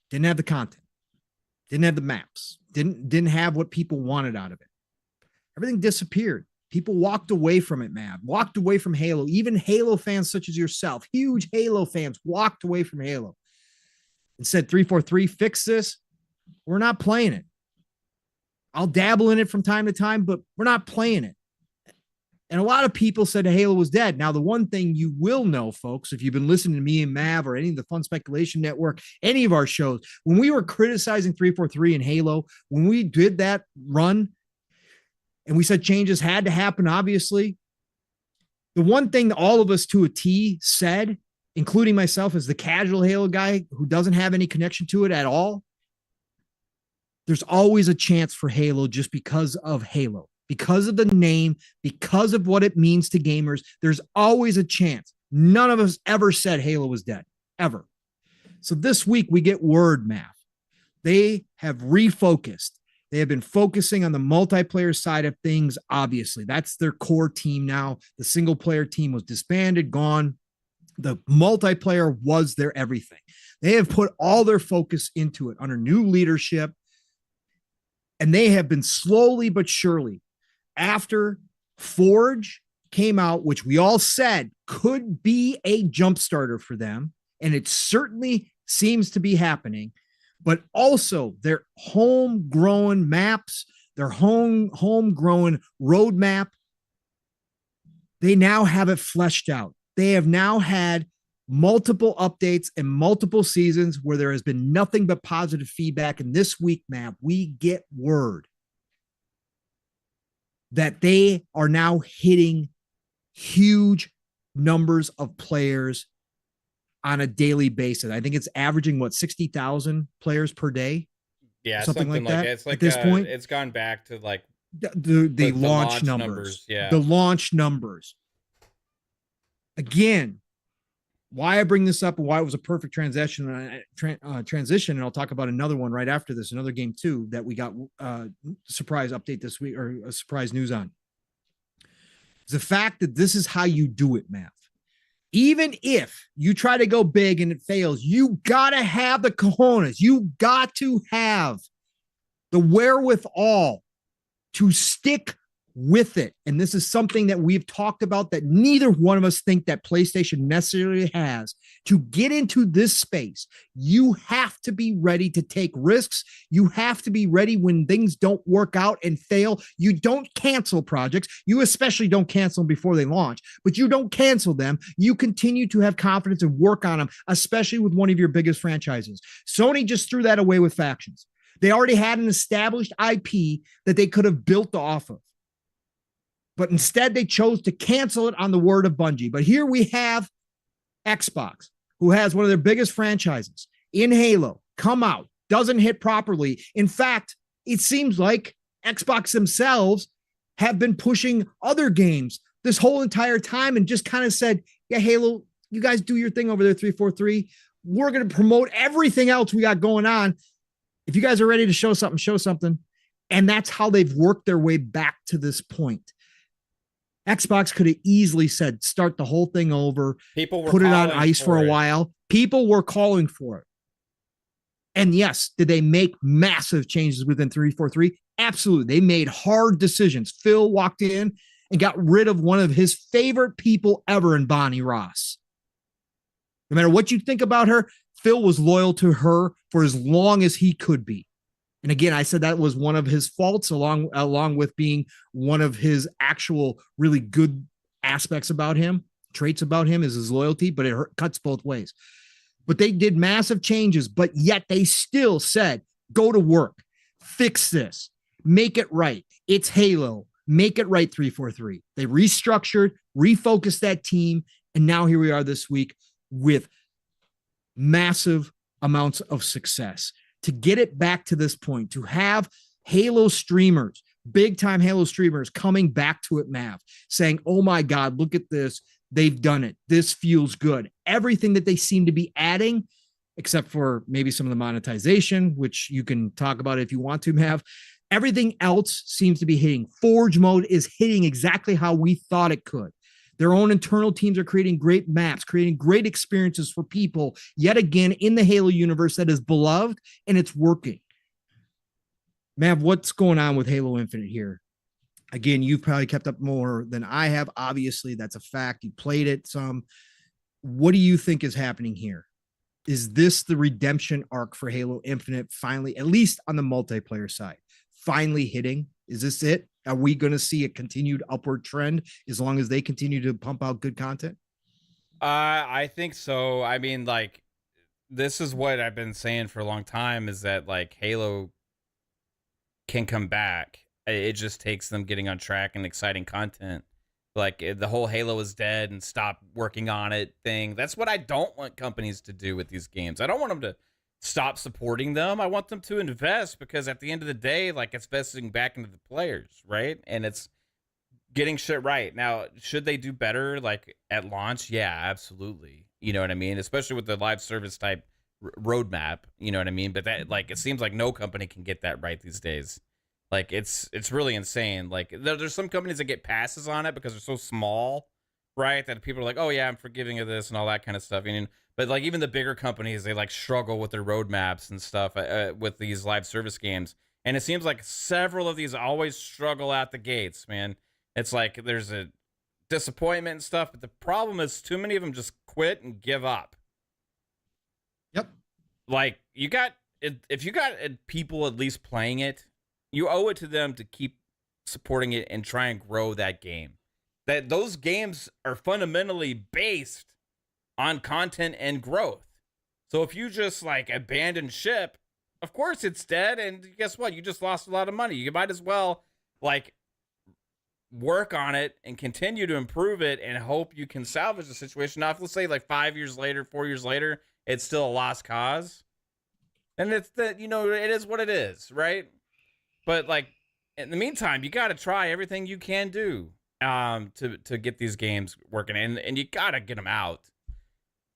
Didn't have the content. Didn't have the maps. Didn't have what people wanted out of it. Everything disappeared. People walked away from it, Mav. Walked away from Halo. Even Halo fans such as yourself, huge Halo fans, walked away from Halo and said, 343, fix this. We're not playing it. I'll dabble in it from time to time, but we're not playing it. And a lot of people said Halo was dead. Now, the one thing you will know, folks, if you've been listening to me and Mav or any of the Fun Speculation Network, any of our shows, when we were criticizing 343 and Halo, when we did that run and we said changes had to happen, obviously, the one thing that all of us to a T said, including myself as the casual Halo guy who doesn't have any connection to it at all, there's always a chance for Halo just because of Halo, because of the name, because of what it means to gamers. There's always a chance. None of us ever said Halo was dead, ever. So this week we get word, Mav. They have refocused. They have been focusing on the multiplayer side of things. Obviously, that's their core team now. The single player team was disbanded, gone. The multiplayer was their everything. They have put all their focus into it under new leadership. And they have been slowly but surely, after Forge came out, which we all said could be a jump starter for them, and it certainly seems to be happening, but also their homegrown maps, their homegrown roadmap, they now have it fleshed out. They have now had multiple updates and multiple seasons where there has been nothing but positive feedback. And this week, Matt, we get word that they are now hitting huge numbers of players on a daily basis. I think it's averaging 60,000 players per day. Yeah, something like that. It's like at this point, it's gone back to like the launch numbers. Yeah, the launch numbers. Again, why I bring this up and why it was a perfect transition, and I'll talk about another one right after this, another game too, that we got surprise update this week, or a surprise news on. The fact that this is how you do it, Matt. Even if you try to go big and it fails, you got to have the cojones. You got to have the wherewithal to stick with it. And this is something that we've talked about that neither one of us think that PlayStation necessarily has. To get into this space, you have to be ready to take risks. You have to be ready when things don't work out and fail. You don't cancel projects. You especially don't cancel them before they launch, but you don't cancel them. You continue to have confidence and work on them, especially with one of your biggest franchises. Sony just threw that away with Factions. They already had an established IP that they could have built off of. But instead, they chose to cancel it on the word of Bungie. But here we have Xbox, who has one of their biggest franchises in Halo, come out, doesn't hit properly. In fact, it seems like Xbox themselves have been pushing other games this whole entire time and just kind of said, yeah, Halo, you guys do your thing over there, 343. We're going to promote everything else we got going on. If you guys are ready to show something, show something. And that's how they've worked their way back to this point. Xbox could have easily said, start the whole thing over, put it on ice for a while. People were calling for it. And yes, did they make massive changes within 343? Absolutely. They made hard decisions. Phil walked in and got rid of one of his favorite people ever in Bonnie Ross. No matter what you think about her, Phil was loyal to her for as long as he could be. And again, I said that was one of his faults, along with being one of his actual really good aspects about him, traits about him, is his loyalty, but it cuts both ways. But they did massive changes, but yet they still said, go to work, fix this, make it right. It's Halo, make it right 343. They restructured, refocused that team, and now here we are this week with massive amounts of success. To get it back to this point, to have Halo streamers, big time Halo streamers coming back to it, Mav, saying, oh my God, look at this. They've done it. This feels good. Everything that they seem to be adding, except for maybe some of the monetization, which you can talk about if you want to, Mav. Everything else seems to be hitting. Forge mode is hitting exactly how we thought it could. Their own internal teams are creating great maps, creating great experiences for people, yet again, in the Halo universe that is beloved, and it's working. Mav, what's going on with Halo Infinite here? Again, you've probably kept up more than I have. Obviously, that's a fact. You played it some. What do you think is happening here? Is this the redemption arc for Halo Infinite finally, at least on the multiplayer side, finally hitting? Is this it? Are we going to see a continued upward trend as long as they continue to pump out good content? I think so. I mean, like, this is what I've been saying for a long time, is that, like, Halo can come back. It just takes them getting on track and exciting content. Like, the whole Halo is dead and stop working on it thing. That's what I don't want companies to do with these games. I don't want them to stop supporting them. I want them to invest, because at the end of the day, like, it's investing back into the players, right? And it's getting shit right. Now, should they do better, like, at launch? Yeah, absolutely. You know what I mean? Especially with the live service type roadmap, you know what I mean? But that, like, it seems like no company can get that right these days. Like, it's really insane. Like, there's some companies that get passes on it because they're so small, right? That people are like, oh yeah, I'm forgiving of this and all that kind of stuff. But like, even the bigger companies, they like struggle with their roadmaps and stuff with these live service games. And it seems like several of these always struggle out the gates, man. It's like there's a disappointment and stuff, but the problem is too many of them just quit and give up. Yep. Like, if you got people at least playing it, you owe it to them to keep supporting it and try and grow that game. That those games are fundamentally based on content and growth. So if you just like abandon ship, of course it's dead, and guess what? You just lost a lot of money. You might as well like work on it and continue to improve it and hope you can salvage the situation. Now, if let's say like 5 years later, 4 years later, it's still a lost cause, and it's that, it is what it is, right? But like, in the meantime, you got to try everything you can do to get these games working, and you got to get them out.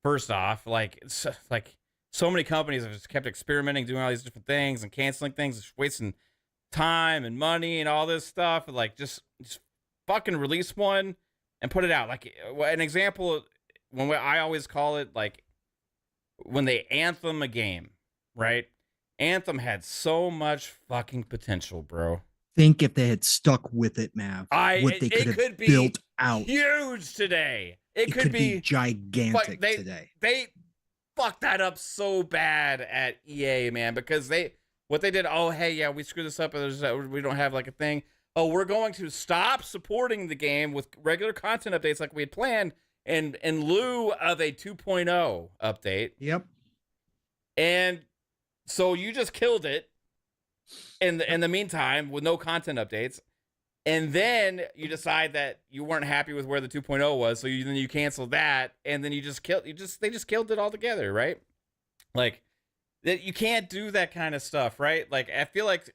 First off, like so many companies have just kept experimenting, doing all these different things and canceling things, just wasting time and money and all this stuff. And like, just fucking release one and put it out. Like, an example, when I always call it, like, when they Anthem a game, right? Anthem had so much fucking potential, bro. Think if they had stuck with it, Mav, what they could have built out. Huge today. It could be gigantic today. They fucked that up so bad at EA, man, because what they did, oh, hey, yeah, we screwed this up, and we don't have like a thing. Oh, we're going to stop supporting the game with regular content updates like we had planned in lieu of a 2.0 update. Yep. And so you just killed it in the meantime with no content updates. And then you decide that you weren't happy with where the 2.0 was, so then you canceled that, and then they just killed it altogether, right? Like, that you can't do that kind of stuff, right? Like, I feel like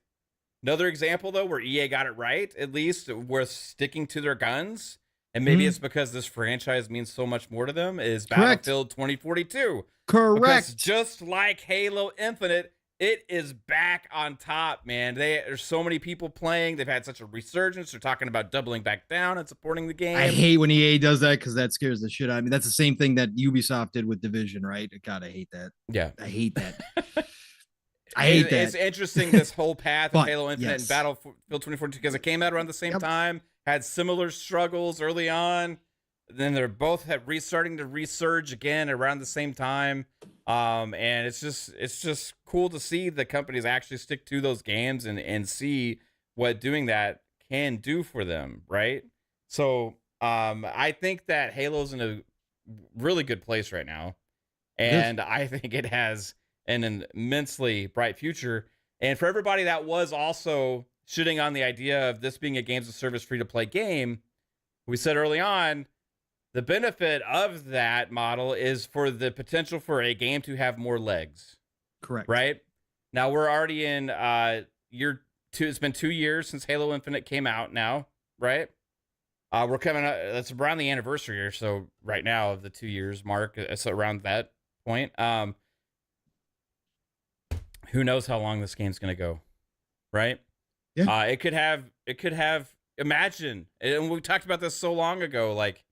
another example though where EA got it right, at least worth sticking to their guns, and maybe it's because this franchise means so much more to them, is Battlefield 2042. Correct. Because just like Halo Infinite, it is back on top, man. There's so many people playing. They've had such a resurgence. They're talking about doubling back down and supporting the game. I hate when EA does that because that scares the shit out of me. That's the same thing that Ubisoft did with Division, right? God, I hate that. Yeah. I hate that. I hate that. It's interesting, this whole path of Halo Infinite and Battlefield 2042, because it came out around the same time, had similar struggles early on. Then they're both restarting to resurge again around the same time. And it's just cool to see the companies actually stick to those games and see what doing that can do for them, right? So I think that Halo's in a really good place right now. And I think it has an immensely bright future. And for everybody that was also shitting on the idea of this being a games of service free-to-play game, we said early on, the benefit of that model is for the potential for a game to have more legs. Correct. Right? Now, we're already in year 2. It's been 2 years since Halo Infinite came out now, right? We're coming up, that's around the anniversary or so right now of the 2 years mark. It's around that point. Who knows how long this game's going to go, right? Yeah. It could have, imagine, and we talked about this so long ago, like,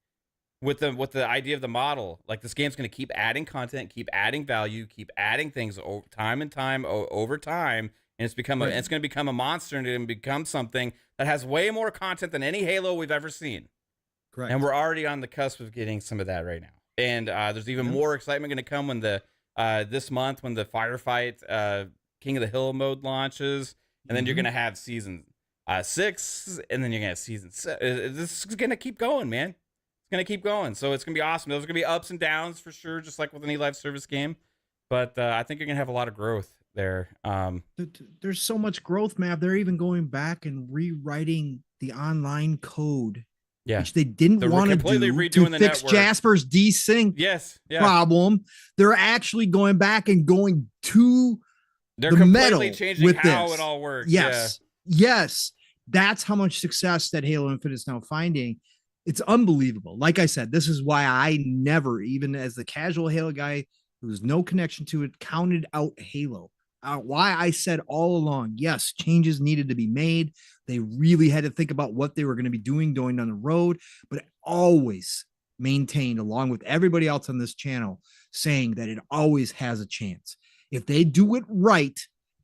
with the idea of the model, like this game's going to keep adding content, keep adding value, keep adding things over time, and it's it's going to become a monster, and it's going to become something that has way more content than any Halo we've ever seen. Correct. And we're already on the cusp of getting some of that right now. And there's even more excitement going to come when this month when the Firefight King of the Hill mode launches, and then you're going to have season 6, and then you're going to have season 7. This is going to keep going, man. Going to keep going, so it's going to be awesome. Those are going to be ups and downs for sure, just like with any live service game, but I think you're going to have a lot of growth there. There's so much growth, Mav. They're even going back and rewriting the online code, which they didn't want to do to fix Jasper's desync problem. They're actually going back and going to the completely changing how it all works. Yes, that's how much success that Halo Infinite is now finding. It's unbelievable. Like I said, this is why I never, even as the casual Halo guy who's no connection to it, counted out Halo. Why I said all along, yes, changes needed to be made. They really had to think about what they were going to be doing going down the road, but always maintained, along with everybody else on this channel, saying that it always has a chance. If they do it right,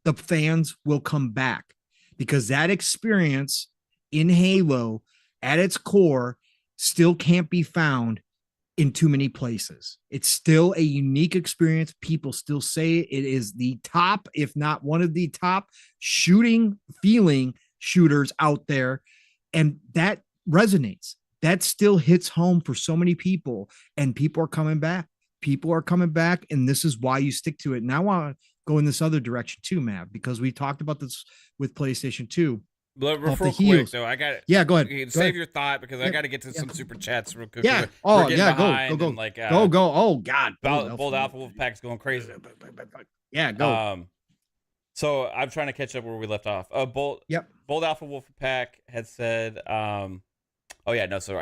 the fans will come back, because that experience in Halo at its core still can't be found in too many places. It's still a unique experience. People still say it is the top, if not one of the top feeling shooters out there. And that resonates. That still hits home for so many people, and people are coming back. And this is why you stick to it. And I want to go in this other direction too, Matt, because we talked about this with PlayStation 2. But real quick, though, I got go ahead. Save your thought, because I got to get to some super chats real quick. Yeah. Go. Like, go. Oh God. Bold Alpha Wolf Pack's going crazy. Yeah, go. So I'm trying to catch up where we left off. Bold Alpha Wolf Pack had said,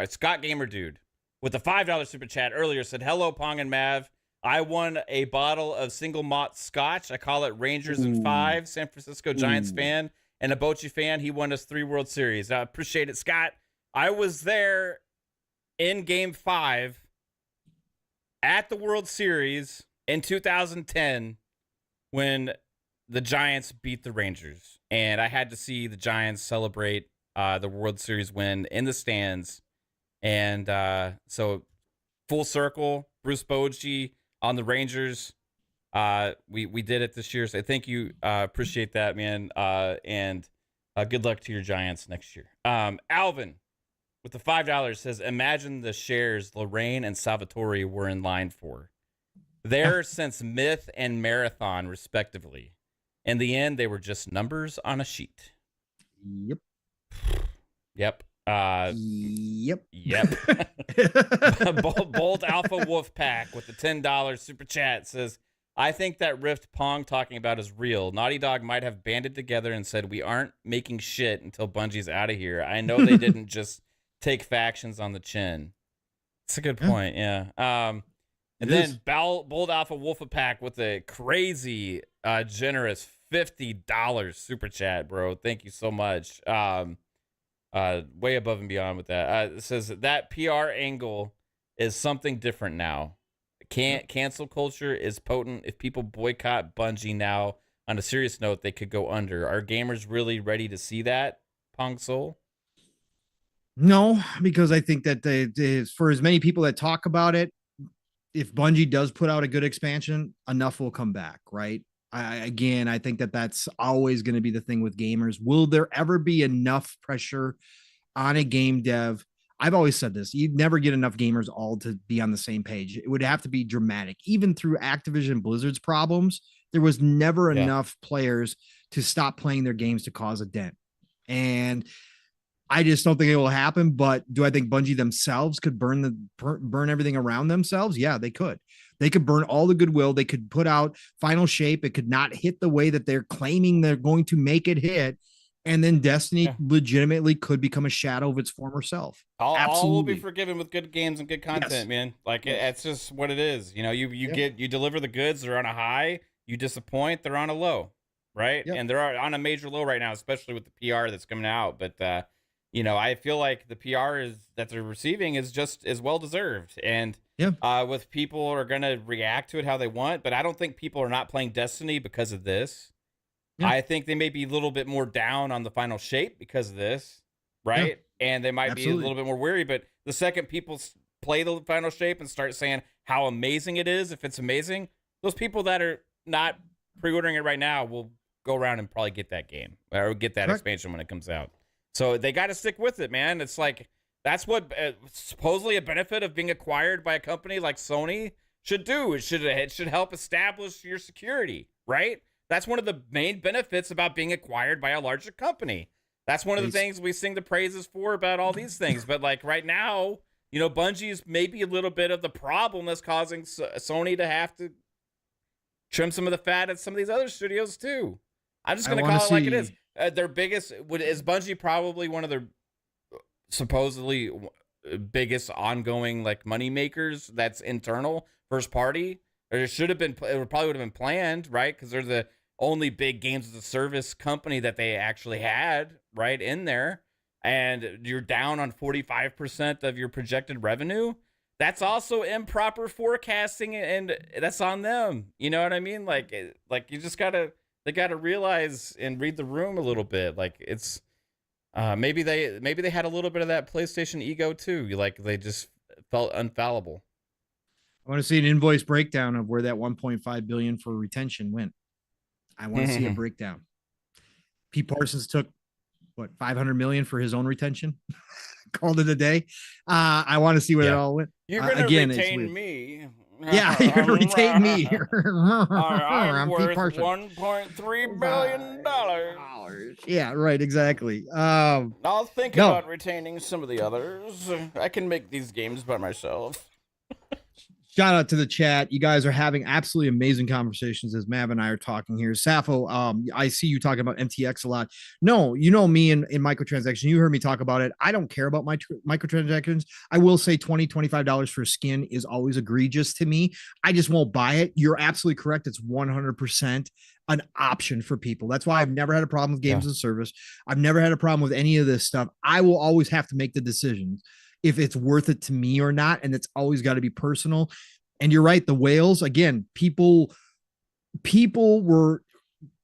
Scott Gamer Dude with the $5 super chat earlier said, "Hello, Pong and Mav. I won a bottle of single malt scotch. I call it Rangers in 5. San Francisco Giants fan and a Bochy fan. He won us 3 World Series. I appreciate it, Scott. I was there in Game 5 at the World Series in 2010 when the Giants beat the Rangers. And I had to see the Giants celebrate the World Series win in the stands. And so full circle, Bruce Bochy on the Rangers. We did it this year, so thank you. Appreciate that, man. And good luck to your Giants next year. Alvin with the $5 says, "Imagine the shares Lorraine and Salvatore were in line for. There since Myth and Marathon, respectively. In the end, they were just numbers on a sheet." Yep. Yep. Yep. Bold Alpha Wolf Pack with the $10 super chat says, "I think that rift Pong talking about is real. Naughty Dog might have banded together and said, we aren't making shit until Bungie's out of here. I know they didn't just take factions on the chin." It's a good point, yeah. And then Bold Alpha Wolf Pack with a crazy, generous $50 super chat, bro. Thank you so much. Way above and beyond with that. It says that PR angle is something different now. Cancel culture is potent. If people boycott Bungie now, on a serious note, they could go under. Are gamers really ready to see that, Pong Soul? No, because I think that for as many people that talk about it, if Bungie does put out a good expansion, enough will come back, right? I think that that's always going to be the thing with gamers. Will there ever be enough pressure on a game dev? I've always said this, you'd never get enough gamers all to be on the same page. It would have to be dramatic. Even through Activision Blizzard's problems, there was never enough players to stop playing their games to cause a dent. And I just don't think it will happen. But do I think Bungie themselves could burn everything around themselves? Yeah, they could. They could burn all the goodwill. They could put out Final Shape. It could not hit the way that they're claiming they're going to make it hit. And then Destiny legitimately could become a shadow of its former self. All will be forgiven with good games and good content, man. Like it's just what it is. You know, you deliver the goods. They're on a high. You disappoint. They're on a low, right? And they're on a major low right now, especially with the PR that's coming out. But you know, I feel like the PR that they're receiving is just as well deserved. And with people are gonna react to it how they want, but I don't think people are not playing Destiny because of this. I think they may be a little bit more down on the Final Shape because of this, right? And they might be a little bit more weary. But the second people play the Final Shape and start saying how amazing it is, if it's amazing, those people that are not pre-ordering it right now will go around and probably get that game or get that expansion when it comes out. So they got to stick with it, man. It's like that's what supposedly a benefit of being acquired by a company like Sony should do. It should help establish your security, right? That's one of the main benefits about being acquired by a larger company. That's one of the things we sing the praises for about all these things. But like right now, you know, Bungie is maybe a little bit of the problem that's causing Sony to have to trim some of the fat at some of these other studios too. I'm just going to call it like it is. Their biggest is Bungie probably one of their supposedly biggest ongoing like money makers that's internal first party. Or it should have been. It probably would have been planned, right? Because they're the only big games as a service company that they actually had right in there, and you're down on 45% of your projected revenue. That's also improper forecasting, and that's on them. You know what I mean? Like you just they gotta realize and read the room a little bit. Like it's maybe they had a little bit of that PlayStation ego too. Like they just felt infallible. I want to see an invoice breakdown of where that 1.5 billion for retention went. I want to see a breakdown. Pete Parsons took what 500 million for his own retention. Called it a day. I want to see where it all went. You're gonna retain me. Yeah, you're gonna retain me. I'm worth $1.3 billion. Yeah, right. Exactly. I'll think about retaining some of the others. I can make these games by myself. Shout out to the chat. You guys are having absolutely amazing conversations as Mav and I are talking here. Sappho, I see you talking about MTX a lot. No, you know me in microtransactions. You heard me talk about it. I don't care about my microtransactions. I will say $20, $25 for skin is always egregious to me. I just won't buy it. You're absolutely correct. It's 100% an option for people. That's why I've never had a problem with games as a service. I've never had a problem with any of this stuff. I will always have to make the decisions if it's worth it to me or not. And it's always got to be personal. And you're right. The whales, again, people were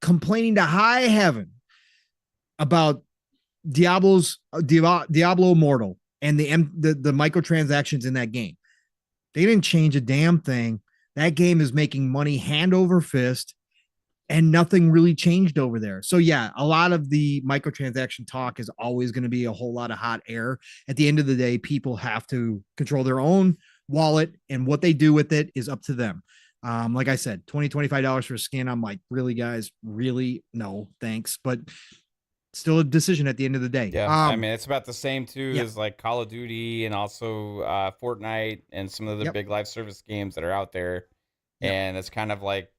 complaining to high heaven about Diablo Immortal and the microtransactions in that game. They didn't change a damn thing. That game is making money hand over fist, and nothing really changed over there. So yeah, a lot of the microtransaction talk is always going to be a whole lot of hot air. At the end of the day, people have to control their own wallet, and what they do with it is up to them. Like I said, $20, $25 for a skin. I'm like, really, guys? Really? No, thanks. But still a decision at the end of the day. Yeah, I mean, it's about the same too as like Call of Duty and also Fortnite and some of the big live service games that are out there. And it's kind of like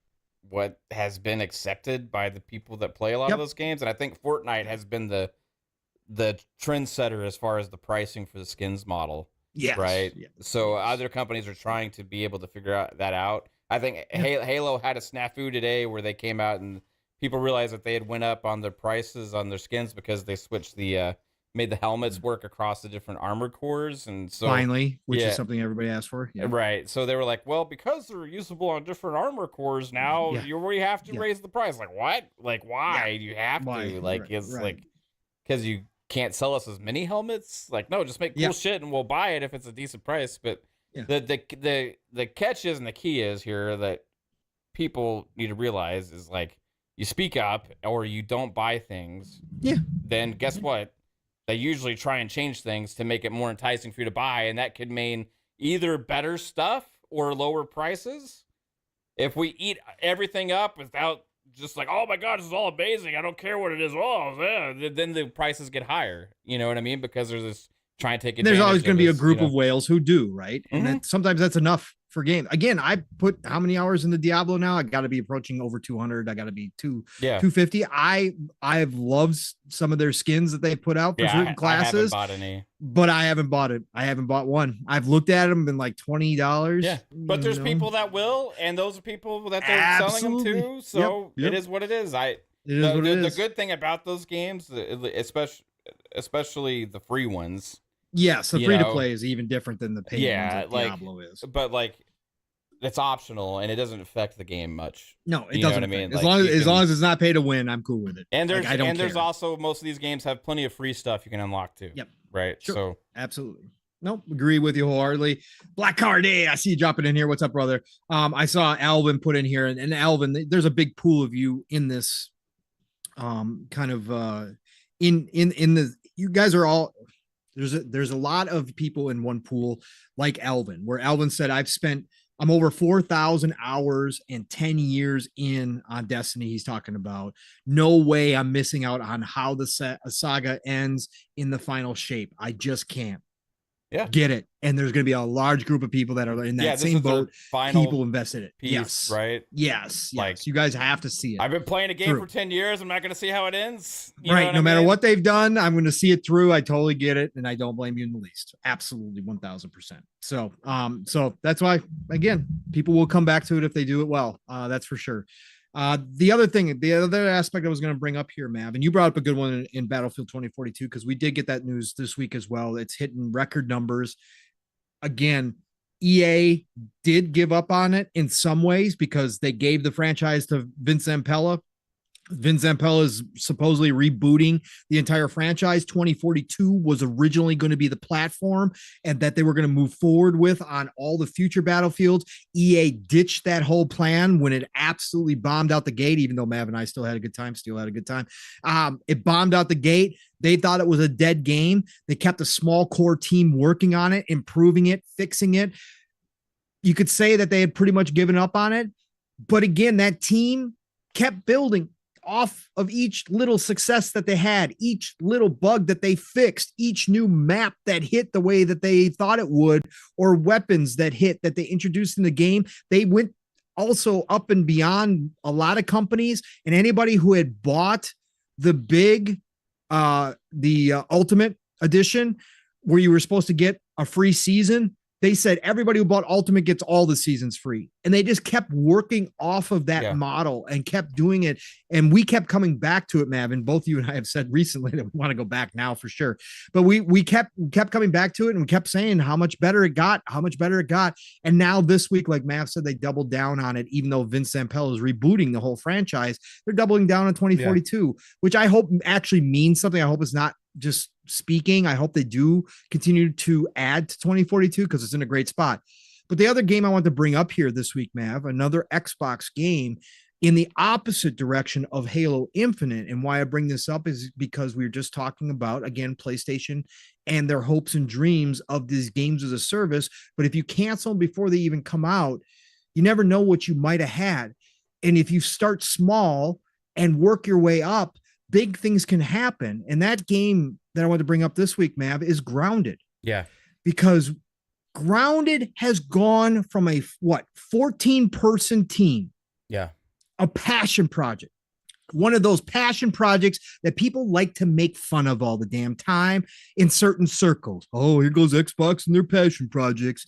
what has been accepted by the people that play a lot of those games. And I think Fortnite has been the trendsetter as far as the pricing for the skins model. Yes. Right. Yeah. So other companies are trying to be able to figure that out. I think Halo had a snafu today where they came out and people realized that they had went up on their prices on their skins because they switched made the helmets work across the different armored cores. And so finally, which is something everybody asked for. Yeah. Right. So they were like, well, because they're usable on different armor cores now, we have to raise the price. Like, what? Like, why do you have to? Like, it's like, because you can't sell us as many helmets. Like, no, just make cool shit and we'll buy it if it's a decent price. But the catch is, and the key is here that people need to realize is, like, you speak up or you don't buy things. Yeah. Then guess what? They usually try and change things to make it more enticing for you to buy, and that could mean either better stuff or lower prices. If we eat everything up without just like, oh my God, this is all amazing, I don't care what it is, oh yeah, then the prices get higher. You know what I mean? Because there's this trying to take advantage. There's always going to be a group of whales who do, right? And sometimes that's enough for game. Again, I put how many hours in the Diablo now? I got to be approaching over 200. I got to be 250. I've loved some of their skins that they put out for certain classes. I haven't bought any. But I haven't bought it. I haven't bought one. I've looked at them, been like $20. Yeah, but there's people that will, and those are people that they're selling them to. So it is what it is. The good thing about those games, especially the free ones. Yes, the free to play is even different than the paid ones that Diablo is. But like, it's optional and it doesn't affect the game much. No, it doesn't. I mean, as long as it's not pay to win, I'm cool with it. And there's also, most of these games have plenty of free stuff you can unlock too. Yep. Right. Sure. So absolutely. Nope, agree with you wholeheartedly. Blackcarde, hey, I see you dropping in here. What's up, brother? I saw Alvin put in here, and Alvin, there's a big pool of you in this, kind of in the. You guys are all. There's a lot of people in one pool, like Alvin, where Alvin said, I'm over 4,000 hours and 10 years in on Destiny. He's talking about no way I'm missing out on how the saga ends in the final shape. I just can't get it. And there's going to be a large group of people that are in that same boat. People invested it. Yes. Right. Yes. Like, you guys have to see it. I've been playing a game for 10 years. I'm not going to see how it ends. Right. No matter what they've done, I'm going to see it through. I totally get it. And I don't blame you in the least. Absolutely. 1000%. So, so that's why, again, people will come back to it if they do it well. That's for sure. The other aspect I was going to bring up here, Mav, and you brought up a good one in Battlefield 2042, because we did get that news this week as well. It's hitting record numbers. Again, EA did give up on it in some ways because they gave the franchise to Vince Zampella. Vince Zampella is supposedly rebooting the entire franchise. 2042 was originally going to be the platform, and that they were going to move forward with on all the future Battlefields. EA ditched that whole plan when it absolutely bombed out the gate, even though Mav and I still had a good time. It bombed out the gate. They thought it was a dead game. They kept a small core team working on it, improving it, fixing it. You could say that they had pretty much given up on it. But again, that team kept building off of each little success that they had, each little bug that they fixed, each new map that hit the way that they thought it would, or weapons that hit that they introduced in the game. They went also up and beyond a lot of companies, and anybody who had bought the big, the Ultimate Edition, where you were supposed to get a free season, they said everybody who bought Ultimate gets all the seasons free. And they just kept working off of that model and kept doing it. And we kept coming back to it, Mav. And both you and I have said recently that we want to go back now for sure. But we kept coming back to it, and we kept saying how much better it got. And now this week, like Mav said, they doubled down on it, even though Vince Zampella is rebooting the whole franchise. They're doubling down on 2042, which I hope actually means something. I hope it's not just speaking. I hope they do continue to add to 2042 because it's in a great spot. But the other game I want to bring up here this week, Mav, another Xbox game in the opposite direction of Halo Infinite. And why I bring this up is because we were just talking about, again, PlayStation and their hopes and dreams of these games as a service. But if you cancel them before they even come out, you never know what you might have had. And if you start small and work your way up, big things can happen. And that game that I want to bring up this week, Mav, is Grounded. Yeah. Because Grounded has gone from a 14-person team. Yeah. A passion project. One of those passion projects that people like to make fun of all the damn time in certain circles. Oh, here goes Xbox and their passion projects.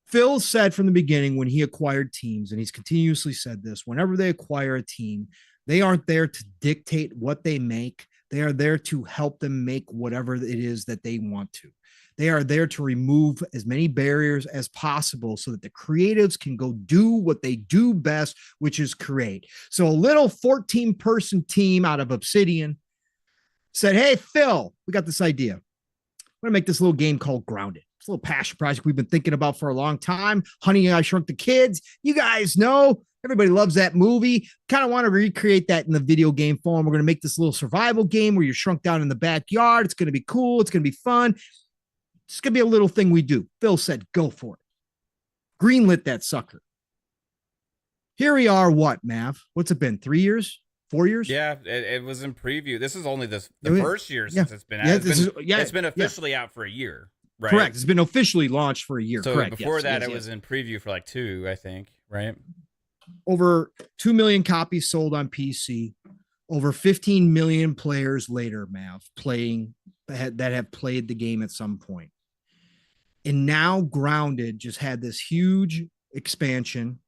Phil said from the beginning when he acquired teams, and he's continuously said this, whenever they acquire a team, they aren't there to dictate what they make. They are there to help them make whatever it is that they want to. They are there to remove as many barriers as possible so that the creatives can go do what they do best, which is create. So a little 14-person team out of Obsidian said, hey, Phil, we got this idea. We're going to make this little game called Grounded. It's a little passion project we've been thinking about for a long time. Honey and I Shrunk the Kids. You guys know everybody loves that movie. Kind of want to recreate that in the video game form. We're going to make this little survival game where you're shrunk down in the backyard. It's going to be cool. It's going to be fun. It's going to be a little thing we do. Phil said, go for it. Greenlit that sucker. Here we are. What, Mav? What's it been? 3 years? 4 years? Yeah, it was in preview. This is only the first year since it's been out. It's been officially out for a year, right? Correct. It's been officially launched for a year. So correct. Before that, it was in preview for like 2, I think, right? Over 2 million copies sold on PC. Over 15 million players later, Mav, that have played the game at some point. And now Grounded just had this huge expansion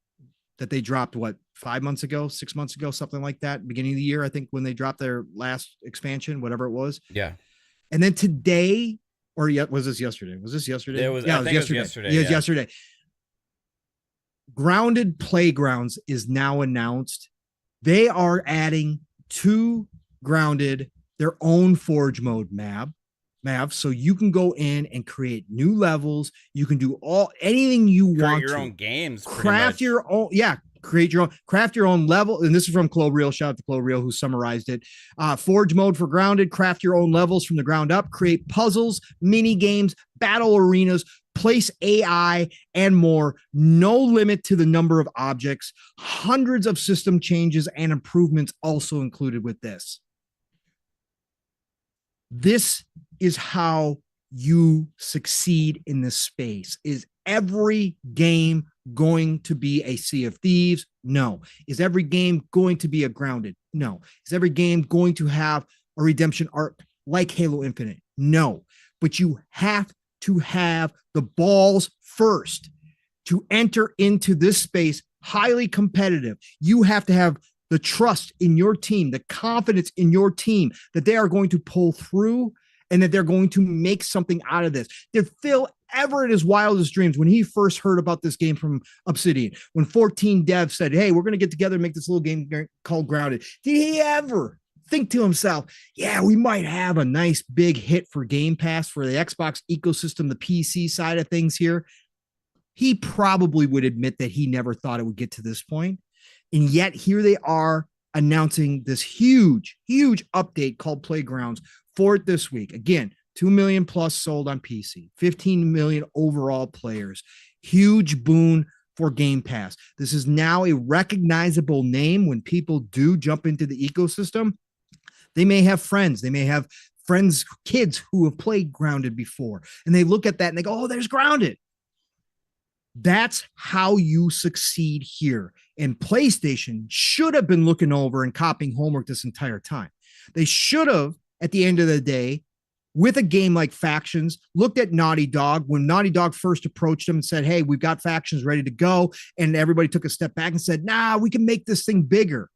that they dropped, 5 months ago, 6 months ago, something like that, beginning of the year, I think, when they dropped their last expansion, whatever it was. Yeah. And then today, or was this yesterday? Was this yesterday? It was yesterday. Yeah, it was yesterday. Grounded Playgrounds is now announced. They are adding to Grounded their own Forge mode, Mav. So you can go in and create new levels. You can do anything you want. Create your own games. Craft your own. Yeah. Create your own, craft your own level. And this is from Cloreal. Shout out to Cloreal who summarized it. Forge mode for Grounded. Craft your own levels from the ground up. Create puzzles, mini games, battle arenas, place AI, and more. No limit to the number of objects. Hundreds of system changes and improvements also included with this. This is how you succeed in this space. Is every game going to be a Sea of Thieves? No. Is every game going to be a Grounded? No. Is every game going to have a redemption arc like Halo Infinite? No. But you have to have the balls first to enter into this space, highly competitive. You have to have the trust in your team, the confidence in your team that they are going to pull through and that they're going to make something out of this. Did Phil ever in his wildest dreams, when he first heard about this game from Obsidian, when 14 devs said, hey, we're going to get together and make this little game called Grounded, did he ever think to himself, yeah, we might have a nice big hit for Game Pass for the Xbox ecosystem, the PC side of things here? He probably would admit that he never thought it would get to this point. And yet here they are announcing this huge, huge update called Playgrounds for it this week. Again, 2 million plus sold on PC, 15 million overall players. Huge boon for Game Pass. This is now a recognizable name when people do jump into the ecosystem. They may have friends. They may have friends, kids who have played Grounded before. And they look at that and they go, oh, there's Grounded. That's how you succeed here. And PlayStation should have been looking over and copying homework this entire time. They should have, at the end of the day, with a game like Factions, looked at Naughty Dog when Naughty Dog first approached them and said, hey, we've got Factions ready to go. And everybody took a step back and said, nah, we can make this thing bigger.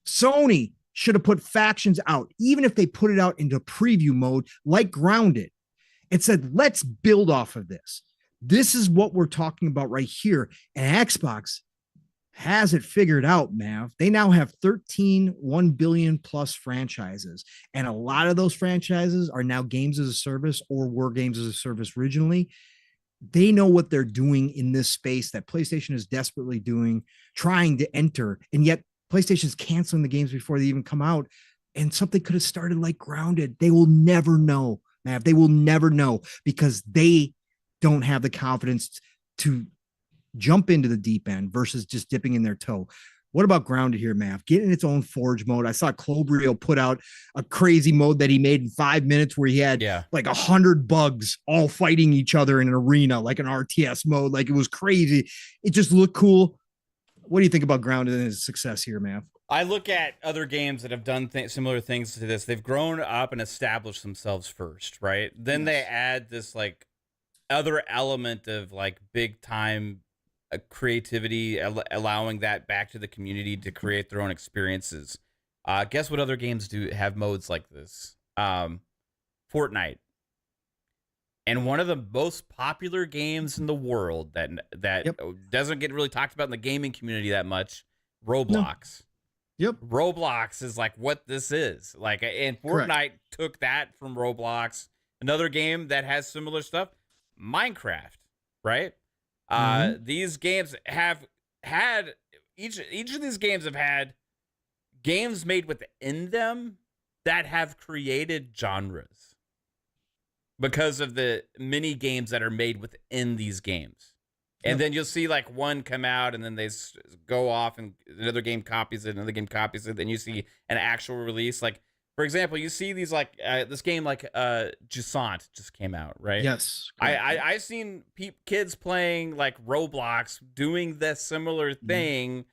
Sony should have put Factions out, even if they put it out into preview mode like Grounded, and said, let's build off of this. This is what we're talking about right here. And Xbox has it figured out, Mav. They now have 13 1 billion plus franchises. And a lot of those franchises are now games as a service or were games as a service originally. They know what they're doing in this space that PlayStation is desperately doing, trying to enter. And yet PlayStation's canceling the games before they even come out. And something could have started like Grounded. They will never know, Mav. They will never know because they don't have the confidence to jump into the deep end versus just dipping in their toe. What about Grounded here, Mav? Getting its own Forge mode. I saw Cloreal put out a crazy mode that he made in 5 minutes where he had like 100 bugs all fighting each other in an arena, like an RTS mode. Like it was crazy. It just looked cool. What do you think about Grounded and its success here, Mav? I look at other games that have done similar things to this. They've grown up and established themselves first, right? Then they add this like other element of like big time creativity, allowing that back to the community to create their own experiences. Guess what other games do have modes like this? Fortnite. And one of the most popular games in the world that doesn't get really talked about in the gaming community that much, Roblox. Yep. Roblox is like what this is. Like, and Fortnite Correct. took that from Roblox. Another game that has similar stuff, Minecraft, right? These games have had each of these games have had games made within them that have created genres because of the mini games that are made within these games. And then you'll see like one come out and then they go off and another game copies it, another game copies it. Then you see an actual release. Like, for example, you see these like this game like Jusant just came out, right? Yes. I've seen kids playing like Roblox doing this similar thing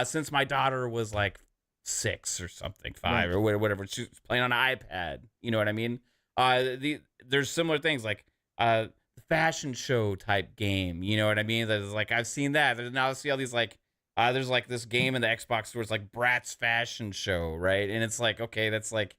since my daughter was like 6 or something, 5 or whatever. She was playing on an iPad. You know what I mean? There's similar things like fashion show type game, you know what I mean? That is like I've seen that. Now I see all these like there's like this game in the Xbox store. It's like Bratz Fashion Show, right? And it's like, okay, that's like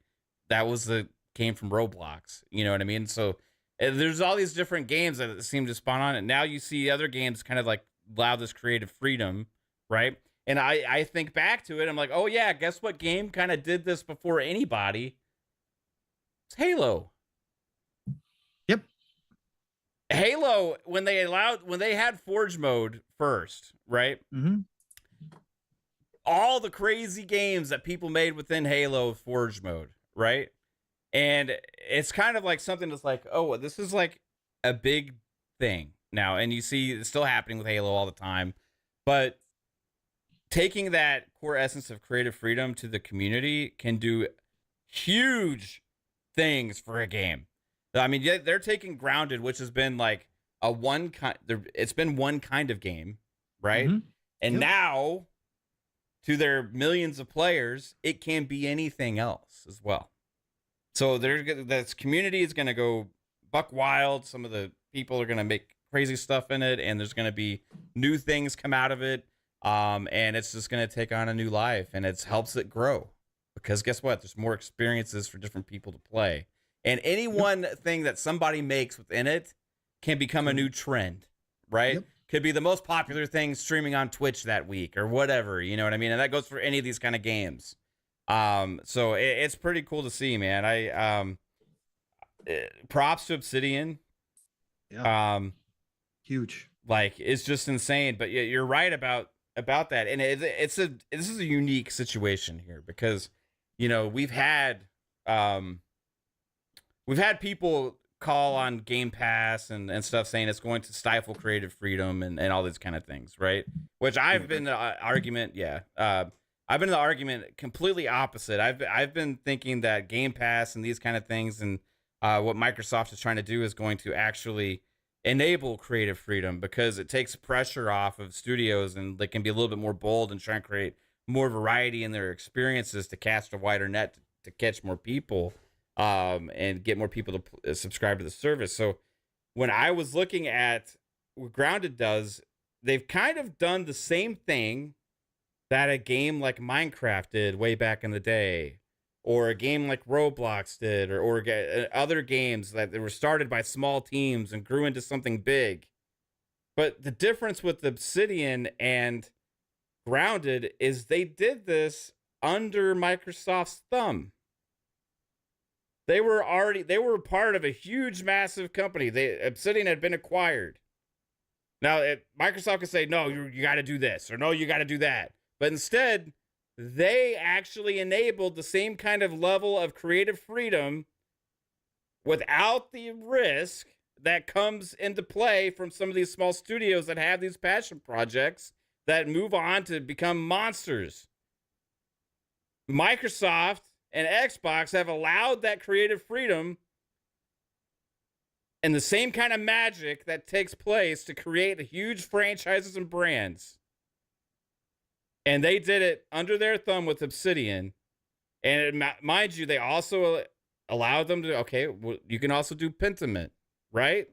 that was the came from Roblox, you know what I mean? So there's all these different games that seem to spawn on it. Now you see other games kind of like allow this creative freedom, right? And I think back to it, I'm like, oh yeah, guess what game kind of did this before anybody? It's Halo. Halo, when they had Forge mode first, right? All the crazy games that people made within Halo Forge mode, right? And it's kind of like something that's like, oh, this is like a big thing now. And you see it's still happening with Halo all the time. But taking that core essence of creative freedom to the community can do huge things for a game. I mean, they're taking Grounded, which has been like it's been one kind of game, right? And now, to their millions of players, it can be anything else as well. So this community is going to go buck wild. Some of the people are going to make crazy stuff in it, and there's going to be new things come out of it. And it's just going to take on a new life, and it helps it grow. Because guess what? There's more experiences for different people to play. And any one thing that somebody makes within it can become a new trend, right? Could be the most popular thing streaming on Twitch that week or whatever, you know what I mean? And that goes for any of these kind of games. So it's pretty cool to see, man. Props to Obsidian. Huge. Like, it's just insane. But you're right about that. And this is a unique situation here because, you know, we've had people call on Game Pass and stuff saying it's going to stifle creative freedom and all these kind of things, right? Which I've been the argument, I've been the argument completely opposite. I've been thinking that Game Pass and these kind of things and what Microsoft is trying to do is going to actually enable creative freedom because it takes pressure off of studios and they can be a little bit more bold and try and create more variety in their experiences to cast a wider net to catch more people. And get more people to subscribe to the service. So when I was looking at what Grounded does, they've kind of done the same thing that a game like Minecraft did way back in the day, or a game like Roblox did, or other games that were started by small teams and grew into something big. But the difference with Obsidian and Grounded is they did this under Microsoft's thumb. They were part of a huge, massive company. Obsidian had been acquired. Now, Microsoft could say, no, you got to do this, or no, you got to do that. But instead, they actually enabled the same kind of level of creative freedom without the risk that comes into play from some of these small studios that have these passion projects that move on to become monsters. Microsoft and Xbox have allowed that creative freedom and the same kind of magic that takes place to create huge franchises and brands. And they did it under their thumb with Obsidian. And mind you, they also allowed them to, okay, well, you can also do Pentiment, right?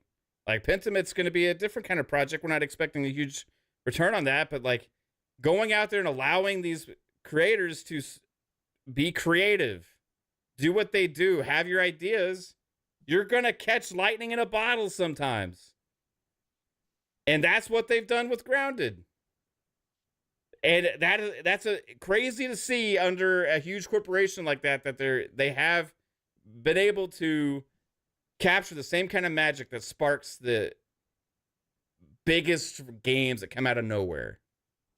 Like, Pentiment's going to be a different kind of project. We're not expecting a huge return on that, but like going out there and allowing these creators to be creative, do what they do, have your ideas, you're going to catch lightning in a bottle sometimes. And that's what they've done with Grounded. And that's a crazy to see under a huge corporation like that they have been able to capture the same kind of magic that sparks the biggest games that come out of nowhere.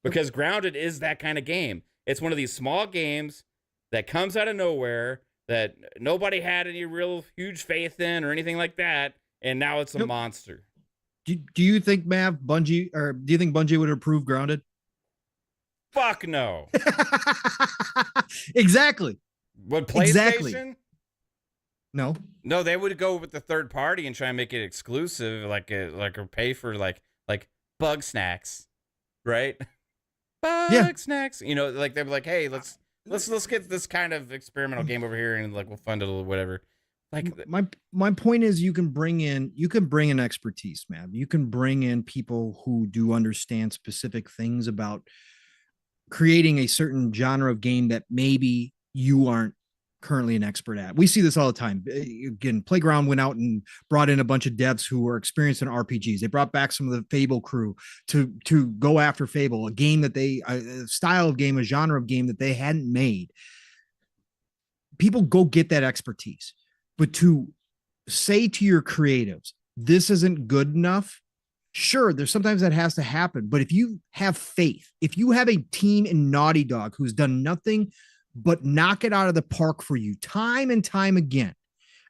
Because Grounded is that kind of game. It's one of these small games that comes out of nowhere that nobody had any real huge faith in or anything like that, and now it's a monster. Do you think, Mav, Bungie, or do you think Bungie would approve Grounded? Fuck no. Exactly. What, PlayStation? Exactly. No, they would go with the third party and try and make it exclusive, or pay for like bug snacks, right? Bug snacks. You know, like they were like, hey, let's get this kind of experimental game over here and like we'll fund it or whatever. Like my point is you can bring in expertise, man. You can bring in people who do understand specific things about creating a certain genre of game that maybe you aren't currently an expert at. We see this all the time. Again, Playground went out and brought in a bunch of devs who were experienced in RPGs. They brought back some of the Fable crew to go after Fable, a game that a style of game, a genre of game that they hadn't made. People go get that expertise, but to say to your creatives, this isn't good enough. Sure, there's sometimes that has to happen, but if you have faith, if you have a team in Naughty Dog who's done nothing but knock it out of the park for you time and time again,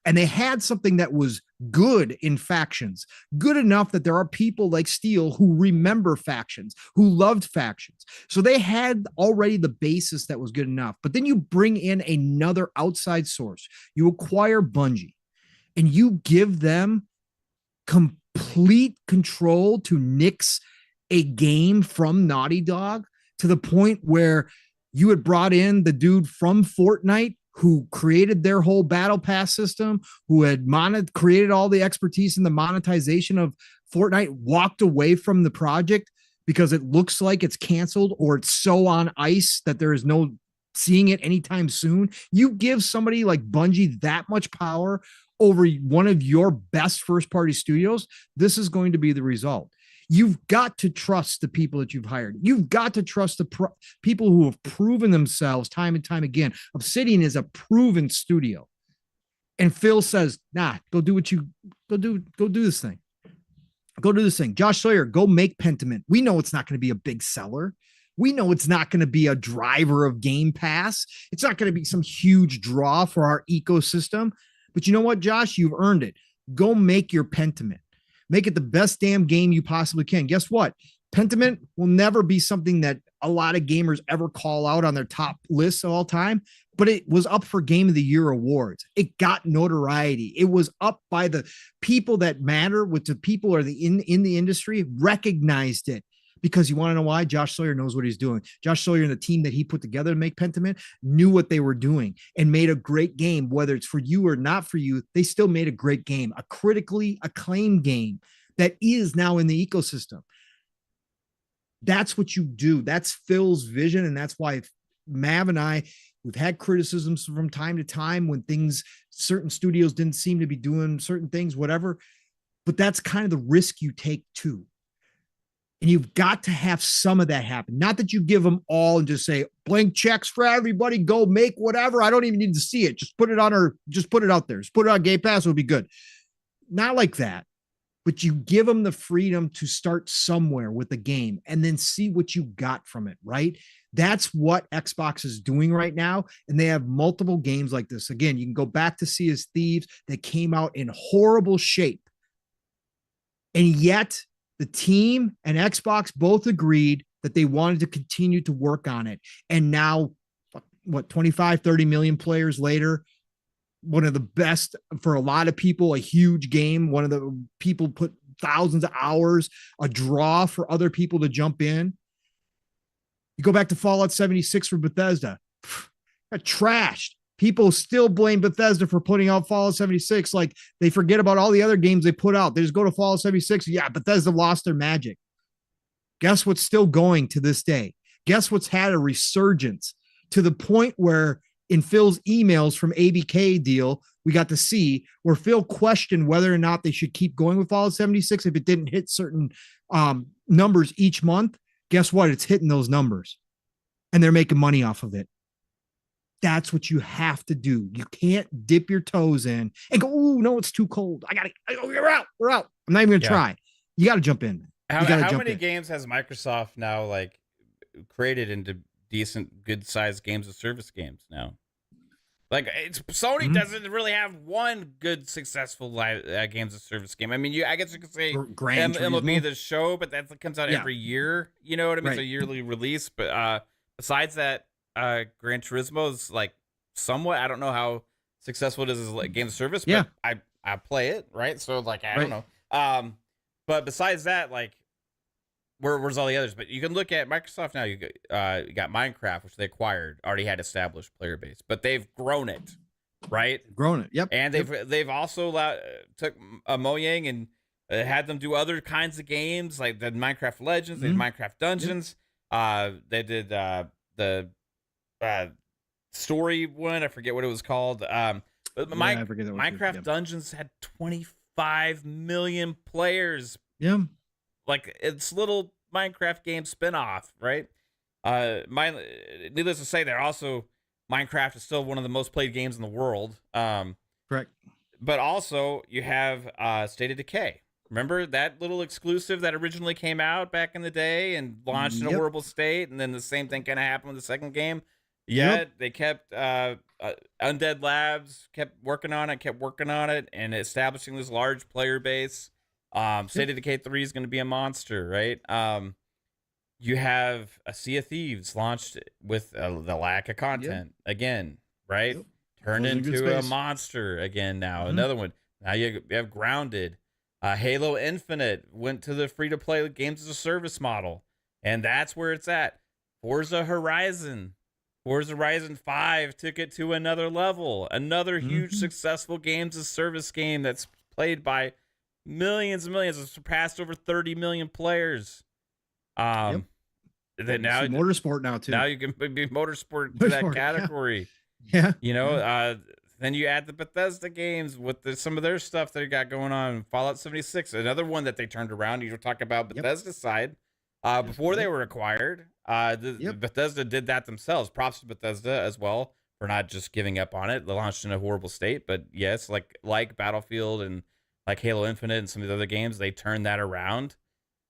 and they had something that was good in Factions, good enough that there are people like Steel who remember Factions, who loved Factions. So they had already the basis that was good enough. But then you bring in another outside source, you acquire Bungie, and you give them complete control to nix a game from Naughty Dog to the point where you had brought in the dude from Fortnite who created their whole battle pass system, who had created all the expertise in the monetization of Fortnite, walked away from the project because it looks like it's canceled or it's so on ice that there is no seeing it anytime soon. You give somebody like Bungie that much power over one of your best first-party studios, this is going to be the result. You've got to trust the people that you've hired. You've got to trust the people who have proven themselves time and time again. Obsidian is a proven studio. And Phil says, nah, go do this thing. Go do this thing. Josh Sawyer, go make Pentiment. We know it's not going to be a big seller. We know it's not going to be a driver of Game Pass. It's not going to be some huge draw for our ecosystem. But you know what, Josh? You've earned it. Go make your Pentiment. Make it the best damn game you possibly can. Guess what? Pentiment will never be something that a lot of gamers ever call out on their top lists of all time, but it was up for Game of the Year awards. It got notoriety. It was up by the people that matter, with the people or in the industry recognized it. Because you want to know why? Josh Sawyer knows what he's doing. Josh Sawyer and the team that he put together to make Pentiment knew what they were doing and made a great game. Whether it's for you or not for you, they still made a great game, a critically acclaimed game that is now in the ecosystem. That's what you do. That's Phil's vision. And that's why Mav and I, we've had criticisms from time to time when certain studios didn't seem to be doing certain things, whatever. But that's kind of the risk you take too. And you've got to have some of that happen. Not that you give them all and just say, blank checks for everybody, go make whatever. I don't even need to see it. Just put it out there. Just put it on Game Pass. It'll be good. Not like that. But you give them the freedom to start somewhere with the game and then see what you got from it, right? That's what Xbox is doing right now. And they have multiple games like this. Again, you can go back to Sea of Thieves that came out in horrible shape. And yet the team and Xbox both agreed that they wanted to continue to work on it. And now, 25, 30 million players later, one of the best for a lot of people, a huge game. One of the people put thousands of hours, a draw for other people to jump in. You go back to Fallout 76 for Bethesda, got trashed. People still blame Bethesda for putting out Fallout 76. Like they forget about all the other games they put out. They just go to Fallout 76. Yeah, Bethesda lost their magic. Guess what's still going to this day? Guess what's had a resurgence to the point where in Phil's emails from ABK deal, we got to see where Phil questioned whether or not they should keep going with Fallout 76 if it didn't hit certain numbers each month. Guess what? It's hitting those numbers. and they're making money off of it. That's what you have to do. You can't dip your toes in and go, oh, no, it's too cold. We're out. I'm not even going to try. You got to jump in. How many games has Microsoft now like created into decent, good-sized games of service games now? Like Sony doesn't really have one good, successful games of service game. I mean, I guess you could say MLB The Show, but that comes out every year. You know what I mean? It's a yearly release. But besides that, Gran Turismo is like somewhat. I don't know how successful it is as a game of service, but I play it, right? So like I don't know. But besides that, like where's all the others? But you can look at Microsoft now. You got Minecraft, which they acquired, already had established player base, but they've grown it, right? Yep. And they've also took Mojang and had them do other kinds of games, like the Minecraft Legends, they did Minecraft Dungeons. They did the story one. I forget what it was called. But I forget that Minecraft Dungeons had 25 million players. Yeah. Like it's little Minecraft game spinoff, right? Needless to say, they're also Minecraft is still one of the most played games in the world. Correct. But also you have State of Decay. Remember that little exclusive that originally came out back in the day and launched in a horrible state, and then the same thing kind of happened with the second game. They kept Undead Labs kept working on it and establishing this large player base. State of Decay 3 is going to be a monster, right? You have a Sea of Thieves launched with the lack of content again, right? Turned into a monster again now. Another one. Now you have Grounded. Halo Infinite went to the free-to-play games as a service model, and that's where it's at. Forza Horizon 5 took it to another level. Another huge, successful games as service game that's played by millions and millions. It's surpassed over 30 million players. Then now motorsport now too. Now you can be motorsport to that category. Yeah. You know, then you add the Bethesda games with some of their stuff they got going on. Fallout 76, another one that they turned around. You were talking about Bethesda side. Before they were acquired, Bethesda did that themselves. Props to Bethesda as well for not just giving up on it. They launched in a horrible state, but yes, like Battlefield and like Halo Infinite and some of the other games, they turned that around.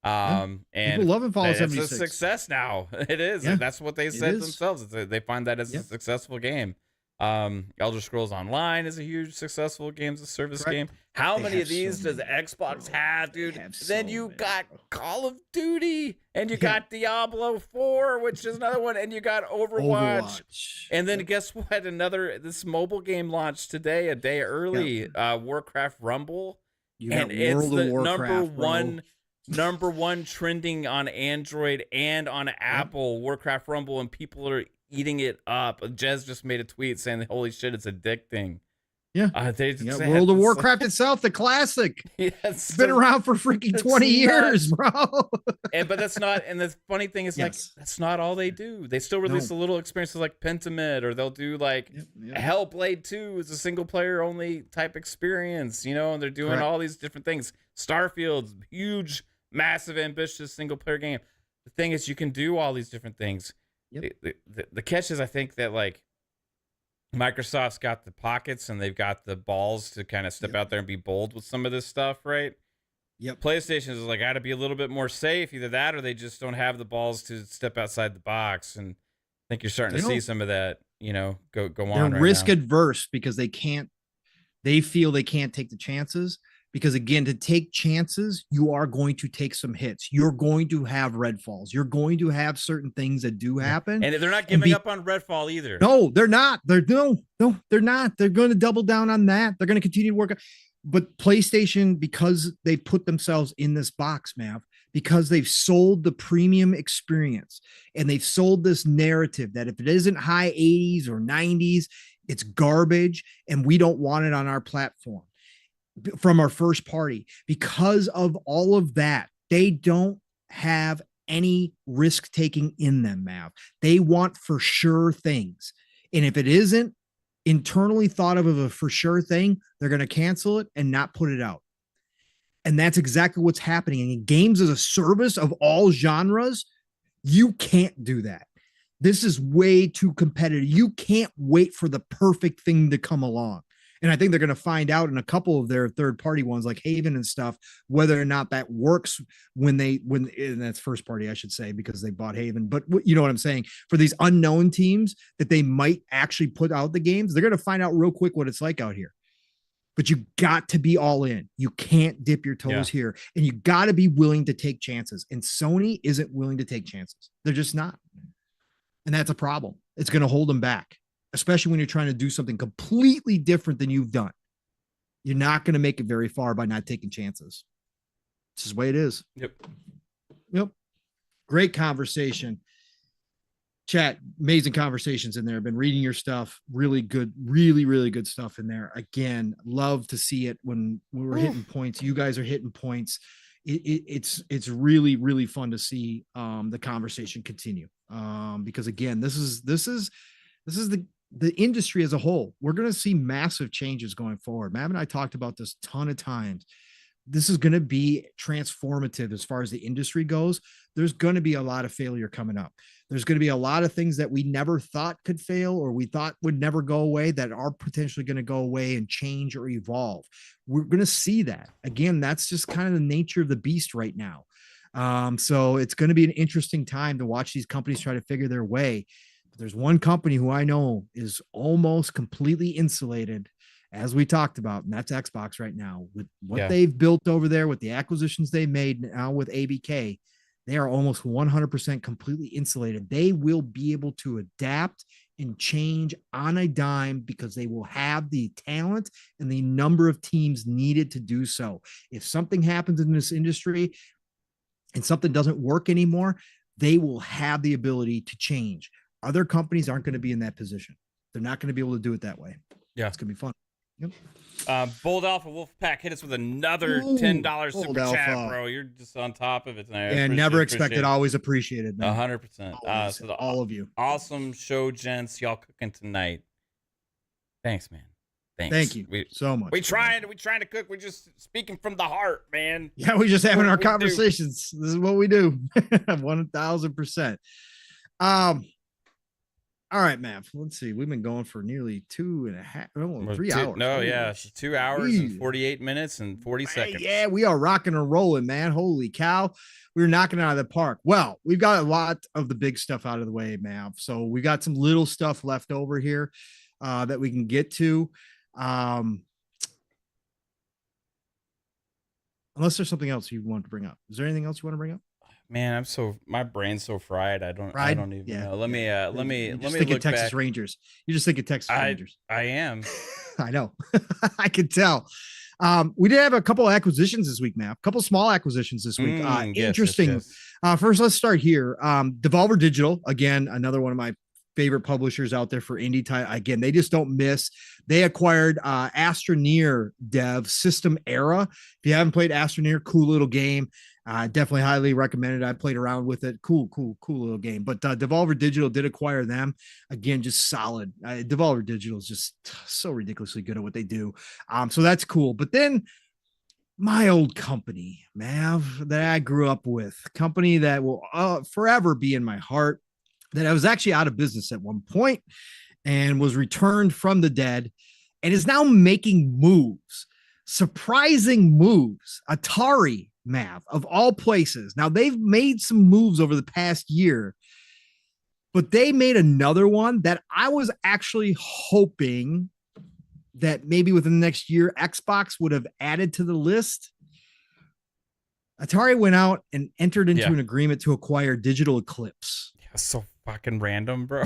And people love Fallout 76. It's a success now. It is. Yeah, that's what they said themselves. They find that as a successful game. Elder Scrolls Online is a huge successful games of service game. How many of these does the Xbox have, dude? Then you got Call of Duty, and you got Diablo 4, which is another one, and you got Overwatch. And then guess what? This mobile game launched today, a day early, Warcraft Rumble. And it's the number one trending on Android and on Apple, Warcraft Rumble, and people are eating it up. Jez just made a tweet saying, "Holy shit, it's addicting." Yeah, World of Warcraft itself, the classic. It's been around for freaking 20 years, bro. But that's not. And the funny thing is, like, that's not all they do. They still release a little experiences like Pentiment, or they'll do like Hellblade 2 is a single player only type experience, you know. And they're doing all these different things. Starfield's huge, massive, ambitious single player game. The thing is, you can do all these different things. The catch is, I think that like Microsoft's got the pockets and they've got the balls to kind of step out there and be bold with some of this stuff, right? PlayStation is like, got to be a little bit more safe. Either that, or they just don't have the balls to step outside the box. And I think you're starting to see some of that, you know, go on. They're risk adverse because they feel they can't take the chances. Because again, to take chances, you are going to take some hits. You're going to have Redfalls. You're going to have certain things that do happen. And they're not giving up on Redfall either. No, they're not. They're not. They're going to double down on that. They're going to continue to work. But PlayStation, because they put themselves in this box, Mav, because they've sold the premium experience and they've sold this narrative that if it isn't high 80s or 90s, it's garbage and we don't want it on our platform. From our first party, because of all of that, they don't have any risk taking in them, Mav. They want for sure things. And if it isn't internally thought of a for sure thing, they're going to cancel it and not put it out. And that's exactly what's happening. And in games as a service of all genres, you can't do that. This is way too competitive. You can't wait for the perfect thing to come along. And I think they're going to find out in a couple of their third party ones like Haven and stuff, whether or not that works when and that's first party, I should say, because they bought Haven. But you know what I'm saying? For these unknown teams that they might actually put out the games, they're going to find out real quick what it's like out here. But you got to be all in. You can't dip your toes here. And you got to be willing to take chances. And Sony isn't willing to take chances. They're just not. And that's a problem. It's going to hold them back, especially when you're trying to do something completely different than you've done. You're not going to make it very far by not taking chances. This is the way it is. Yep. Great conversation. Chat, amazing conversations in there. I've been reading your stuff. Really good, really good stuff in there. Again, love to see it when we're hitting points. You guys are hitting points. It's really fun to see the conversation continue. Because again, this is the industry as a whole. We're going to see massive changes going forward. Mav and I talked about this a ton of times. This is going to be transformative as far as the industry goes. There's going to be a lot of failure coming up. There's going to be a lot of things that we never thought could fail or we thought would never go away that are potentially going to go away and change or evolve. We're going to see that. Again, that's just kind of the nature of the beast right now. So it's going to be an interesting time to watch these companies try to figure their way. But there's one company who I know is almost completely insulated, as we talked about, and that's Xbox right now. With what they've built over there, with the acquisitions they made now with ABK, they are almost 100% completely insulated. They will be able to adapt and change on a dime because they will have the talent and the number of teams needed to do so. If something happens in this industry and something doesn't work anymore, they will have the ability to change. Other companies aren't going to be in that position. They're not going to be able to do it that way. Yeah, it's going to be fun. Yep. Bold Alpha Wolfpack hit us with another $10 super chat, bro. You're just on top of it tonight. And never expected, always appreciated. 100%. So all of you. Awesome show, gents. Y'all cooking tonight. Thanks, man. Thanks. Thank you so much. We trying to cook. We're just speaking from the heart, man. Yeah, we're just having our conversations. This is what we do. 1000%. All right, man. Let's see. We've been going for nearly 3 hours. No, yeah. 2 hours and 48 minutes and 40 seconds. Yeah, we are rocking and rolling, man. Holy cow. We're knocking it out of the park. Well, we've got a lot of the big stuff out of the way, man. So we got some little stuff left over here that we can get to. Unless there's something else you want to bring up. Is there anything else you want to bring up? Man, my brain's so fried. I don't even know. Let me think look of Texas back. Rangers. You just think of Texas Rangers. I am. I know. I can tell. We did have a couple of acquisitions this week, man. A couple of small acquisitions this week. Interesting. Yes. First, let's start here. Devolver Digital, again, another one of my favorite publishers out there for indie type. Again, they just don't miss. They acquired Astroneer dev System Era. If you haven't played Astroneer, cool little game. Definitely highly recommended. I played around with it. Cool little game. But Devolver Digital did acquire them. Again, just solid. Devolver Digital is just so ridiculously good at what they do. So that's cool. But then my old company, Mav, that I grew up with, company that will forever be in my heart, that I was actually out of business at one point and was returned from the dead and is now making moves, surprising moves. Atari, Mav, of all places. Now they've made some moves over the past year, but they made another one that I was actually hoping that maybe within the next year, Xbox would have added to the list. Atari went out and entered into an agreement to acquire Digital Eclipse. Yeah, so fucking random, bro.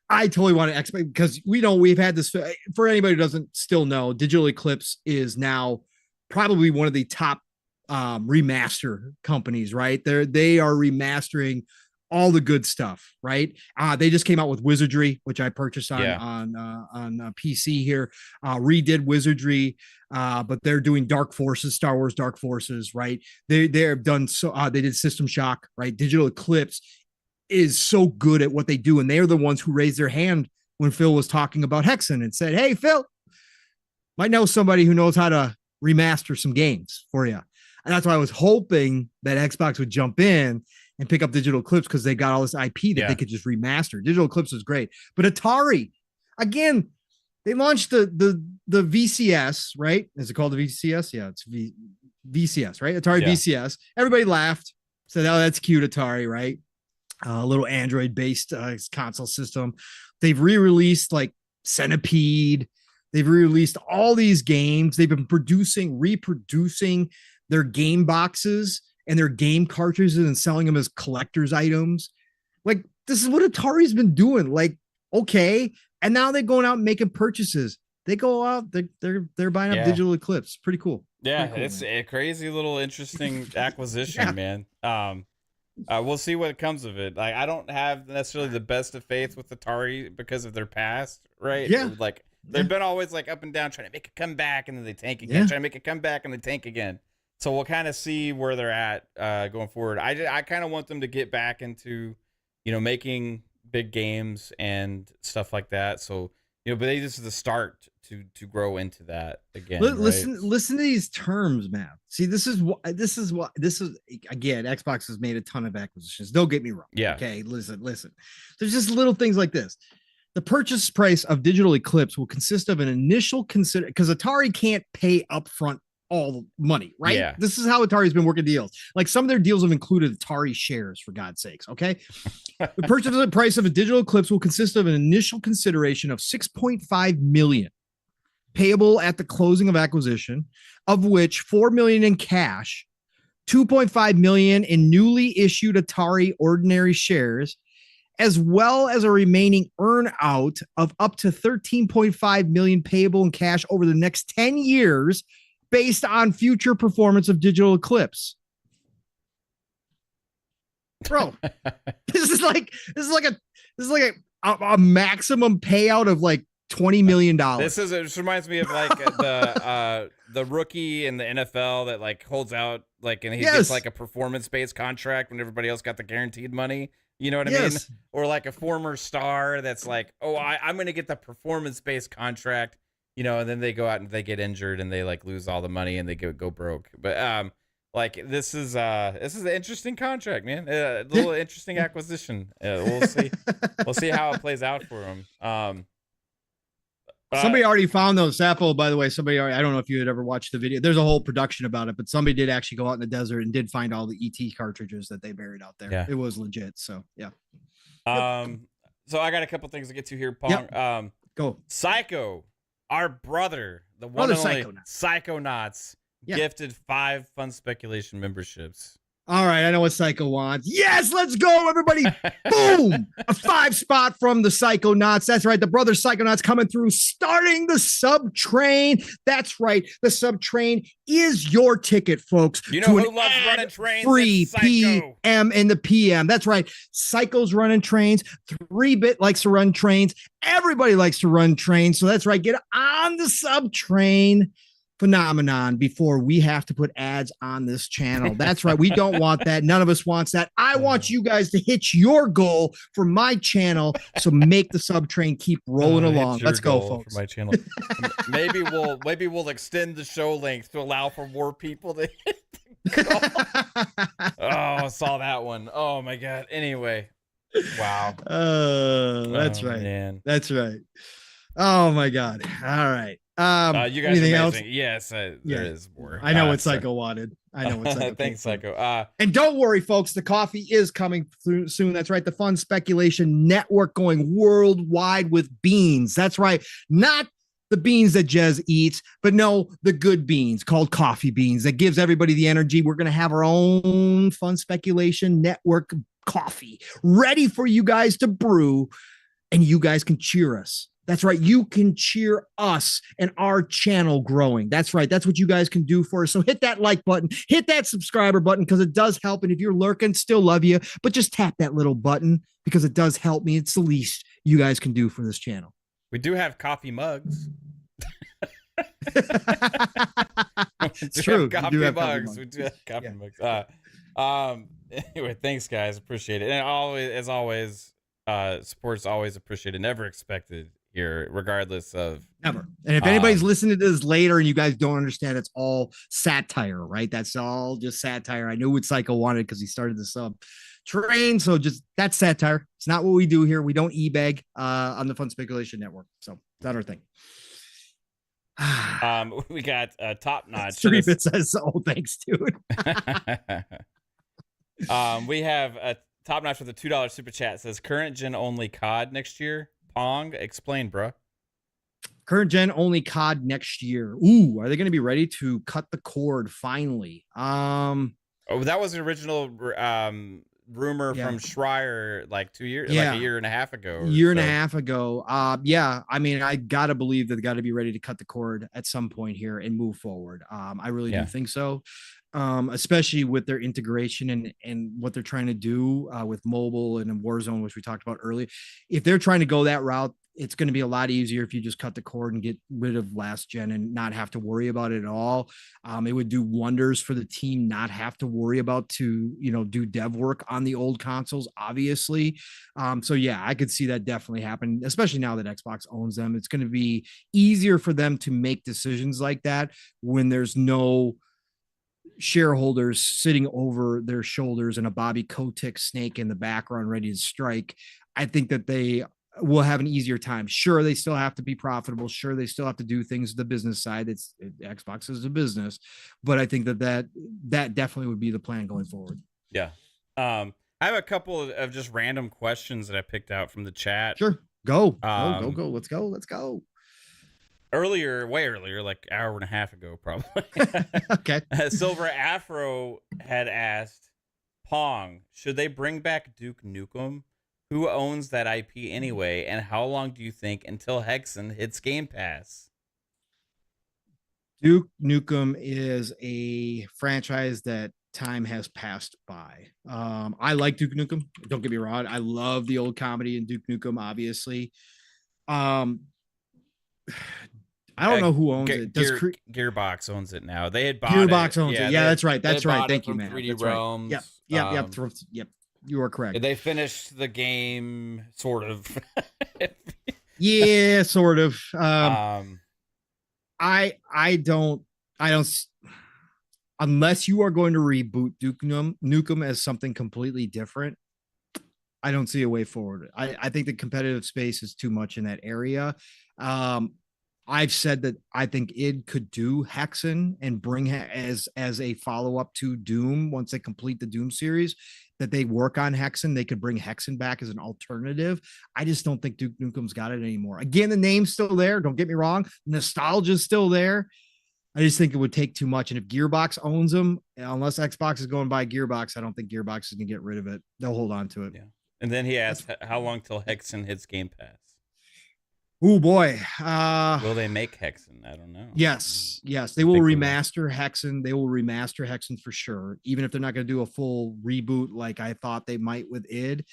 I totally want to expect, because we've had this for anybody who doesn't still know, Digital Eclipse is now probably one of the top remaster companies, right? They are remastering all the good stuff, right? They just came out with Wizardry, which I purchased on PC here. Redid Wizardry, but they're doing Dark Forces, Star Wars Dark Forces, right? They have done so. They did System Shock, right? Digital Eclipse is so good at what they do, and they are the ones who raised their hand when Phil was talking about Hexen and said, "Hey, Phil, might know somebody who knows how to remaster some games for you." And that's why I was hoping that Xbox would jump in and pick up Digital Eclipse because they got all this IP that they could just remaster. Digital Eclipse was great, but Atari, again, they launched the VCS, right? Is it called the VCS? Yeah, it's VCS, right? Atari VCS. Everybody laughed, said, "Oh, that's cute, Atari, right?" A little Android-based console system. They've re-released like Centipede. They've re-released all these games. They've been reproducing their game boxes and their game cartridges and selling them as collector's items. Like, this is what Atari's been doing. Like, okay. And now they're going out and making purchases. They go out, they're buying up Digital Eclipse. Pretty cool. Yeah, pretty cool, it's a crazy little interesting acquisition, man. We'll see what comes of it. Like, I don't have necessarily the best of faith with Atari because of their past, right? Yeah. Like, they've been always like up and down, trying to make a comeback, and then they tank again, trying to make a comeback, and they tank again. So we'll kind of see where they're at going forward. I kind of want them to get back into, making big games and stuff like that. So, but this is the start to grow into that again. Listen to these terms, man. See, this is again, Xbox has made a ton of acquisitions. Don't get me wrong. Yeah. Okay. Listen. There's just little things like this. The purchase price of Digital Eclipse will consist of an initial because Atari can't pay upfront all the money, right? Yeah. This is how Atari's been working deals. Like, some of their deals have included Atari shares, for God's sakes. Okay. The purchase price of a Digital Eclipse will consist of an initial consideration of $6.5 million payable at the closing of acquisition, of which $4 million in cash, $2.5 million in newly issued Atari ordinary shares, as well as a remaining earn out of up to $13.5 million payable in cash over the next 10 years based on future performance of Digital Eclipse. Bro, this is like a maximum payout of like $20 million. This reminds me of like the rookie in the NFL that like holds out like, and he gets like a performance-based contract when everybody else got the guaranteed money. You know what I mean? Or like a former star that's like, oh, I'm going to get the performance-based contract, and then they go out and they get injured and they like lose all the money and they go broke. But like, this is an interesting contract, man. A little interesting acquisition. We'll see how it plays out for him. Somebody already found those. Apple, by the way, I don't know if you had ever watched the video. There's a whole production about it, but somebody did actually go out in the desert and did find all the ET cartridges that they buried out there. Yeah. It was legit. So, yeah. So I got a couple things to get to here, Pong. Yep. Go. Psycho, our brother, the one and only Psychonauts, Yeah. gifted 5 Fun Speculation memberships. All right, I know what Psycho wants. Yes, let's go, everybody. Boom! A 5 spot from the Psychonauts. That's right. The brother Psychonauts coming through, starting the sub train. That's right. The sub train is your ticket, folks. You know who loves running trains? Free PM in the PM. That's right. Psycho's running trains. 3-Bit likes to run trains. Everybody likes to run trains. So that's right. Get on the sub train phenomenon before we have to put ads on this channel. That's right. We don't want that. None of us wants that. I want you guys to hit your goal for my channel. So make the sub train keep rolling along. Let's go, folks. For my channel. maybe we'll extend the show length to allow for more people to hit the goal. Oh, I saw that one. Oh my God. Anyway. Wow. That's right. Man. That's right. Oh my God. All right. You guys anything are else? amazing. Yes, there is more. I know what Psycho wanted. I know what Psycho. Thanks, Psycho. And don't worry, folks. The coffee is coming through soon. That's right. The Fun Speculation Network going worldwide with beans. That's right. Not the beans that Jez eats, but no, the good beans called coffee beans that gives everybody the energy. We're going to have our own Fun Speculation Network coffee ready for you guys to brew, and you guys can cheer us. That's right. You can cheer us and our channel growing. That's right. That's what you guys can do for us. So hit that like button, hit that subscriber button, because it does help. And if you're lurking, still love you, but just tap that little button because it does help me. It's the least you guys can do for this channel. We do have coffee mugs. It's true. We do have coffee mugs. Anyway, thanks guys. Appreciate it. And always, as always, support's always appreciated. Never expected here, regardless of never. And if anybody's listening to this later and you guys don't understand, it's all satire, right? That's all just satire. I knew what Psycho wanted because he started the sub train. So just that's satire. It's not what we do here. We don't e-bag on the Fun Speculation Network. So it's not our thing. We got top notch. Stream it says, oh, thanks, dude. We have a top notch with a $2 super chat. It says current gen only COD next year. Pong, explain, bro. Current gen only COD next year. Ooh, are they going to be ready to cut the cord finally? Oh, that was an original rumor from Schreier like 2 years, like a year and a half ago. Year and a half ago. Yeah, I mean, I gotta believe that they got to be ready to cut the cord at some point here and move forward. I really do think so. Especially with their integration and what they're trying to do with mobile and Warzone, which we talked about earlier. If they're trying to go that route, it's going to be a lot easier if you just cut the cord and get rid of last gen and not have to worry about it at all. It would do wonders for the team not have to worry about to, do dev work on the old consoles, obviously. So yeah, I could see that definitely happen, especially now that Xbox owns them. It's going to be easier for them to make decisions like that when there's no shareholders sitting over their shoulders and a Bobby Kotick snake in the background ready to strike. I think that they will have an easier time. Sure, they still have to be profitable. Sure, they still have to do things the business side. Xbox is a business, but I think that definitely would be the plan going forward. Yeah. I have a couple of just random questions that I picked out from the chat. Sure. Go. Let's go. Way earlier, like an hour and a half ago, probably. Okay. Silver Afro had asked, Pong, should they bring back Duke Nukem? Who owns that IP anyway? And how long do you think until Hexen hits Game Pass? Duke Nukem is a franchise that time has passed by. I like Duke Nukem. Don't get me wrong. I love the old comedy in Duke Nukem, obviously. I don't know who owns it. Gearbox owns it now. They had bought Gearbox owns it. Yeah, that's right. That's right. Thank you, man. 3D Realms. Right. Yep. You are correct. They finished the game, sort of. Yeah, sort of. I don't. Unless you are going to reboot Duke Nukem as something completely different, I don't see a way forward. I think the competitive space is too much in that area. I've said that I think id could do Hexen and bring as a follow-up to Doom once they complete the Doom series, that they work on Hexen. They could bring Hexen back as an alternative. I just don't think Duke Nukem's got it anymore. Again, the name's still there. Don't get me wrong. Nostalgia's still there. I just think it would take too much. And if Gearbox owns them, unless Xbox is going by Gearbox, I don't think Gearbox is going to get rid of it. They'll hold on to it. Yeah. And then he asked, how long till Hexen hits Game Pass? Oh boy. Will they make Hexen? I don't know. Yes. They will remaster Hexen. They will remaster Hexen for sure. Even if they're not going to do a full reboot like I thought they might with id,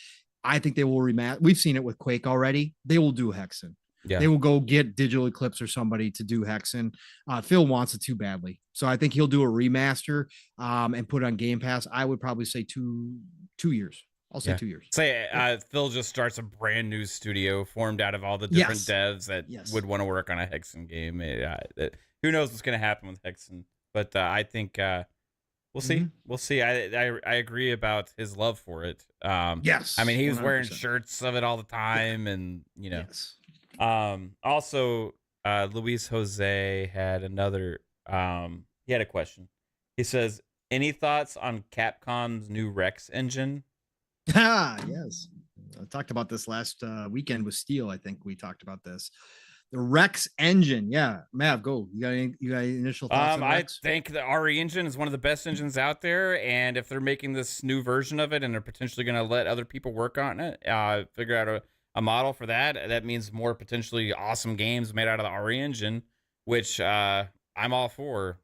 I think they will remaster. We've seen it with Quake already. They will do Hexen. Yeah. They will go get Digital Eclipse or somebody to do Hexen. Phil wants it too badly. So I think he'll do a remaster and put it on Game Pass. I would probably say 2 years. I'll say 2 years. Say Phil just starts a brand new studio formed out of all the different devs that would want to work on a Hexen game. Who knows what's going to happen with Hexen? But I think we'll see. We'll see. I agree about his love for it. Yes. I mean, he was 100%. Wearing shirts of it all the time, and Yes. Also, Luis Jose had another. He had a question. He says, "Any thoughts on Capcom's new Rex engine?" Yes. I talked about this last weekend with Steel. I think we talked about this. The Rex engine. Yeah. Mav, go. You got any initial thoughts on Rex? I think the RE engine is one of the best engines out there. And if they're making this new version of it and they're potentially going to let other people work on it, figure out a model for that, that means more potentially awesome games made out of the RE engine, which I'm all for.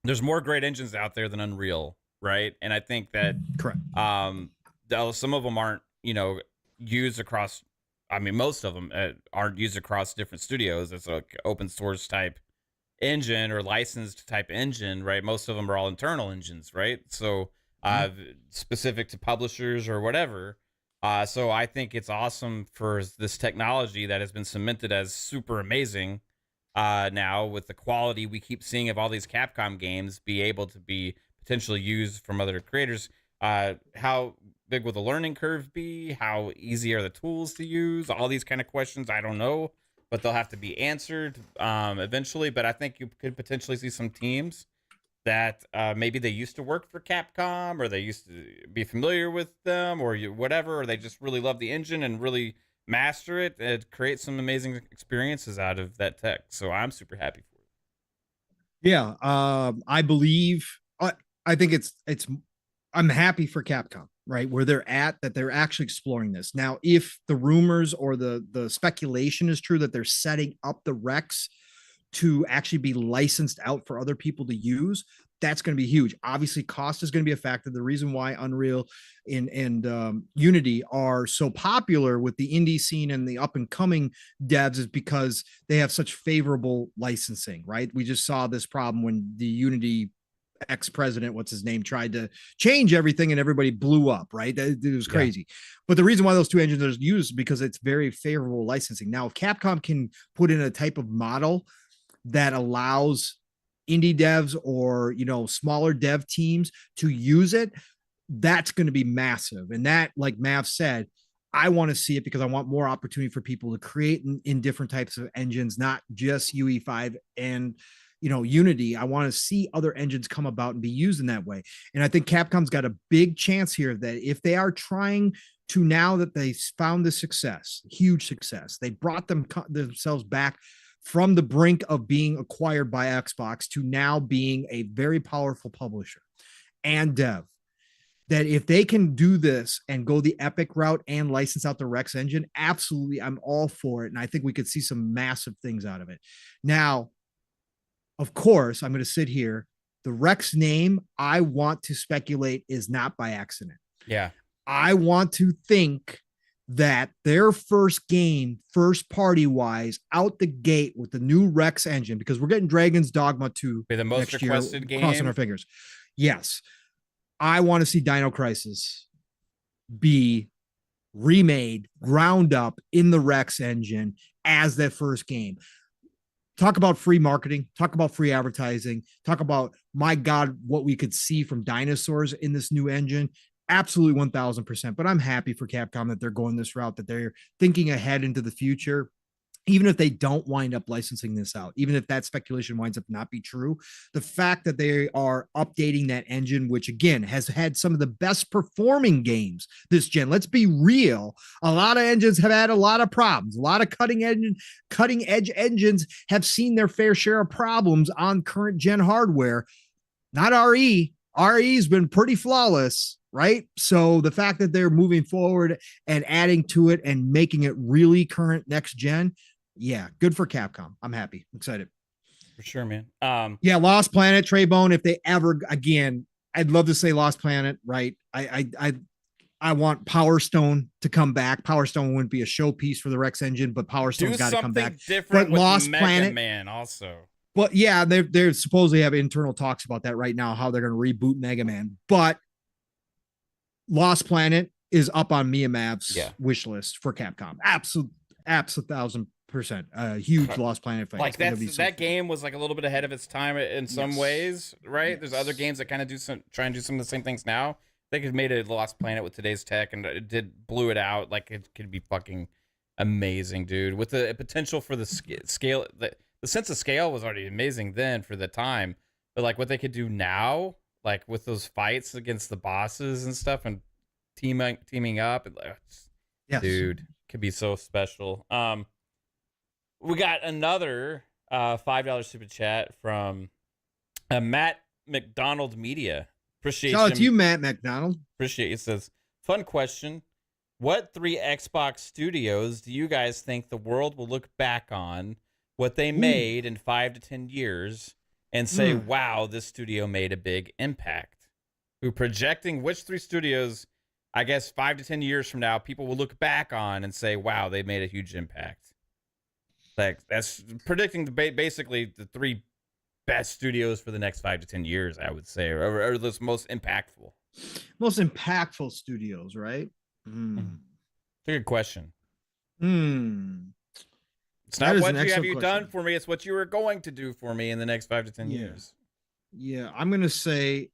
There's more great engines out there than Unreal, right? And I think that correct. Some of them aren't, used across. I mean, most of them aren't used across different studios. It's like open source type engine or licensed type engine, right? Most of them are all internal engines, right? So specific to publishers or whatever. So I think it's awesome for this technology that has been cemented as super amazing. Now with the quality we keep seeing of all these Capcom games be able to be potentially used from other creators. How big will the learning curve be? How easy are the tools to use? All these kind of questions, I don't know, but they'll have to be answered eventually. But I think you could potentially see some teams that maybe they used to work for Capcom, or they used to be familiar with them, or whatever, or they just really love the engine and really master it and create some amazing experiences out of that tech. So I'm super happy for it. Yeah, I believe. I think it's. I'm happy for Capcom, right, where they're at, that they're actually exploring this. Now, if the rumors or the speculation is true that they're setting up the Rex to actually be licensed out for other people to use, that's going to be huge. Obviously, cost is going to be a factor. The reason why Unreal and Unity are so popular with the indie scene and the up and coming devs is because they have such favorable licensing, right? We just saw this problem when the Unity ex-president, what's his name, tried to change everything and everybody blew up, right? It was crazy. Yeah. But the reason why those two engines are used is because it's very favorable licensing. Now, if Capcom can put in a type of model that allows indie devs or, you know, smaller dev teams to use it, that's going to be massive. And that, like Mav said, I want to see it because I want more opportunity for people to create in different types of engines, not just UE5 and, you know, Unity. I want to see other engines come about and be used in that way. And I think Capcom's got a big chance here that if they are trying to, now that they found the success, huge success, they brought themselves back from the brink of being acquired by Xbox to now being a very powerful publisher and dev, that if they can do this and go the Epic route and license out the Rex engine, absolutely, I'm all for it. And I think we could see some massive things out of it. Now, of course, I'm going to sit here. The Rex name, I want to speculate, is not by accident. Yeah. I want to think that their first game, first party wise, out the gate with the new Rex engine, because we're getting Dragon's Dogma 2 be the most requested game. Crossing our fingers. Yes. I want to see Dino Crisis be remade, ground up in the Rex engine as that first game. Talk about free marketing, talk about free advertising, talk about, my God, what we could see from dinosaurs in this new engine. Absolutely 1000%. But I'm happy for Capcom that they're going this route, that they're thinking ahead into the future. Even if they don't wind up licensing this out, even if that speculation winds up not be true, the fact that they are updating that engine, which again has had some of the best performing games this gen. Let's be real. A lot of engines have had a lot of problems. A lot of cutting edge engines have seen their fair share of problems on current gen hardware. Not RE. RE's been pretty flawless, right? So the fact that they're moving forward and adding to it and making it really current next gen, yeah, good for Capcom. I'm happy. I'm excited. For sure, man. Yeah, Lost Planet, Treybone, if they ever, again, I'd love to say Lost Planet, right? I want Power Stone to come back. Power Stone wouldn't be a showpiece for the Rex engine, but Power Stone's got to come back. Different but Lost Mega Planet, Man also. But yeah, they're supposedly have internal talks about that right now, how they're going to reboot Mega Man. But Lost Planet is up on Mia Mav's wish list for Capcom. Absolute 1000%. Huge Lost Planet fan. Like that game was like a little bit ahead of its time in some ways, right? Yes. There's other games that kind of try and do some of the same things now. They could have made a Lost Planet with today's tech and it blew it out. Like it could be fucking amazing, dude. With the potential for the scale, the sense of scale was already amazing then for the time. But like what they could do now, like with those fights against the bosses and stuff and teaming up, and like, dude, could be so special. We got another $5 super chat from Matt McDonald Media. Appreciate Shout out to you, Matt McDonald. Appreciate you. It says, fun question. What 3 Xbox studios do you guys think the world will look back on what they made in 5 to 10 years and say, wow, this studio made a big impact? We're projecting which 3 studios, I guess 5 to 10 years from now, people will look back on and say, wow, they made a huge impact. Like that's predicting basically the 3 best studios for the next 5 to 10 years, I would say, or the most impactful. Most impactful studios, right? It's a good question. It's not what have you done for me. It's what you were going to do for me in the next 5 to 10 years. Yeah, I'm going to say,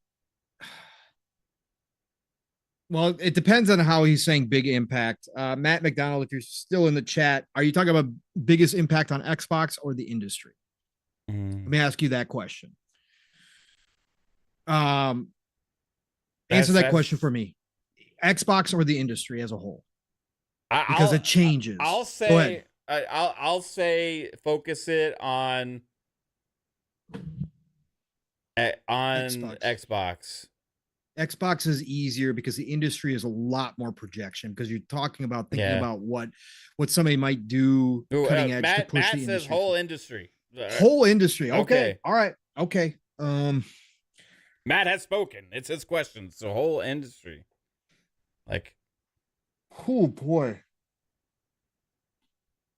well, it depends on how he's saying big impact. Matt McDonald, if you're still in the chat, are you talking about biggest impact on Xbox or the industry? Let me ask you that question. Answer that question for me. Xbox or the industry as a whole? Because it changes. I'll say I'll say focus it on Xbox. Xbox is easier because the industry is a lot more projection, because you're talking about thinking about what somebody might do cutting edge to push the industry. Matt says whole industry. Whole industry. Okay. All right. Okay. Matt has spoken. It's his question. So whole industry. Like, oh boy.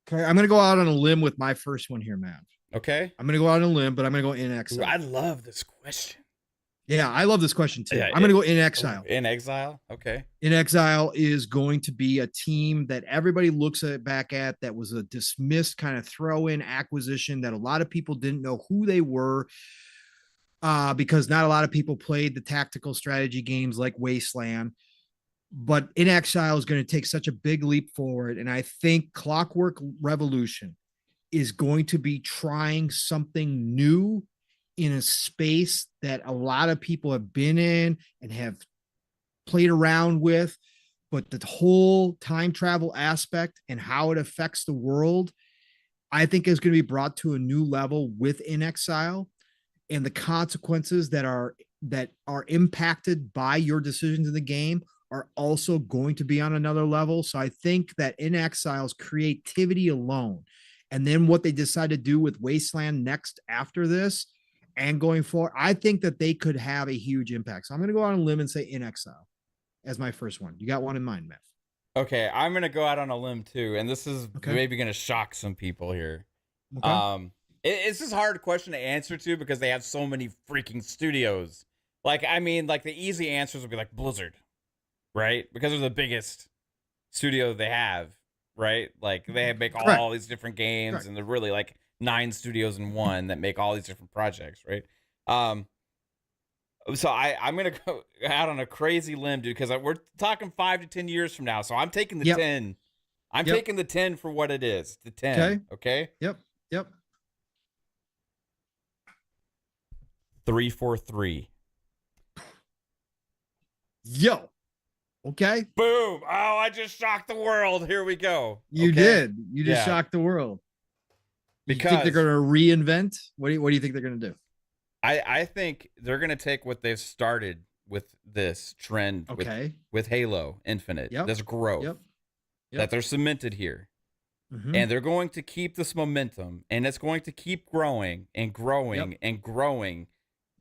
Okay, I'm gonna go out on a limb with my first one here, Matt. Okay. I'm gonna go out on a limb, but I'm gonna go in exile. I love this question. Yeah, I love this question too. I'm gonna go in exile. In exile? Okay. In exile is going to be a team that everybody looks back at that was a dismissed kind of throw-in acquisition that a lot of people didn't know who they were. Because not a lot of people played the tactical strategy games like Wasteland. But In Exile is going to take such a big leap forward. And I think Clockwork Revolution is going to be trying something new in a space that a lot of people have been in and have played around with. But the whole time travel aspect and how it affects the world, I think is going to be brought to a new level with In Exile. And the consequences that are impacted by your decisions in the game are also going to be on another level. So I think that In Exile's creativity alone, and then what they decide to do with Wasteland next after this and going forward, I think that they could have a huge impact. So I'm going to go on a limb and say In Exile as my first one. You got one in mind, Matt? Okay, I'm going to go out on a limb too, and this is maybe going to shock some people here. Okay. It's just a hard question to answer to because they have so many freaking studios. Like, I mean, like the easy answers would be like Blizzard, right? Because they're the biggest studio they have, right? Like they make all these different games, and they're really like 9 studios in one that make all these different projects, right? So I'm gonna go out on a crazy limb, dude, because we're talking 5 to 10 years from now. So I'm taking the 10. I'm taking the 10 for what it is. The 10. Okay. Yep. 343. Yo. Okay. Boom. Oh, I just shocked the world. Here we go. You did. You just shocked the world. Because you think they're going to reinvent? What do you think they're going to do? I think they're going to take what they've started with this trend with Halo Infinite, this growth that they're cemented here. And they're going to keep this momentum, and it's going to keep growing and growing and growing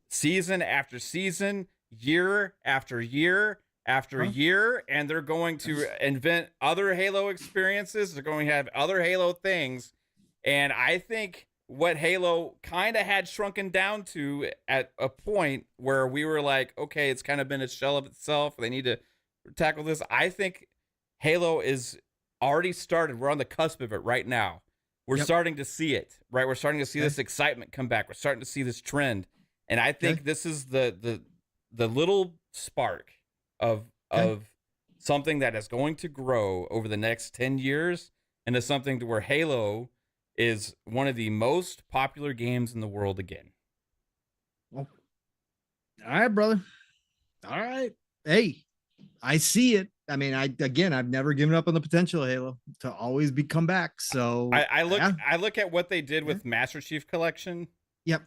season after season, year after year after year, and they're going to invent other Halo experiences. They're going to have other Halo things, and I think what Halo kind of had shrunken down to at a point where we were like, okay, it's kind of been a shell of itself. They need to tackle this. I think Halo is already started. We're on the cusp of it right now. We're starting to see it, right? We're starting to see this excitement come back. We're starting to see this trend. And I think this is the little spark of something that is going to grow over the next 10 years into something to where Halo is one of the most popular games in the world again. Well, all right, brother. All right. Hey, I see it. I mean, I've never given up on the potential of Halo to always come back. So I look at what they did with Master Chief Collection. Yep.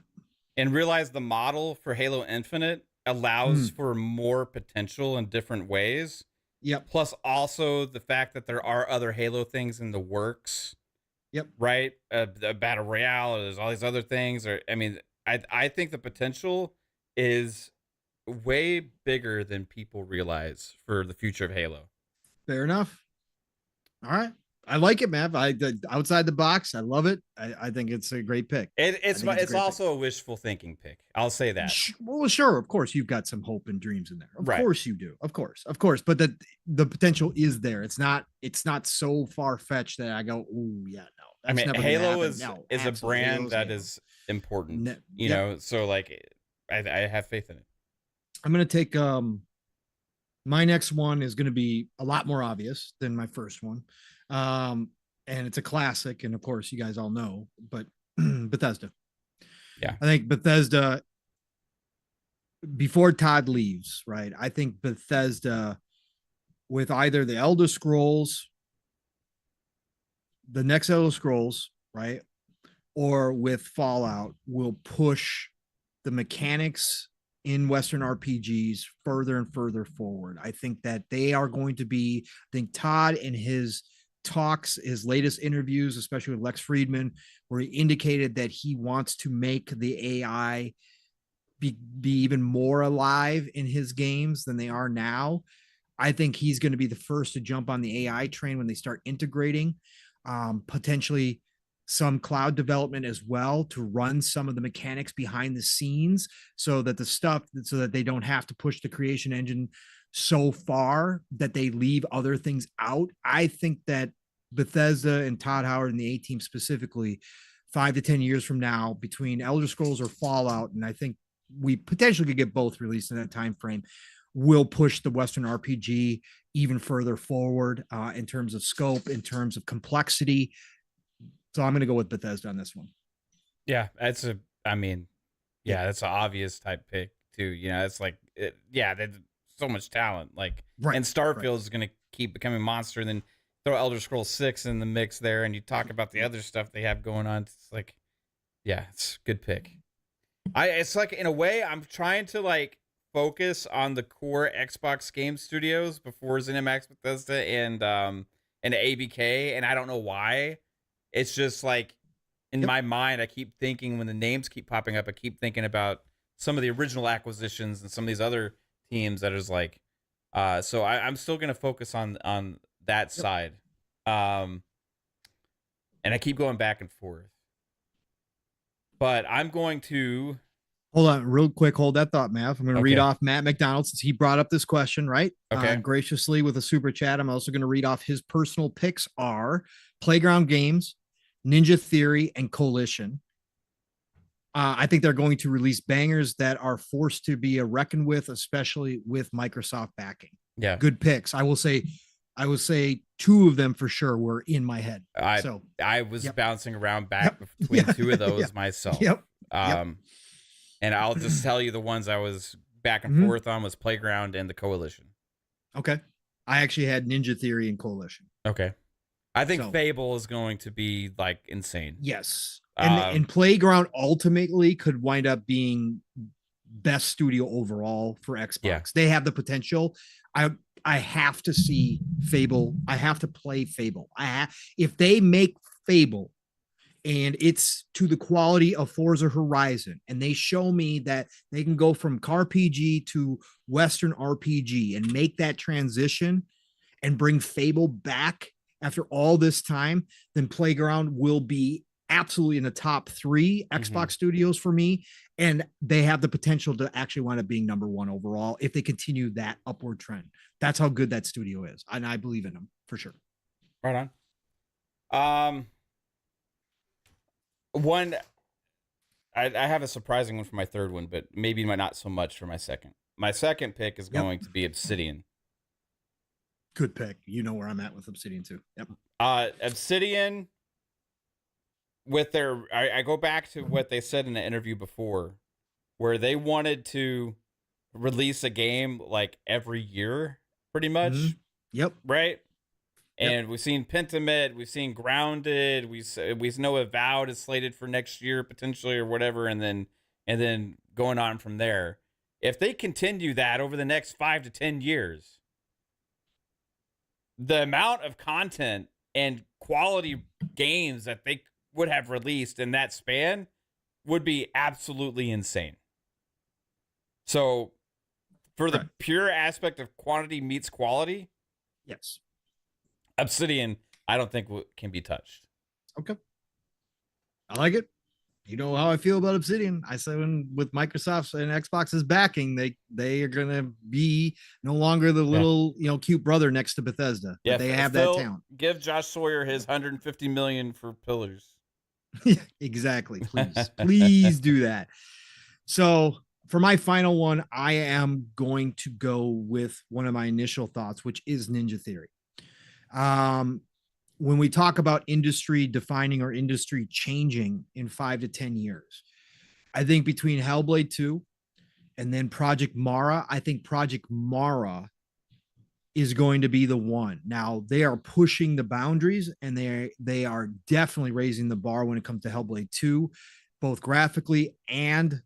And realize the model for Halo Infinite allows for more potential in different ways. Yep. Plus also the fact that there are other Halo things in the works. Yep. Right? The Battle Royale, there's all these other things. I think the potential is way bigger than people realize for the future of Halo. Fair enough. All right. I like it, man. Outside the box, I love it. I think it's a great pick. It's also a wishful thinking pick. I'll say that. Well, sure, of course, you've got some hope and dreams in there. Of right. course you do. Of course. But the potential is there. It's not so far fetched that I go, oh yeah, no. I mean, Halo is a brand Halo's that Halo. Is important. You know, so like I have faith in it. I'm gonna take my next one is gonna be a lot more obvious than my first one. And it's a classic, and of course you guys all know, but Bethesda. Yeah. I think Bethesda, before Todd leaves, right? I think Bethesda with either the Elder Scrolls, the next Elder Scrolls, right? Or with Fallout will push the mechanics in Western RPGs further and further forward. I think that they are going to be, I think Todd in his talks, his latest interviews, especially with Lex Friedman, where he indicated that he wants to make the AI be even more alive in his games than they are now. I think he's going to be the first to jump on the AI train when they start integrating potentially some cloud development as well to run some of the mechanics behind the scenes so that they don't have to push the creation engine so far that they leave other things out. I think that Bethesda and Todd Howard and the A-Team specifically, 5 to 10 years from now, between Elder Scrolls or Fallout, and I think we potentially could get both released in that time frame, will push the Western RPG even further forward in terms of scope, in terms of complexity. So I'm going to go with Bethesda on this one. Yeah, that's an obvious type pick too. You know, it's like, there's so much talent. Like, right, and Starfield is going to keep becoming a monster, and then throw Elder Scrolls 6 in the mix there, and you talk about the other stuff they have going on. It's like, yeah, it's a good pick. It's like, in a way, I'm trying to like focus on the core Xbox game studios before ZeniMax, Bethesda, and ABK, and I don't know why. It's just like in my mind, I keep thinking when the names keep popping up, I keep thinking about some of the original acquisitions and some of these other teams that is like, so I'm still going to focus on that side. And I keep going back and forth, but I'm going to hold on real quick. Hold that thought, Matt. I'm going to read off Matt McDonald since he brought up this question, right? Okay. Graciously with a super chat. I'm also going to read off his personal picks are Playground Games, Ninja Theory, and Coalition. I think they're going to release bangers that are forced to be reckoned with, especially with Microsoft backing. Yeah. Good picks. I will say 2 of them for sure were in my head. I was bouncing around back between 2 of those myself. And I'll just tell you the ones I was back and forth on was Playground and the Coalition. Okay. I actually had Ninja Theory and Coalition. Okay. I think Fable is going to be like insane. Yes. And Playground ultimately could wind up being best studio overall for Xbox. Yeah. They have the potential. I have to see Fable. I have to play Fable. If they make Fable and it's to the quality of Forza Horizon, and they show me that they can go from CarPG to Western RPG and make that transition and bring Fable back after all this time, then Playground will be absolutely in the top 3 Xbox studios for me. And they have the potential to actually wind up being number 1 overall if they continue that upward trend. That's how good that studio is. And I believe in them for sure. Right on. One, I have a surprising one for my third one, but maybe not so much for my second. My second pick is going to be Obsidian. Good pick. You know where I'm at with Obsidian too. Yep. Obsidian, with their, I go back to what they said in the interview before, where they wanted to release a game like every year, pretty much. Yep. Right. And we've seen Pentiment, we've seen Grounded, we know Avowed is slated for next year potentially or whatever, and then going on from there. If they continue that over the next 5 to 10 years, the amount of content and quality games that they would have released in that span would be absolutely insane. So for the pure aspect of quantity meets quality, yes, Obsidian I don't think can be touched. Okay. I like it. You know how I feel about Obsidian. I said with Microsoft's and Xbox's backing, they are gonna be no longer the little cute brother next to Bethesda. Yeah, they have that talent. Give Josh Sawyer his $150 million for Pillars. Yeah, exactly. Please do that. So for my final one, I am going to go with one of my initial thoughts, which is Ninja Theory. When we talk about industry defining or industry changing in 5 to 10 years, I think between Hellblade 2 and then Project Mara, I think Project Mara is going to be the one. Now they are pushing the boundaries and they are definitely raising the bar when it comes to Hellblade 2, both graphically and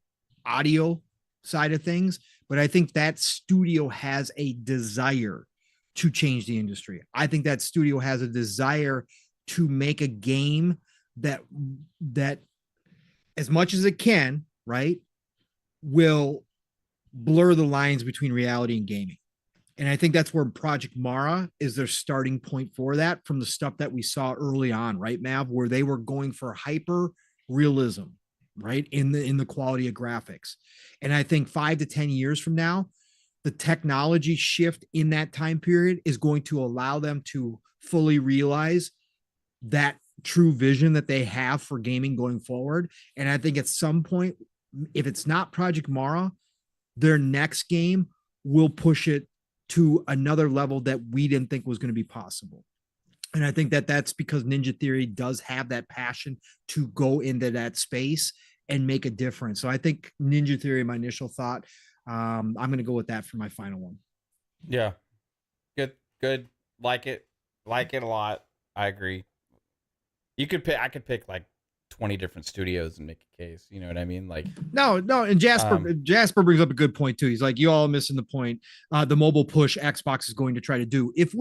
audio side of things. But I think that studio has a desire to change the industry. I think that studio has a desire to make a game that as much as it can, right, will blur the lines between reality and gaming. And I think that's where Project Mara is their starting point for that, from the stuff that we saw early on, right, Mav, where they were going for hyper realism, right, in the quality of graphics. And I think 5 to 10 years from now, the technology shift in that time period is going to allow them to fully realize that true vision that they have for gaming going forward. And I think at some point, if it's not Project Mara, their next game will push it to another level that we didn't think was going to be possible. And I think that that's because Ninja Theory does have that passion to go into that space and make a difference. So I think Ninja Theory, my initial thought, I'm going to go with that for my final one. Yeah. Good. Like it a lot. I agree. I could pick like 20 different studios and make a case. You know what I mean? Like, no. And Jasper brings up a good point too. He's like, you all are missing the point. The mobile push Xbox is going to try to do. If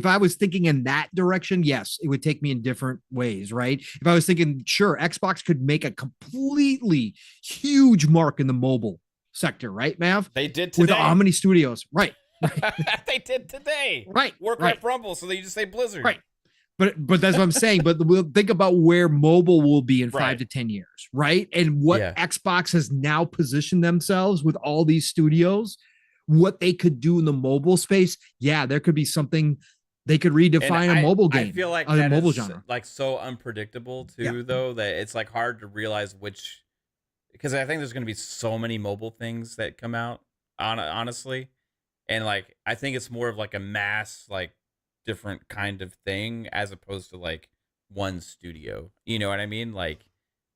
I was thinking in that direction, yes, it would take me in different ways, right? If I was thinking, sure, Xbox could make a completely huge mark in the mobile sector, right, Mav? They did today. With how many studios? Right. They did today. Right. Warcraft Rumble, so they just say Blizzard. Right. But that's what I'm saying. But we'll think about where mobile will be in 5 to 10 years, right? And what Xbox has now positioned themselves with all these studios, what they could do in the mobile space. Yeah, there could be something. They could redefine a mobile game. I feel like that mobile is genre, like so unpredictable too, though, that it's like hard to realize which. Because I think there's going to be so many mobile things that come out, honestly, and like I think it's more of like a mass, like different kind of thing as opposed to like one studio. You know what I mean? Like,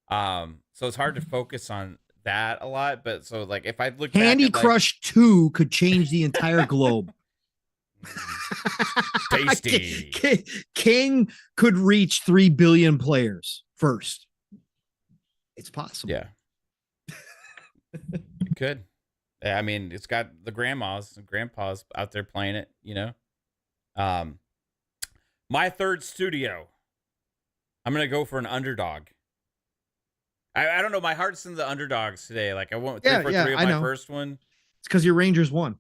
so it's hard to focus on that a lot. But so like if I look, Candy Crush 2 could change the entire globe. Tasty. King could reach 3 billion players first. It's possible. Yeah. It could. I mean, it's got the grandmas and grandpas out there playing it, you know. My third studio, I'm gonna go for an underdog. I don't know. My heart's in the underdogs today. Like I went 3 for 3 of my first one. It's because your Rangers won.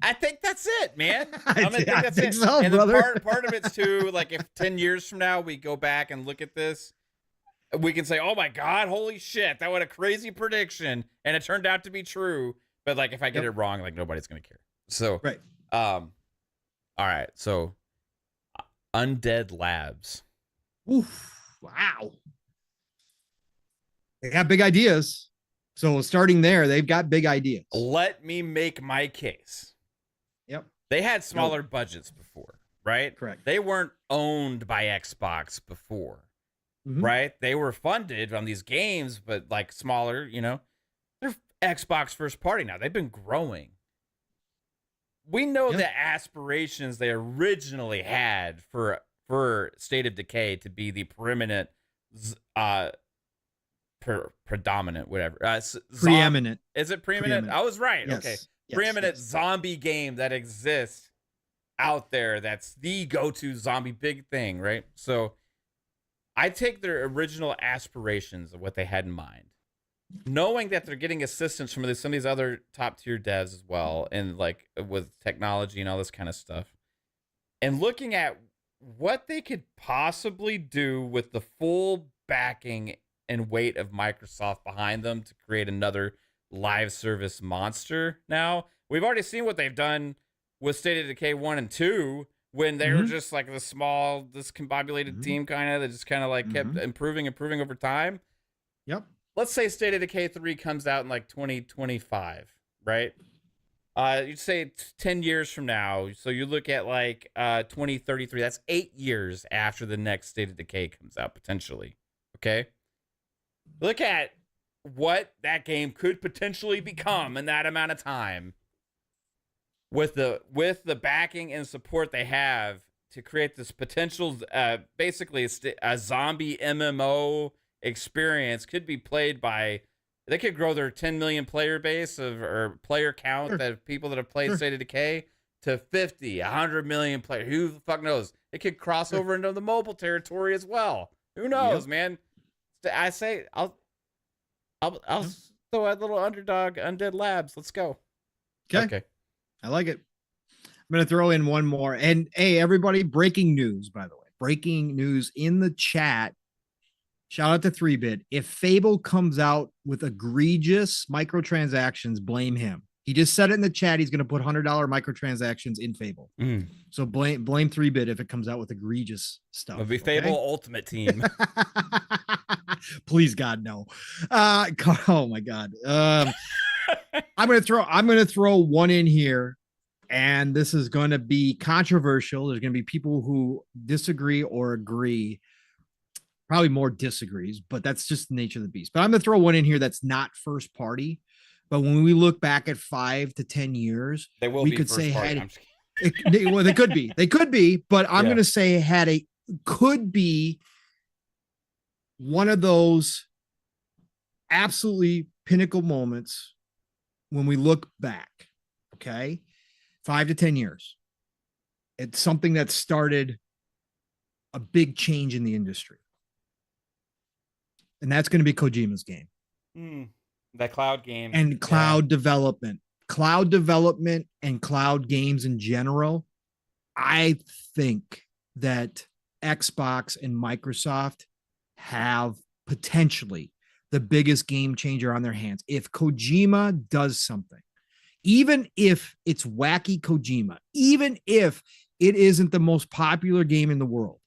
I think that's it, man. I think that's it. So, and brother. part of it's too, like if 10 years from now we go back and look at this, we can say, oh my God, holy shit, that was a crazy prediction. And it turned out to be true. But like, if I get it wrong, like nobody's going to care. So, right. All right. So Undead Labs. Oof. Wow. They got big ideas. So starting there, they've got big ideas. Let me make my case. Yep. They had smaller budgets before, right? Correct. They weren't owned by Xbox before. Right? They were funded on these games, but like smaller, you know, they're Xbox first party now. They've been growing. We know the aspirations they originally had for State of Decay to be the preeminent, predominant, whatever. Preeminent. Is it preeminent? I was right. Yes. Okay. Yes, Preeminent zombie game that exists out there. That's the go-to zombie big thing, right? So I take their original aspirations of what they had in mind, knowing that they're getting assistance from some of these other top tier devs as well, and like with technology and all this kind of stuff, and looking at what they could possibly do with the full backing and weight of Microsoft behind them to create another live service monster. Now, we've already seen what they've done with State of Decay 1 and 2 when they were just like the small, discombobulated team kind of that just kind of like kept improving over time. Yep. Let's say State of Decay 3 comes out in like 2025, right? You'd say 10 years from now. So you look at like 2033. That's 8 years after the next State of Decay comes out, potentially. Okay? Look at what that game could potentially become in that amount of time with the backing and support they have to create this potential, basically a zombie MMO experience. Could be played by, they could grow their 10 million player base or player count that people that have played State of Decay to 50, 100 million players. Who the fuck knows? It could cross over into the mobile territory as well. Who knows, man? I say I'll throw a little underdog Undead Labs. Let's go. Okay. I like it. I'm going to throw in one more. And hey, everybody, breaking news, by the way. Breaking news in the chat. Shout out to 3-Bit. If Fable comes out with egregious microtransactions, blame him. He just said it in the chat. He's going to put $100 microtransactions in Fable. So blame 3-Bit if it comes out with egregious stuff. It'll be Fable Ultimate Team. Please, God, no. Oh my God. I'm going to throw one in here, and this is going to be controversial. There's going to be people who disagree or agree. Probably more disagrees, but that's just the nature of the beast. But I'm going to throw one in here that's not first party. But when we look back at 5 to 10 years, we could say well, they could be, but I'm going to say could be one of those absolutely pinnacle moments when we look back. Okay. 5 to 10 years. It's something that started a big change in the industry. And that's going to be Kojima's game. That cloud game. And cloud development. Cloud development and cloud games in general. I think that Xbox and Microsoft have potentially the biggest game changer on their hands. If Kojima does something, even if it's wacky Kojima, even if it isn't the most popular game in the world,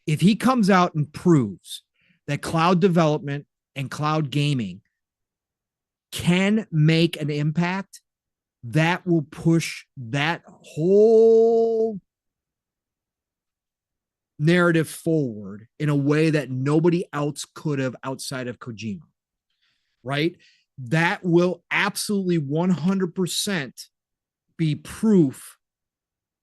if he comes out and proves that cloud development and cloud gaming can make an impact, that will push that whole narrative forward in a way that nobody else could have outside of Kojima, right? That will absolutely 100% be proof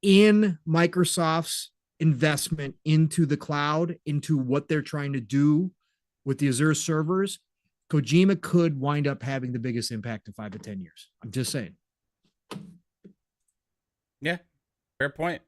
in Microsoft's investment into the cloud, into what they're trying to do with the Azure servers. Kojima could wind up having the biggest impact in 5 to 10 years. I'm just saying. Yeah, fair point.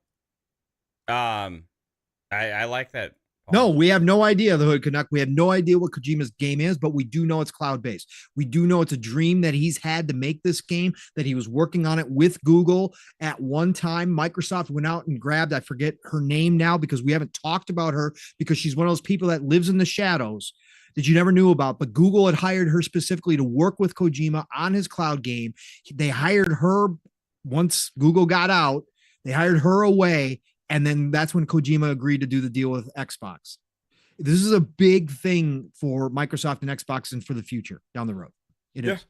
I like that. No, we have no idea, the Hood Canuck. We have no idea what Kojima's game is, but we do know it's cloud-based. We do know it's a dream that he's had to make this game, that he was working on it with Google at one time. Microsoft went out and grabbed, I forget her name now because we haven't talked about her, because she's one of those people that lives in the shadows that you never knew about, but Google had hired her specifically to work with Kojima on his cloud game. They hired her once Google got out. They hired her away. And then that's when Kojima agreed to do the deal with Xbox. This is a big thing for Microsoft and Xbox and for the future down the road. It is.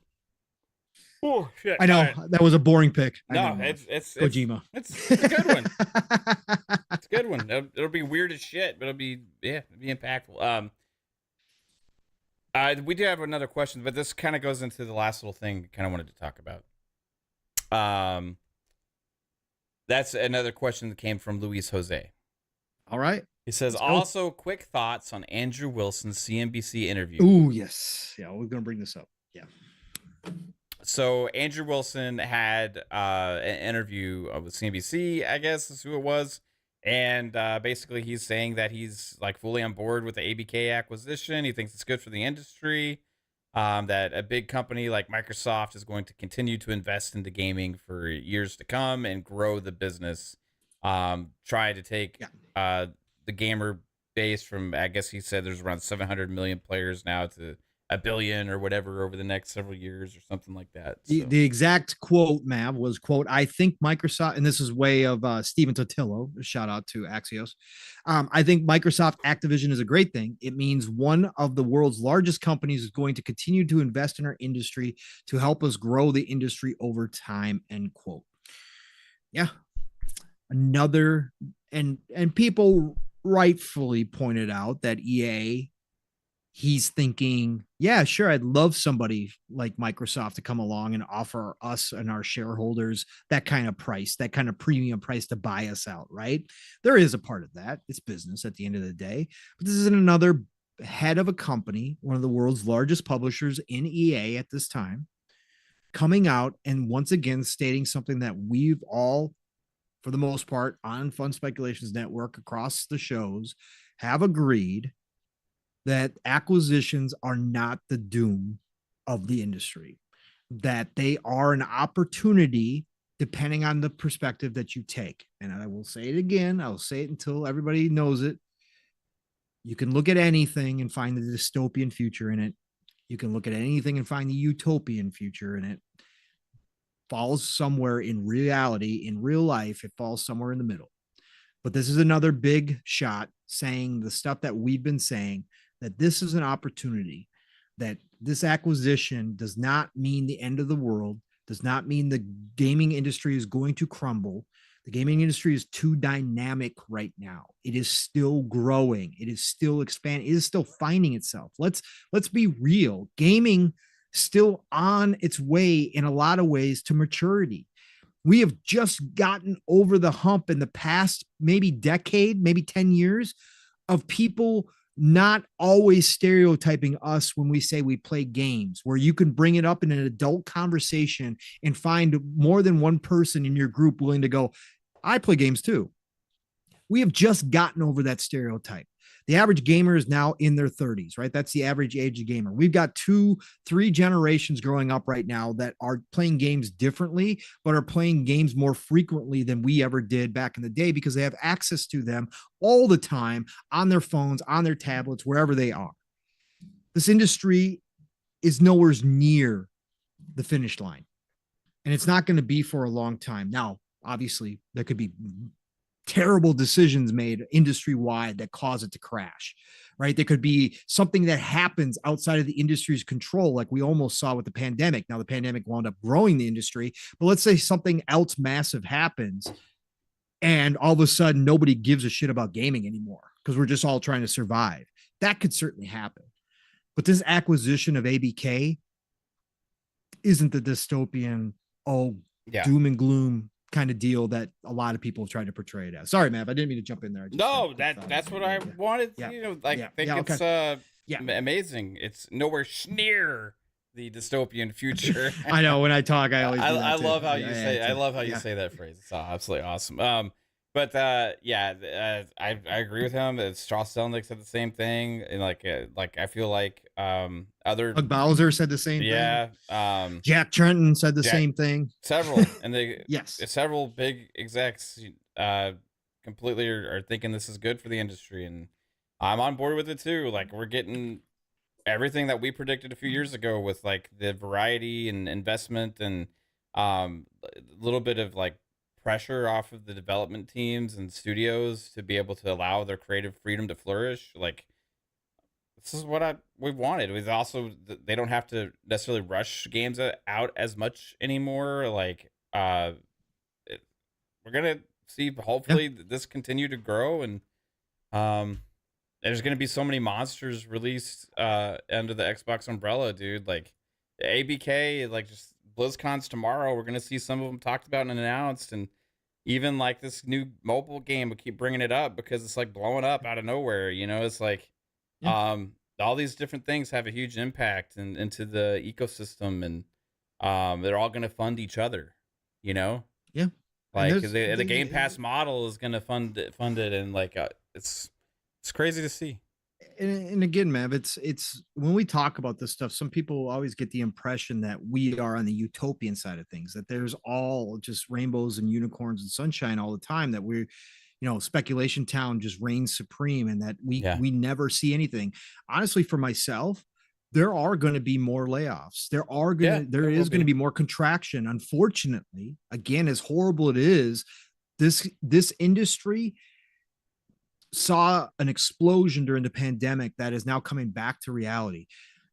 Oh, shit. I know that was a boring pick. No, it's Kojima. It's a good one. It's a good one. It'll be weird as shit, but it'll be impactful. We do have another question, but this kind of goes into the last little thing I kind of wanted to talk about. That's another question that came from Luis Jose. All right. He says, also quick thoughts on Andrew Wilson's CNBC interview. Oh, yes. Yeah, we're going to bring this up. Yeah. So Andrew Wilson had an interview with CNBC, I guess is who it was. And basically he's saying that he's like fully on board with the ABK acquisition. He thinks it's good for the industry. That a big company like Microsoft is going to continue to invest into gaming for years to come and grow the business trying to take the gamer base from, I guess he said there's around 700 million players now to a billion or whatever over the next several years or something like that. So. The exact quote, Mav, was, quote, I think Microsoft, and this is way of Stephen Totillo, shout out to Axios. I think Microsoft Activision is a great thing. It means one of the world's largest companies is going to continue to invest in our industry to help us grow the industry over time, end quote. Yeah. Another, and people rightfully pointed out that EA, he's thinking, yeah, sure, I'd love somebody like Microsoft to come along and offer us and our shareholders that kind of price, that kind of premium price to buy us out, right? There is a part of that. It's business at the end of the day. But this is another head of a company, one of the world's largest publishers in EA at this time, coming out and once again stating something that we've all, for the most part, on Fun Speculations Network across the shows, have agreed that acquisitions are not the doom of the industry, that they are an opportunity depending on the perspective that you take. And I will say it again, I'll say it until everybody knows it. You can look at anything and find the dystopian future in it. You can look at anything and find the utopian future in it. Falls somewhere in reality, in real life, it falls somewhere in the middle. But this is another big shot saying the stuff that we've been saying, that this is an opportunity, that this acquisition does not mean the end of the world, does not mean the gaming industry is going to crumble. The gaming industry is too dynamic right now. It is still growing. It is still expanding. It is still finding itself. Let's be real. Gaming still on its way in a lot of ways to maturity. We have just gotten over the hump in the past maybe decade, maybe 10 years of people not always stereotyping us when we say we play games, where you can bring it up in an adult conversation and find more than one person in your group willing to go, I play games too. We have just gotten over that stereotype. The average gamer is now in their 30s, right? That's the average age of gamer. We've got 2-3 generations growing up right now that are playing games differently, but are playing games more frequently than we ever did back in the day because they have access to them all the time on their phones, on their tablets, wherever they are. This industry is nowhere near the finish line, and it's not going to be for a long time. Now, obviously, there could be terrible decisions made industry-wide that cause it to crash, right? There could be something that happens outside of the industry's control, like we almost saw with the pandemic. Now, the pandemic wound up growing the industry, but let's say something else massive happens and all of a sudden nobody gives a shit about gaming anymore because we're just all trying to survive. That could certainly happen. But this acquisition of ABK isn't the dystopian, doom and gloom kind of deal that a lot of people have tried to portray it as. Sorry, man, I didn't mean to jump in there. No, that's what I wanted. You know, I think it's amazing. It's nowhere near the dystopian future. I know when I talk, I always. I love how you say. I love how you say that phrase. It's absolutely awesome. But I agree with him. Strauss Zelnick said the same thing, and like I feel like other Doug Bowser said the same thing. Yeah. Jack Trenton said the same thing. Several, and they yes, several big execs completely are thinking this is good for the industry, and I'm on board with it too. Like we're getting everything that we predicted a few years ago with like the variety and investment and a little bit of like pressure off of the development teams and studios to be able to allow their creative freedom to flourish. Like this is what we wanted. We've also, they don't have to necessarily rush games out as much anymore. Like we're gonna see hopefully this continue to grow, and there's gonna be so many monsters released under the Xbox umbrella, dude. Like ABK, like just BlizzCon's tomorrow. We're gonna see some of them talked about and announced, and even like this new mobile game, we keep bringing it up because it's like blowing up out of nowhere. You know, it's like all these different things have a huge impact into the ecosystem, and they're all gonna fund each other. You know, like the Game Pass model is gonna fund it, and like it's crazy to see. And again, Mav, it's when we talk about this stuff, some people always get the impression that we are on the utopian side of things, that there's all just rainbows and unicorns and sunshine all the time, that we're, speculation town just reigns supreme, and that we never see anything. Honestly, for myself, there are going to be more layoffs. There is going to be more contraction. Unfortunately, again, as horrible it is, this industry saw an explosion during the pandemic that is now coming back to reality.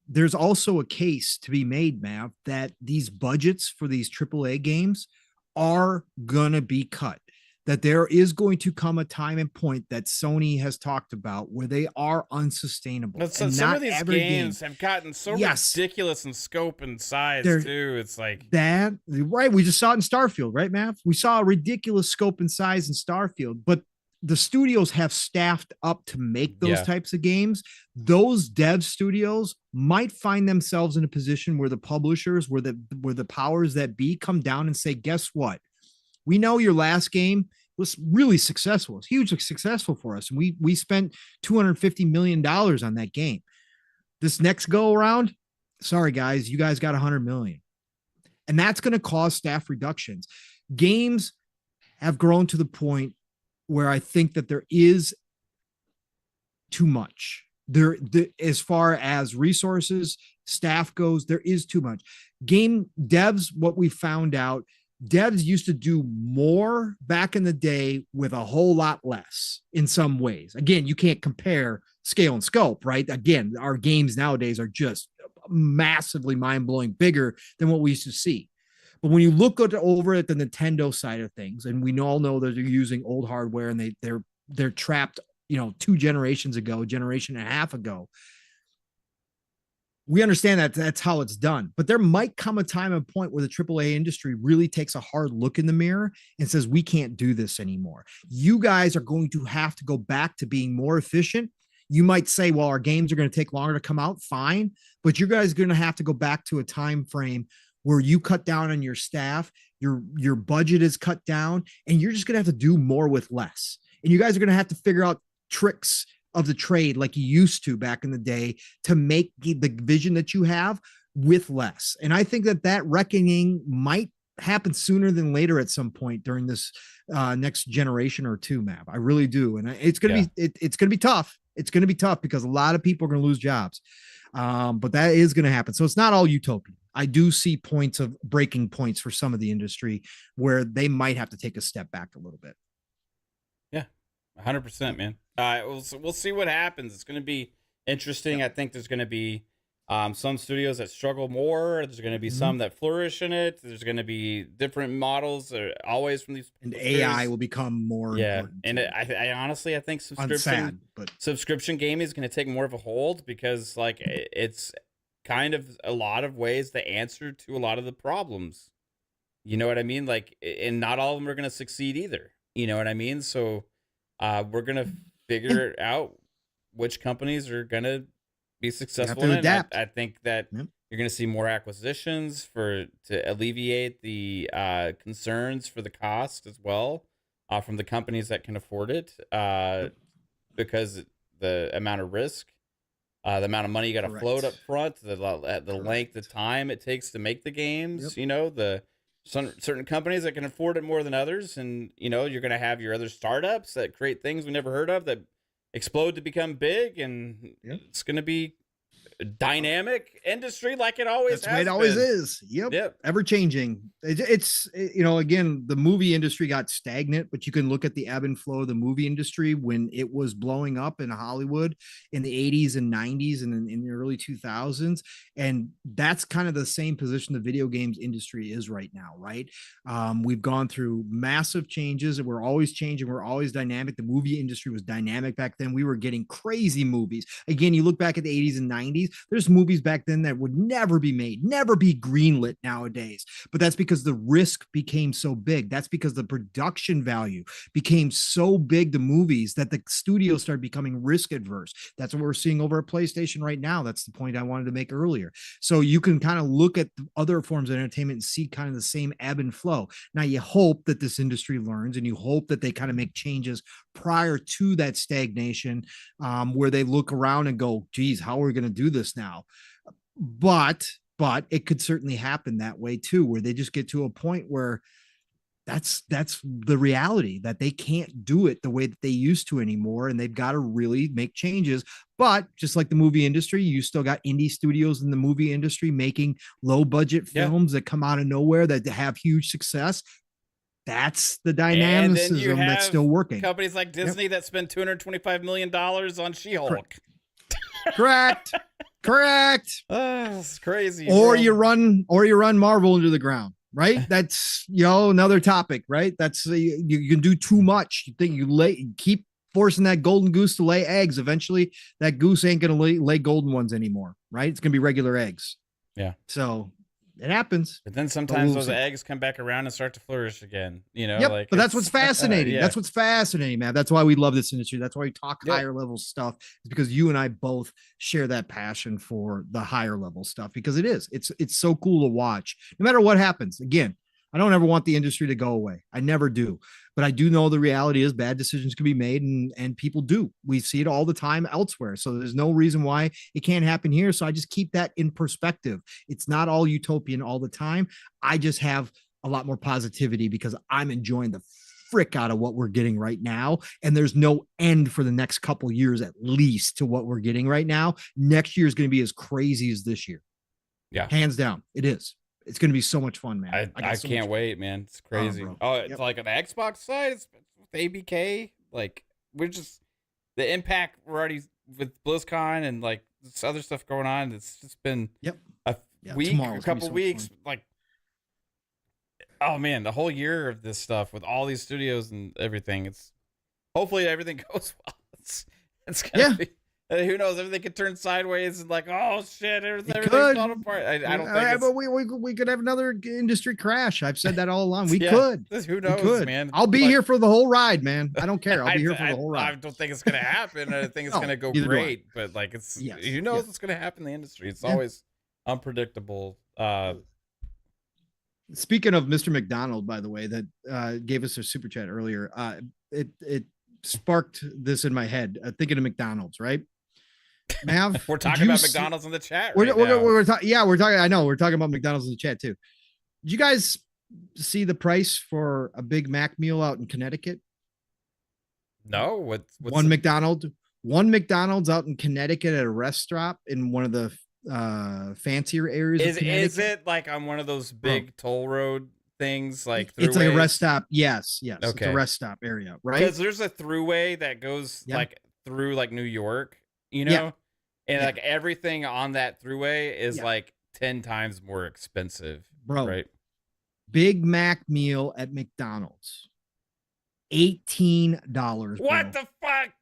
There's also a case to be made, Mav, that these budgets for these AAA games are going to be cut. That there is going to come a time and point that Sony has talked about where they are unsustainable. But some of these games have gotten so ridiculous in scope and size too. It's like that, right? We just saw it in Starfield, right, Mav? We saw a ridiculous scope and size in Starfield, but the studios have staffed up to make those types of games. Those dev studios might find themselves in a position where the publishers, where the powers that be come down and say, guess what? We know your last game was really successful. It's hugely successful for us. And we spent $250 million on that game. This next go around, sorry guys, you guys got 100 million. And that's going to cause staff reductions. Games have grown to the point where I think that there is too much. As far as resources, staff goes, there is too much. Game devs, what we found out, devs used to do more back in the day with a whole lot less in some ways. Again, you can't compare scale and scope, right? Again, our games nowadays are just massively mind-blowing bigger than what we used to see. But when you look over at the Nintendo side of things, and we all know that they're using old hardware and they're trapped, 2 generations ago, generation and a half ago, we understand that that's how it's done. But there might come a time and point where the AAA industry really takes a hard look in the mirror and says, we can't do this anymore. You guys are going to have to go back to being more efficient. You might say, well, our games are going to take longer to come out. Fine. But you guys are going to have to go back to a time frame where you cut down on your staff, your budget is cut down, and you're just going to have to do more with less. And you guys are going to have to figure out tricks of the trade like you used to back in the day to make the vision that you have with less. And I think that reckoning might happen sooner than later at some point during this next generation or two, Mav. I really do. And it's going to be, it's going to be tough. It's going to be tough because a lot of people are going to lose jobs. But that is going to happen. So it's not all utopian. I do see points of breaking points for some of the industry where they might have to take a step back a little bit. Yeah, 100%, man. We'll see what happens. It's going to be interesting. I think there's going to be some studios that struggle more. There's going to be some that flourish in it. There's going to be different models always from these. And AI will become more important. And I honestly, I think subscription gaming is going to take more of a hold because like it's kind of a lot of ways the answer to a lot of the problems. You know what I mean? Like, and not all of them are going to succeed either. You know what I mean? So we're going to figure out which companies are going to be successful in it. I think that you're going to see more acquisitions to alleviate the concerns for the cost as well from the companies that can afford it because the amount of risk, the amount of money you got to float up front, the length of time it takes to make the games, certain companies that can afford it more than others. And, you're going to have your other startups that create things we never heard of that explode to become big. And it's going to be a dynamic industry like it always has. That's the way it always is. Yep. Ever changing. It's again, the movie industry got stagnant, but you can look at the ebb and flow of the movie industry when it was blowing up in Hollywood in the 80s and 90s and in the early 2000s. And that's kind of the same position the video games industry is right now, right? We've gone through massive changes and we're always changing. We're always dynamic. The movie industry was dynamic back then. We were getting crazy movies. Again, you look back at the 80s and 90s, there's movies back then that would never be made, never be greenlit nowadays. But that's because the risk became so big. That's because the production value became so big, the movies, that the studios started becoming risk adverse. That's what we're seeing over at PlayStation right now. That's the point I wanted to make earlier. So you can kind of look at other forms of entertainment and see kind of the same ebb and flow. Now you hope that this industry learns and you hope that they kind of make changes prior to that stagnation, where they look around and go, geez, how are we going to do this now? But it could certainly happen that way too, where they just get to a point where that's the reality, that they can't do it the way that they used to anymore. And they've got to really make changes. But just like the movie industry, you still got indie studios in the movie industry making low budget films that come out of nowhere that have huge success. That's the dynamicism that's still working. Companies like Disney that spend $225 million on She-Hulk. Correct. It's crazy. Or you run Marvel into the ground. Right. That's, another topic, right? That's you can do too much. You think keep forcing that golden goose to lay eggs. Eventually that goose ain't going to lay golden ones anymore. Right. It's going to be regular eggs. Yeah. So it happens. But then sometimes those eggs come back around and start to flourish again, But that's what's fascinating. That's what's fascinating, man. That's why we love this industry. That's why we talk higher level stuff. It's because you and I both share that passion for the higher level stuff, because it's so cool to watch no matter what happens. Again, I don't ever want the industry to go away. I never do. But I do know the reality is bad decisions can be made, and people do. We see it all the time elsewhere. So there's no reason why it can't happen here. So I just keep that in perspective. It's not all utopian all the time. I just have a lot more positivity because I'm enjoying the frick out of what we're getting right now. And there's no end for the next couple years, at least, to what we're getting right now. Next year is going to be as crazy as this year. Yeah. Hands down. It is. It's going to be so much fun, man. I can't wait, man. It's crazy. It's like on the Xbox side, it's with ABK. Like, we're just the impact we're already with BlizzCon and like this other stuff going on. It's just been a week, a couple weeks. Like, oh man, the whole year of this stuff with all these studios and everything. It's hopefully everything goes well. It's gonna be. Who knows? Everything could turn sideways and like, oh shit, everything's falling apart. I don't think. But we could have another industry crash. I've said that all along. We could. Who knows, man? I'll be here for the whole ride, man. I don't care. I'll be here for the whole ride. I don't think it's gonna happen. I think it's gonna go great. But like, it's who knows what's gonna happen in the industry? It's always unpredictable. Speaking of Mr. McDonald, by the way, that gave us a super chat earlier. It sparked this in my head. Thinking of McDonald's, right? Mav, we're talking about McDonald's in the chat. We're talking. I know we're talking about McDonald's in the chat too. Did you guys see the price for a Big Mac meal out in Connecticut? No. What's one McDonald's out in Connecticut at a restaurant in one of the fancier areas. Is it like on one of those big toll road things? Like it's like a rest stop. Yes. Okay. It's a rest stop area, right? Because there's a throughway that goes like through like New York. And like everything on that throughway is like 10 times more expensive, bro. Right? Big Mac meal at McDonald's, $18. What the fuck?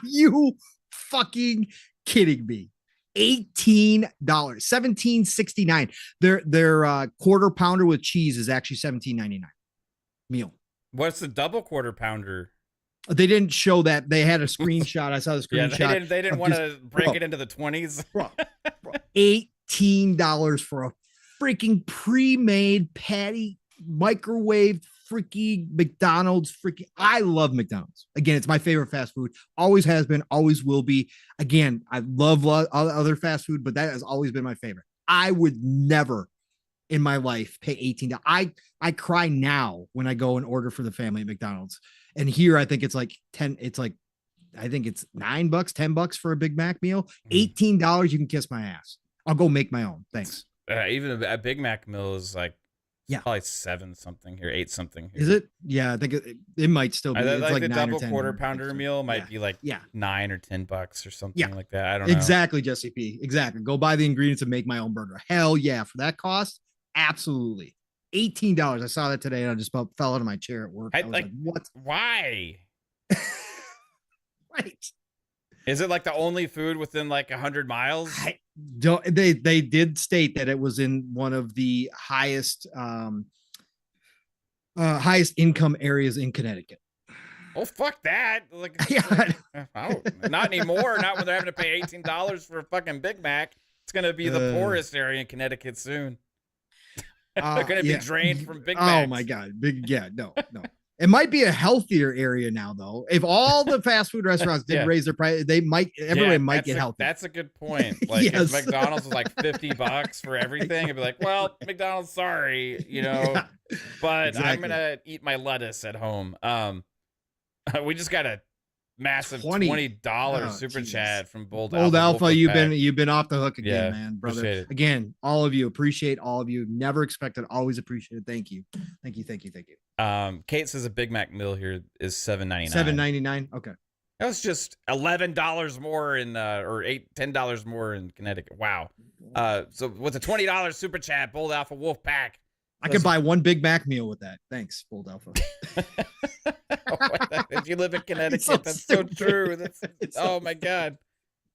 You fucking kidding me? $18, $17.69. Their quarter pounder with cheese is actually $17.99 meal. What's the double quarter pounder? They didn't show that. They had a screenshot. I saw the screenshot. They didn't want to break it into the 20s. Bro, $18 for a freaking pre-made patty, microwave freaking McDonald's. I love McDonald's. Again, it's my favorite fast food. Always has been, always will be. Again, I love other fast food, but that has always been my favorite. I would never in my life pay $18. I cry now when I go and order for the family at McDonald's. And here, I think it's like 10. It's like, I think it's $9, $10 for a Big Mac meal. $18, you can kiss my ass. I'll go make my own. Thanks. Even a Big Mac meal is like, probably 7 something here, 8 something here. Is it? Yeah, I think it might still be. It's like the 9 double or 10 quarter pounder meal might be like $9 or $10 or something like that. I don't know. Exactly, Jesse P. Exactly. Go buy the ingredients and make my own burger. Hell yeah, for that cost, absolutely. $18. I saw that today and I just about fell out of my chair at work. I was like, what? Why? Right. Is it like the only food within like 100 miles? They did state that it was in one of the highest income areas in Connecticut. Oh, fuck that. Like, not anymore. Not when they're having to pay $18 for a fucking Big Mac. It's going to be the poorest area in Connecticut soon. They're going to be drained from Big Macs. Oh my God. No. It might be a healthier area now, though. If all the fast food restaurants did raise their price, everyone might get healthy. That's a good point. Like if McDonald's was like $50 for everything, I'd be like, well, McDonald's, sorry, but exactly. I'm gonna eat my lettuce at home. We just got a massive $20 super chat from Bold Alpha. You've been off the hook again, man, brother. Again, all of you, appreciate all of you. Never expected, always appreciated. Thank you. Kate says a Big Mac meal here is $7.99. $7.99. Okay, that was just $11 more in or $10 more in Connecticut. Wow. So with a $20 super chat, Bold Alpha Wolf Pack, I could buy one Big Mac meal with that. Thanks, Bold Alpha. If you live in Connecticut, that's so true. Oh my God.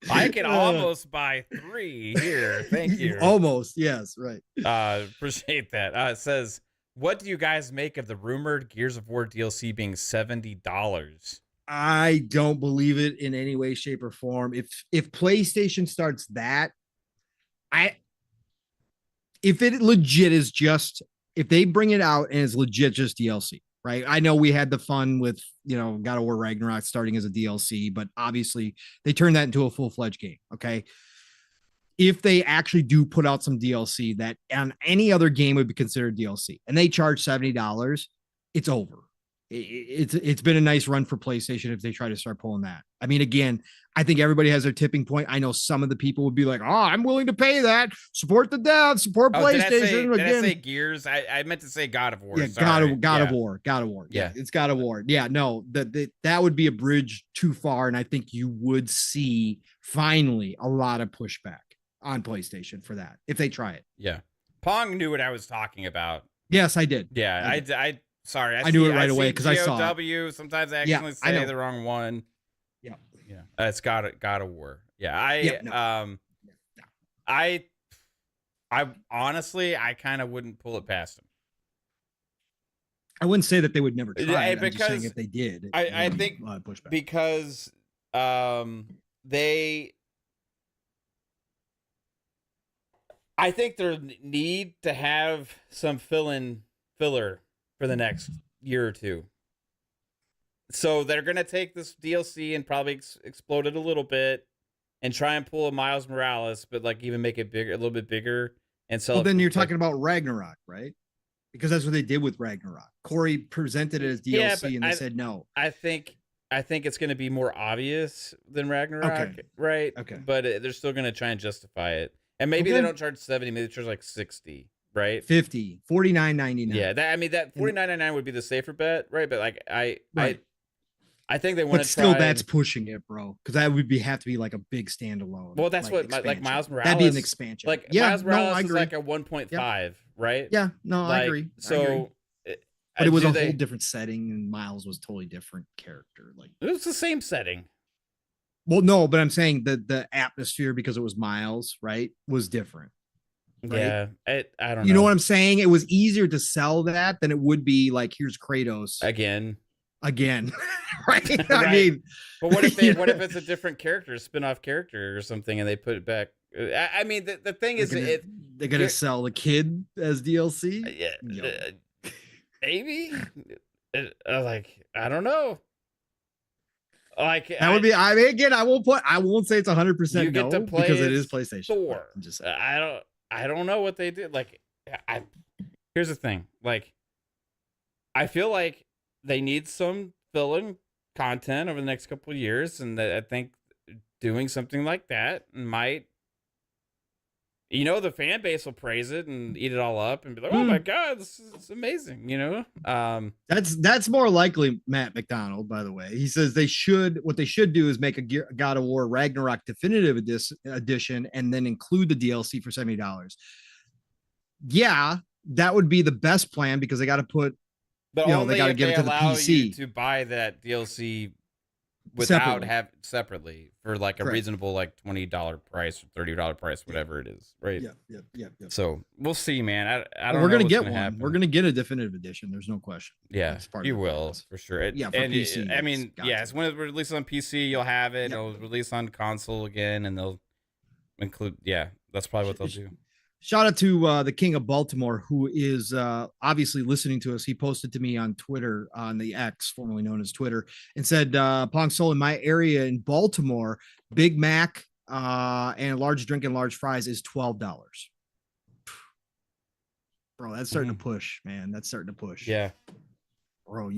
I can almost buy 3 here. Thank you. Almost, yes, right. Appreciate that. It says, what do you guys make of the rumored Gears of War DLC being $70? I don't believe it in any way, shape, or form. If PlayStation starts that, if it legit is just, if they bring it out and it's legit just DLC, right? I know we had the fun with, God of War Ragnarok starting as a DLC, but obviously they turned that into a full-fledged game. Okay. If they actually do put out some DLC that on any other game would be considered DLC and they charge $70, it's over. It's been a nice run for PlayStation if they try to start pulling that. I mean, again, I think everybody has their tipping point. I know some of the people would be like, "Oh, I'm willing to pay that. Support the dev. Support PlayStation." Did I say Gears? I meant to say God of War. Yeah, God of War. Yeah, it's God of War. Yeah, no, that would be a bridge too far, and I think you would see finally a lot of pushback on PlayStation for that if they try it. Yeah, Pong knew what I was talking about. Yes, I did. Yeah, I sorry, I knew it right away because I saw it. Sometimes I accidentally say the wrong one. Yeah, it's God of War. Yeah, I honestly, I kind of wouldn't pull it past them. I wouldn't say that they would never try it. I'm just saying if they did, I think because I think there need to have some filler for the next year or two. So they're going to take this DLC and probably explode it a little bit and try and pull a Miles Morales, but like even make it bigger, a little bit bigger and sell. Well, then you're talking about Ragnarok, right? Because that's what they did with Ragnarok. Corey presented it as DLC and they said no. I think it's going to be more obvious than Ragnarok, right? Okay. But they're still going to try and justify it. And maybe they don't charge 70, maybe they charge like 60, right? 50, $49.99. Yeah, that $49.99 would be the safer bet, right? But like I think they want to try. Still, that's pushing it, bro. Because that would have to be like a big standalone. Well, that's like Miles Morales. That'd be an expansion. Like Miles Morales is like a 1.5, right? Yeah, no, I agree. So, but it was a whole different setting, and Miles was a totally different character. Like it was the same setting. Well, no, but I'm saying the atmosphere, because it was Miles, right, was different. Right? Yeah, I don't know. You know what I'm saying? It was easier to sell that than it would be like, here's Kratos again, right? I mean, but what if it's a different character, a spin-off character or something, and they put it back? I mean, the thing is, they're gonna sell the kid as DLC. Maybe. Like, I don't know. Like that would be. I mean, again, I won't say it's 100% no because it is PlayStation. Thor. I'm just saying. I don't know what they did. Like, here's the thing. Like, I feel like they need some fill-in content over the next couple of years, and I think doing something like that might, the fan base will praise it and eat it all up and be like, "Oh my God, this is amazing!" That's more likely. Matt McDonald, by the way, he says what they should do is make a God of War Ragnarok Definitive Edition and then include the DLC for $70. Yeah, that would be the best plan because they got to put. But they got to give it to the PC to buy that DLC without separately for like a reasonable like $20 price or $30 price, whatever it is, right? Yeah. So we'll see, man. I don't. We're gonna get one. Happen. We're gonna get a definitive edition. There's no question. Yeah, you will for sure. For PC. I mean, it's when it releases on PC, you'll have it. It'll release on console again, and they'll include. Yeah, that's probably what they'll do. Shout out to the King of Baltimore, who is obviously listening to us. He posted to me on Twitter, on the X, formerly known as Twitter, and said, Pong Soul, in my area in Baltimore, Big Mac and a large drink and large fries is $12. Bro, that's starting to push, man. That's starting to push. Yeah. Bro,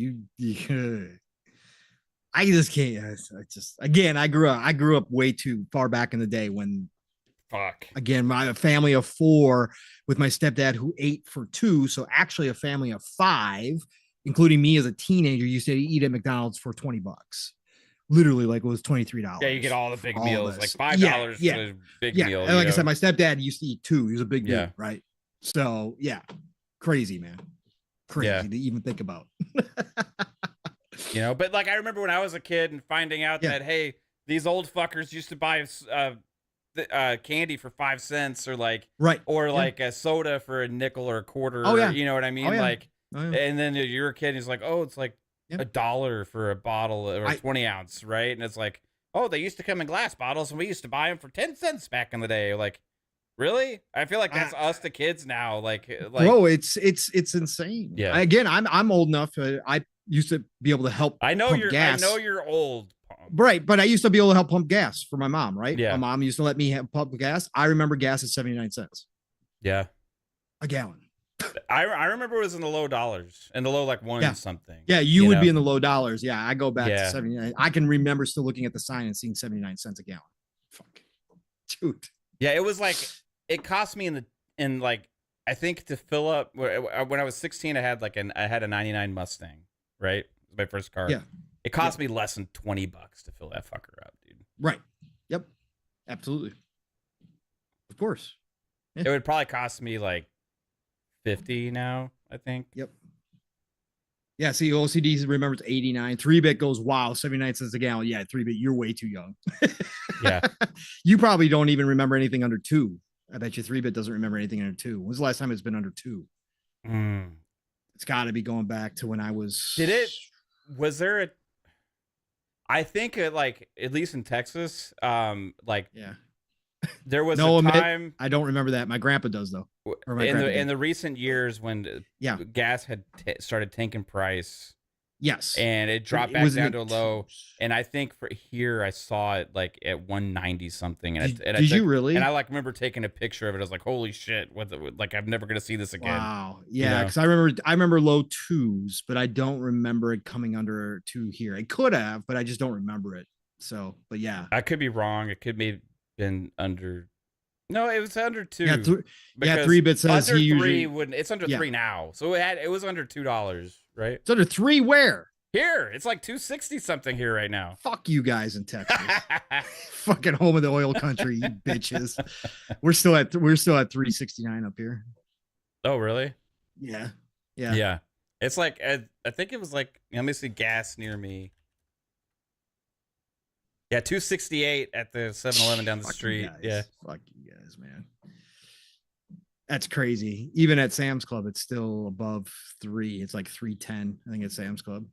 I just can't. I just, again, I grew up way too far back in the day when, again, my family of 4 with my stepdad who ate for 2. So actually a family of 5, including me as a teenager, used to eat at McDonald's for $20. Literally, like it was $23. Yeah, you get all the big meals, like $5 for a big meal. And like I said, my stepdad used to eat 2. He was a big dude, Yeah. right? So yeah, crazy, man. Crazy to even think about. But like I remember when I was a kid and finding out that, hey, these old fuckers used to buy candy for 5 cents, or like like a soda for a nickel or a quarter. Oh yeah, you know what I mean? And then you're a kid and it's like, oh, it's like $1 for a bottle or 20 ounce, right? And it's like, oh, they used to come in glass bottles and we used to buy them for 10 cents back in the day. Like, really? I feel like that's us, the kids now. Like, bro, it's insane. Yeah. Again, I'm old enough. I used to be able to help. I know gas. I know you're old. Right, but I used to be able to help pump gas for my mom, right? Yeah. My mom used to let me pump gas. I remember gas at 79 cents. Yeah. A gallon. I remember it was in the low dollars, in the low like one something. Yeah, you would be in the low dollars. Yeah, I go back to 79. I can remember still looking at the sign and seeing 79 cents a gallon. Fuck. Dude. Yeah, it was like, it cost me in like, I think to fill up, when I was 16, I had a 99 Mustang, right? It was my first car. Yeah. It cost me less than $20 to fill that fucker up, dude. Right. Yep. Absolutely. Of course. Yeah. It would probably cost me like 50 now, I think. Yep. Yeah, see, OCD remembers 89. 3-bit goes, wow, 79 cents a gallon. Yeah, 3-bit, you're way too young. Yeah. You probably don't even remember anything under 2. I bet you 3-bit doesn't remember anything under 2. When's the last time it's been under 2? It's got to be going back to when I was... Was there a... I think like, at least in Texas, there was a time... I don't remember that. My grandpa does, though. Or in the recent years when gas had started tanking price. Yes. And it dropped back down to a low. And I think for here, I saw it like at 190 something. And did you really? And I like remember taking a picture of it. I was like, holy shit. Like, I'm never going to see this again. Wow. Yeah. Because I remember low 2s, but I don't remember it coming under 2 here. It could have, but I just don't remember it. So, but yeah. I could be wrong. It could be been under... No, it was under 2. Yeah, 3-bit says under he 3 usually wouldn't. It's under 3 now, so it was under $2, right? It's under 3 where? Here, it's like 260 something here right now. Fuck you guys in Texas, fucking home of the oil country, you bitches. We're still at 369 up here. Oh really? Yeah. It's like I think it was like, let me see, gas near me. Yeah, 268 at the 7-Eleven down the street. Yeah. Fuck you guys, man. That's crazy. Even at Sam's Club, it's still above 3. It's like 310, I think, at Sam's Club.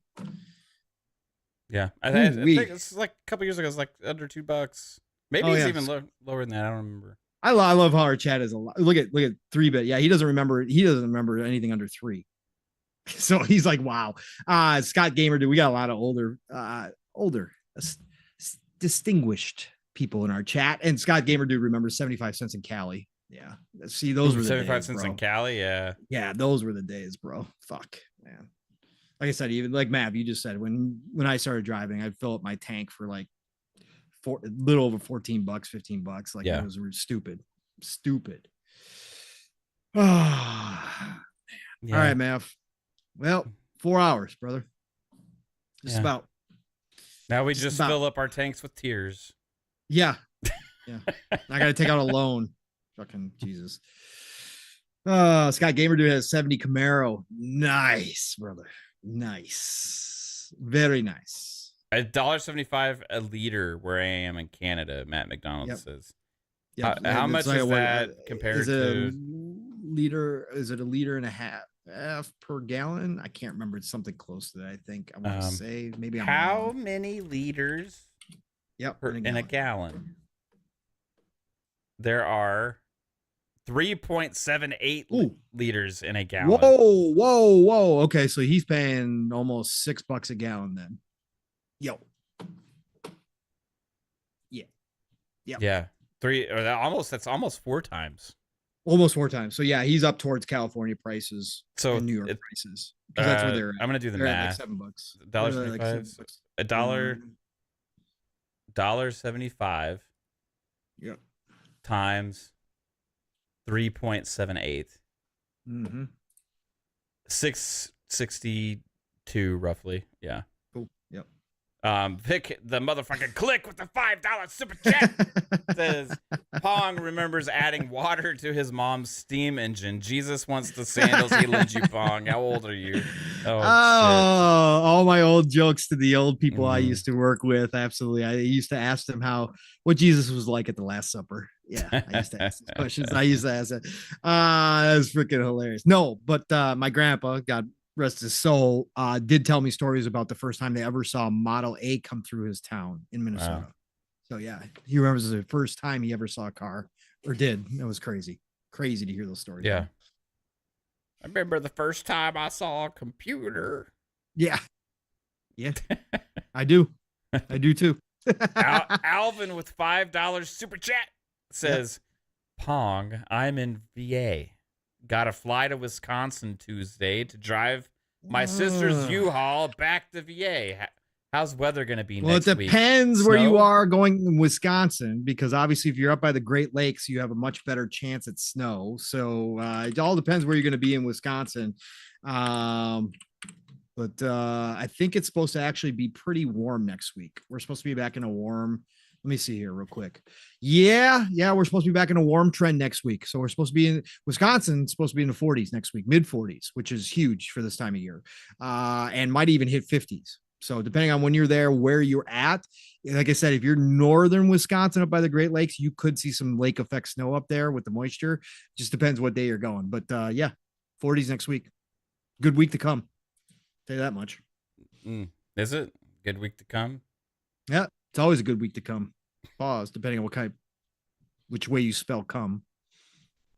Yeah. I think it's like a couple years ago, it's like under $2. Maybe it's even lower than that. I don't remember. I love how our chat is a lot. Look at 3-bit. Yeah, he doesn't remember anything under 3. So he's like, wow. Scott Gamer, dude, we got a lot of older distinguished people in our chat, and Scott Gamer dude remembers 75 cents in Cali. Yeah, see, those were the 75 days, cents bro. in Cali. Yeah, those were the days, bro. Fuck, man. Like I said, even like Mav, you just said, when I started driving, I'd fill up my tank for like a little over $14, $15. Like, it was stupid. Oh, all right, Mav. Well, 4 hours, brother. Just about. Now we just fill up our tanks with tears. Yeah. I got to take out a loan. Fucking Jesus. Scott Gamer dude has 70 Camaro. Nice, brother. Nice. Very nice. $1.75 a liter where I am in Canada, Matt McDonald says. Yep. How much is that compared to... liter? Is it a liter and a half per gallon? I can't remember. It's something close to that, I think. I want to say maybe. How many liters in a gallon? There are 3.78 liters in a gallon. Whoa. Okay, so he's paying almost $6 a gallon then. Yo. Yeah. Yeah. That's almost 4 times. Almost 4 times. So yeah, he's up towards California prices. So and New York prices. Because that's where they're at. I'm gonna do the math. Like $7. $1.75. $1.75. Yep. Times 3.78. 662 roughly. Yeah. Cool. Yep. Vic, the motherfucking click with the $5 super chat says Pong remembers adding water to his mom's steam engine. Jesus wants the sandals he lent you, Pong. How old are you? Oh, all my old jokes to the old people I used to work with. Absolutely. I used to ask them what Jesus was like at the Last Supper. Yeah, I used to ask these questions. I used to ask that. That was freaking hilarious. No, but my grandpa, God rest his soul, did tell me stories about the first time they ever saw a Model A come through his town in Minnesota. Wow. So yeah, he remembers the first time he ever saw a car, or did. That was crazy to hear those stories. Yeah. I remember the first time I saw a computer. Yeah. I do too. Alvin with $5 super chat says, Pong, I'm in VA. Got to fly to Wisconsin Tuesday to drive my sister's U-Haul back to VA. How's weather going to be next week? Well, it depends where you are going in Wisconsin, because obviously if you're up by the Great Lakes, you have a much better chance at snow. So it all depends where you're going to be in Wisconsin. But I think it's supposed to actually be pretty warm next week. We're supposed to be back in a warm. Let me see here real quick. Yeah, we're supposed to be back in a warm trend next week. So we're supposed to be in Wisconsin, supposed to be in the 40s next week, mid 40s, which is huge for this time of year, and might even hit 50s. So depending on when you're there, where you're at, like I said, if you're northern Wisconsin up by the Great Lakes, you could see some lake effect snow up there with the moisture. Just depends what day you're going. But 40s next week. Good week to come. Tell you that much. Is it good week to come? Yeah, it's always a good week to come. Pause, depending on which way you spell come.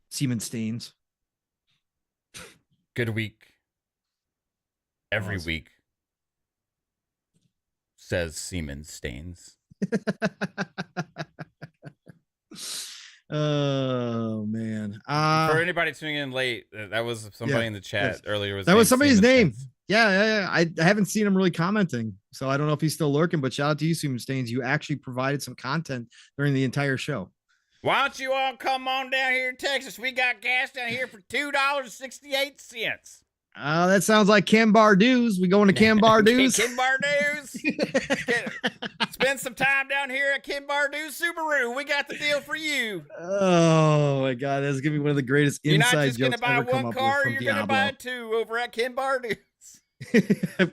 Semen stains. Good week. Every week. Says semen stains. Oh man. For anybody tuning in late, that was somebody in the chat earlier. That was somebody's name. Yeah. I haven't seen him really commenting, so I don't know if he's still lurking, but shout out to you, Semen Stains. You actually provided some content during the entire show. Why don't you all come on down here in Texas? We got gas down here for $2.68. That sounds like Ken Bardu's. We going to Ken Bardu's? Ken Bardu's. Spend some time down here at Ken Bardu's Subaru. We got the deal for you. Oh my God, that's gonna be one of the greatest inside jokes ever come up with. You're not just gonna buy one car, you're gonna buy 2 over at Ken Bardu's.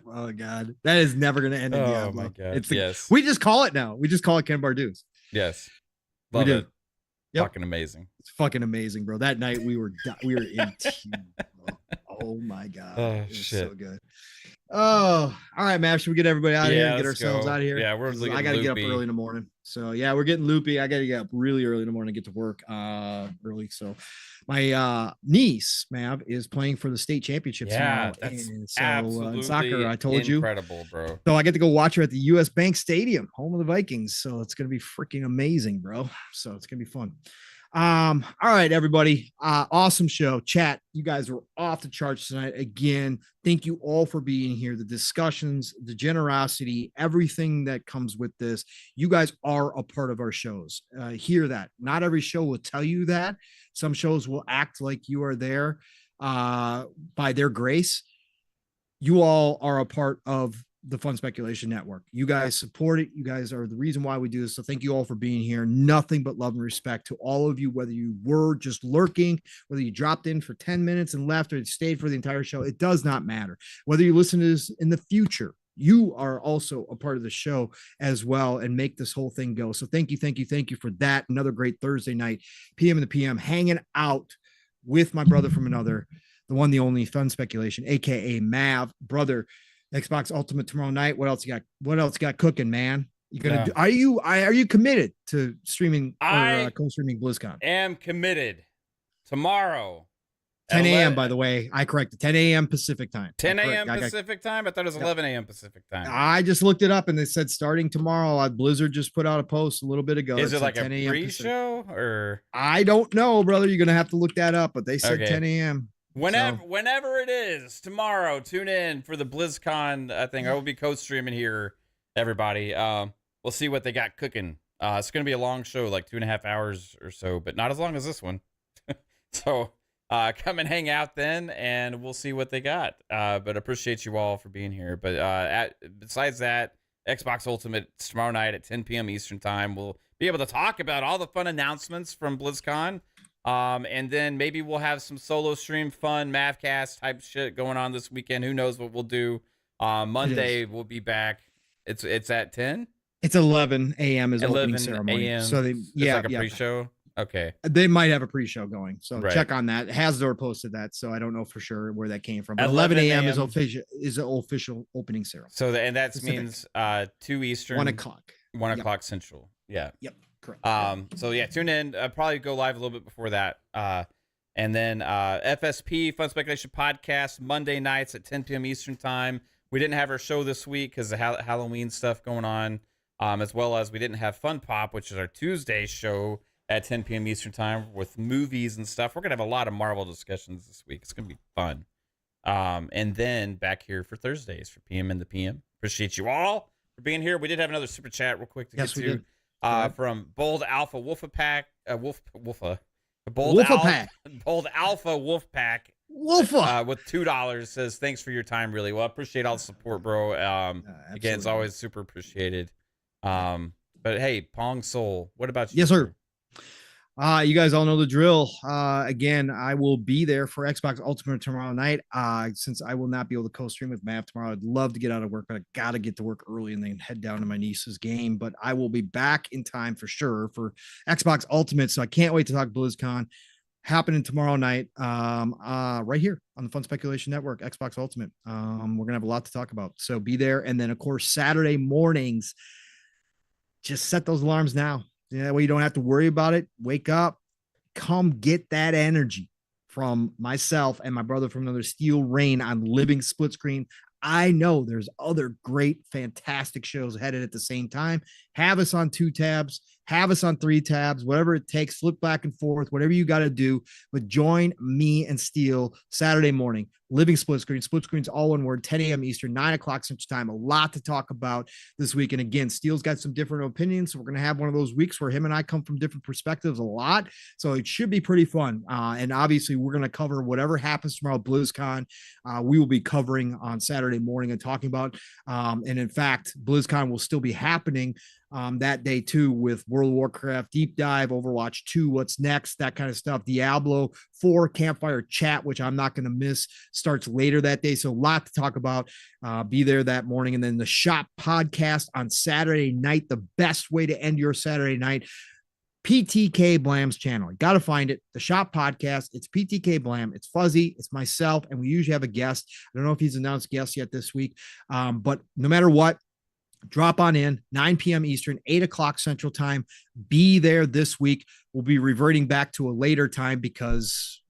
Oh God, that is never gonna end in Diablo. Oh my God. Yes. We just call it now. We just call it Ken Bardu's. Yes. Love it. Yep. Fucking amazing. It's fucking amazing, bro. That night we were in tears. Oh my God. Oh, it was shit. So good. Oh, all right, man. Should we get everybody out of here and get ourselves out of here? Yeah, I got to get up early in the morning. So yeah, we're getting loopy. I got to get up really early in the morning to get to work early. So my niece, Mav, is playing for the state championships. Yeah, that's absolutely soccer. I told you, incredible, bro. So I get to go watch her at the US Bank Stadium, home of the Vikings. So it's gonna be freaking amazing, bro. So it's gonna be fun. All right, everybody. Awesome show. Chat, you guys were off the charts tonight. Again, thank you all for being here. The discussions, the generosity, everything that comes with this. You guys are a part of our shows. Hear that. Not every show will tell you that. Some shows will act like you are there by their grace. You all are a part of the Fun Speculation Network. You guys support it. You guys are the reason why we do this. So thank you all for being here. Nothing but love and respect to all of you, whether you were just lurking, whether you dropped in for 10 minutes and left, or stayed for the entire show. It does not matter. Whether you listen to this in the future, you are also a part of the show as well and make this whole thing go. So thank you for that. Another great Thursday night, PM in the PM, hanging out with my brother from another, the one, the only Fun Speculation, aka Mav. Brother, Xbox Ultimate tomorrow night. What else you got? What else you got cooking, man? You gonna do, are you committed to streaming or co-streaming BlizzCon? Am committed. tomorrow. 10 a.m. by the way, I corrected. 10 a.m. Pacific time. 10 a.m. Pacific time? I thought it was 11 a.m. Pacific time. I just looked it up and they said starting tomorrow. Blizzard just put out a post a little bit ago. Is it like a pre-show or? I don't know, brother. You're gonna have to look that up, but they said 10 a.m. Whenever it is tomorrow, tune in for the BlizzCon thing. I will be co-streaming here, everybody. We'll see what they got cooking. It's gonna be a long show, like 2.5 hours or so, but not as long as this one. So come and hang out then, and we'll see what they got. But appreciate you all for being here. But besides that, Xbox Ultimate tomorrow night at 10 p.m. Eastern time. We'll be able to talk about all the fun announcements from BlizzCon. And then maybe we'll have some solo stream fun, Mavcast type shit going on this weekend. Who knows what we'll do. Monday we'll be back. It's at 10? It's 11 a.m. is opening ceremony. So it's like a pre-show. Okay. They might have a pre-show going. So check on that. Hasdor posted that. So I don't know for sure where that came from. But 11 a.m. is the official opening ceremony. So that means 2 Eastern. 1 o'clock. 1 o'clock Central. Yeah. Yep. Correct. So yeah, tune in. Probably go live a little bit before that. And then FSP Fun Speculation Podcast Monday nights at 10 p.m. Eastern time. We didn't have our show this week because of Halloween stuff going on, as well as we didn't have Fun Pop, which is our Tuesday show at 10 p.m. Eastern time with movies and stuff. We're gonna have a lot of Marvel discussions this week. It's gonna be fun. And then back here for Thursdays for PM and the PM. Appreciate you all for being here. We did have another super chat real quick to get to. From Bold Alpha Wolfpack, Bold Alpha Wolfpack, with $2 says thanks for your time. Really well, appreciate all the support, bro. Again, it's always super appreciated. But hey, Pong Soul, what about you? Yes, sir. You guys all know the drill. Again, I will be there for Xbox Ultimate tomorrow night. Since I will not be able to co-stream with Mav tomorrow, I'd love to get out of work, but I got to get to work early and then head down to my niece's game. But I will be back in time for sure for Xbox Ultimate. So I can't wait to talk BlizzCon happening tomorrow night, right here on the Fun Speculation Network, Xbox Ultimate. We're gonna have a lot to talk about. So be there. And then of course, Saturday mornings, just set those alarms now. That way you don't have to worry about it. Wake up, come get that energy from myself and my brother from another Steel Rain on Living Split Screen. I know there's other great, fantastic shows headed at the same time. Have us on 2 tabs, have us on 3 tabs, whatever it takes, flip back and forth, whatever you got to do. But join me and Steel Saturday morning. Living Split Screen. Split Screen's all one word, 10 a.m. Eastern, 9 o'clock Central Time. A lot to talk about this week. And again, Steel's got some different opinions. So we're going to have one of those weeks where him and I come from different perspectives a lot. So it should be pretty fun. And obviously, we're going to cover whatever happens tomorrow at BlizzCon. We will be covering on Saturday morning and talking about. And in fact, BlizzCon will still be happening that day too, with World of Warcraft Deep Dive, Overwatch 2, what's next, that kind of stuff. Diablo 4 Campfire Chat, which I'm not going to miss, starts later that day. So a lot to talk about. Be there that morning. And then the Shop podcast on Saturday night, the best way to end your Saturday night. PTK Blam's channel. You got to find it. The Shop podcast. It's PTK Blam. It's Fuzzy. It's myself. And we usually have a guest. I don't know if he's announced guests yet this week. But no matter what, drop on in 9 p.m. Eastern, 8 o'clock Central Time. Be there this week. We'll be reverting back to a later time because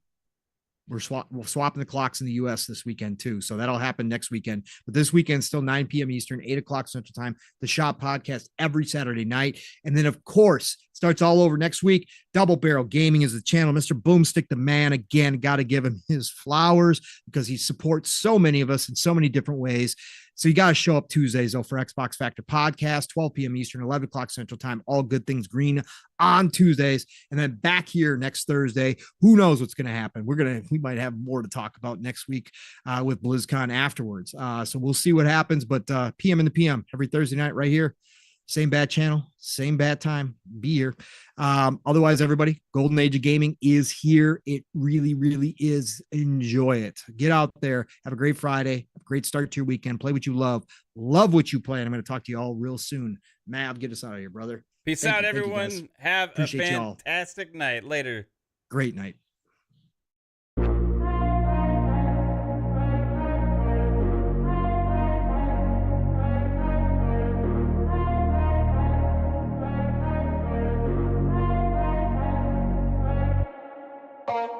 we're swapping the clocks in the U.S. this weekend too. So that'll happen next weekend. But this weekend, still 9 p.m. Eastern, 8 o'clock Central Time. The Shop podcast every Saturday night. And then, of course, starts all over next week. Double Barrel Gaming is the channel. Mr. Boomstick, the man, again, got to give him his flowers because he supports so many of us in so many different ways. So you got to show up Tuesdays, though, for Xbox Factor Podcast, 12 p.m. Eastern, 11 o'clock Central Time, all good things green on Tuesdays. And then back here next Thursday, who knows what's going to happen? We might have more to talk about next week with BlizzCon afterwards. So we'll see what happens. But PM in the PM every Thursday night right here. Same bad channel, same bad time. Be here. Otherwise, everybody, Golden Age of Gaming is here. It really, really is. Enjoy it. Get out there. Have a great Friday. Have a great start to your weekend. Play what you love. Love what you play. And I'm going to talk to you all real soon. Mav, get us out of here, brother. Peace out, everyone. Have a fantastic night. Later. Great night. Oh.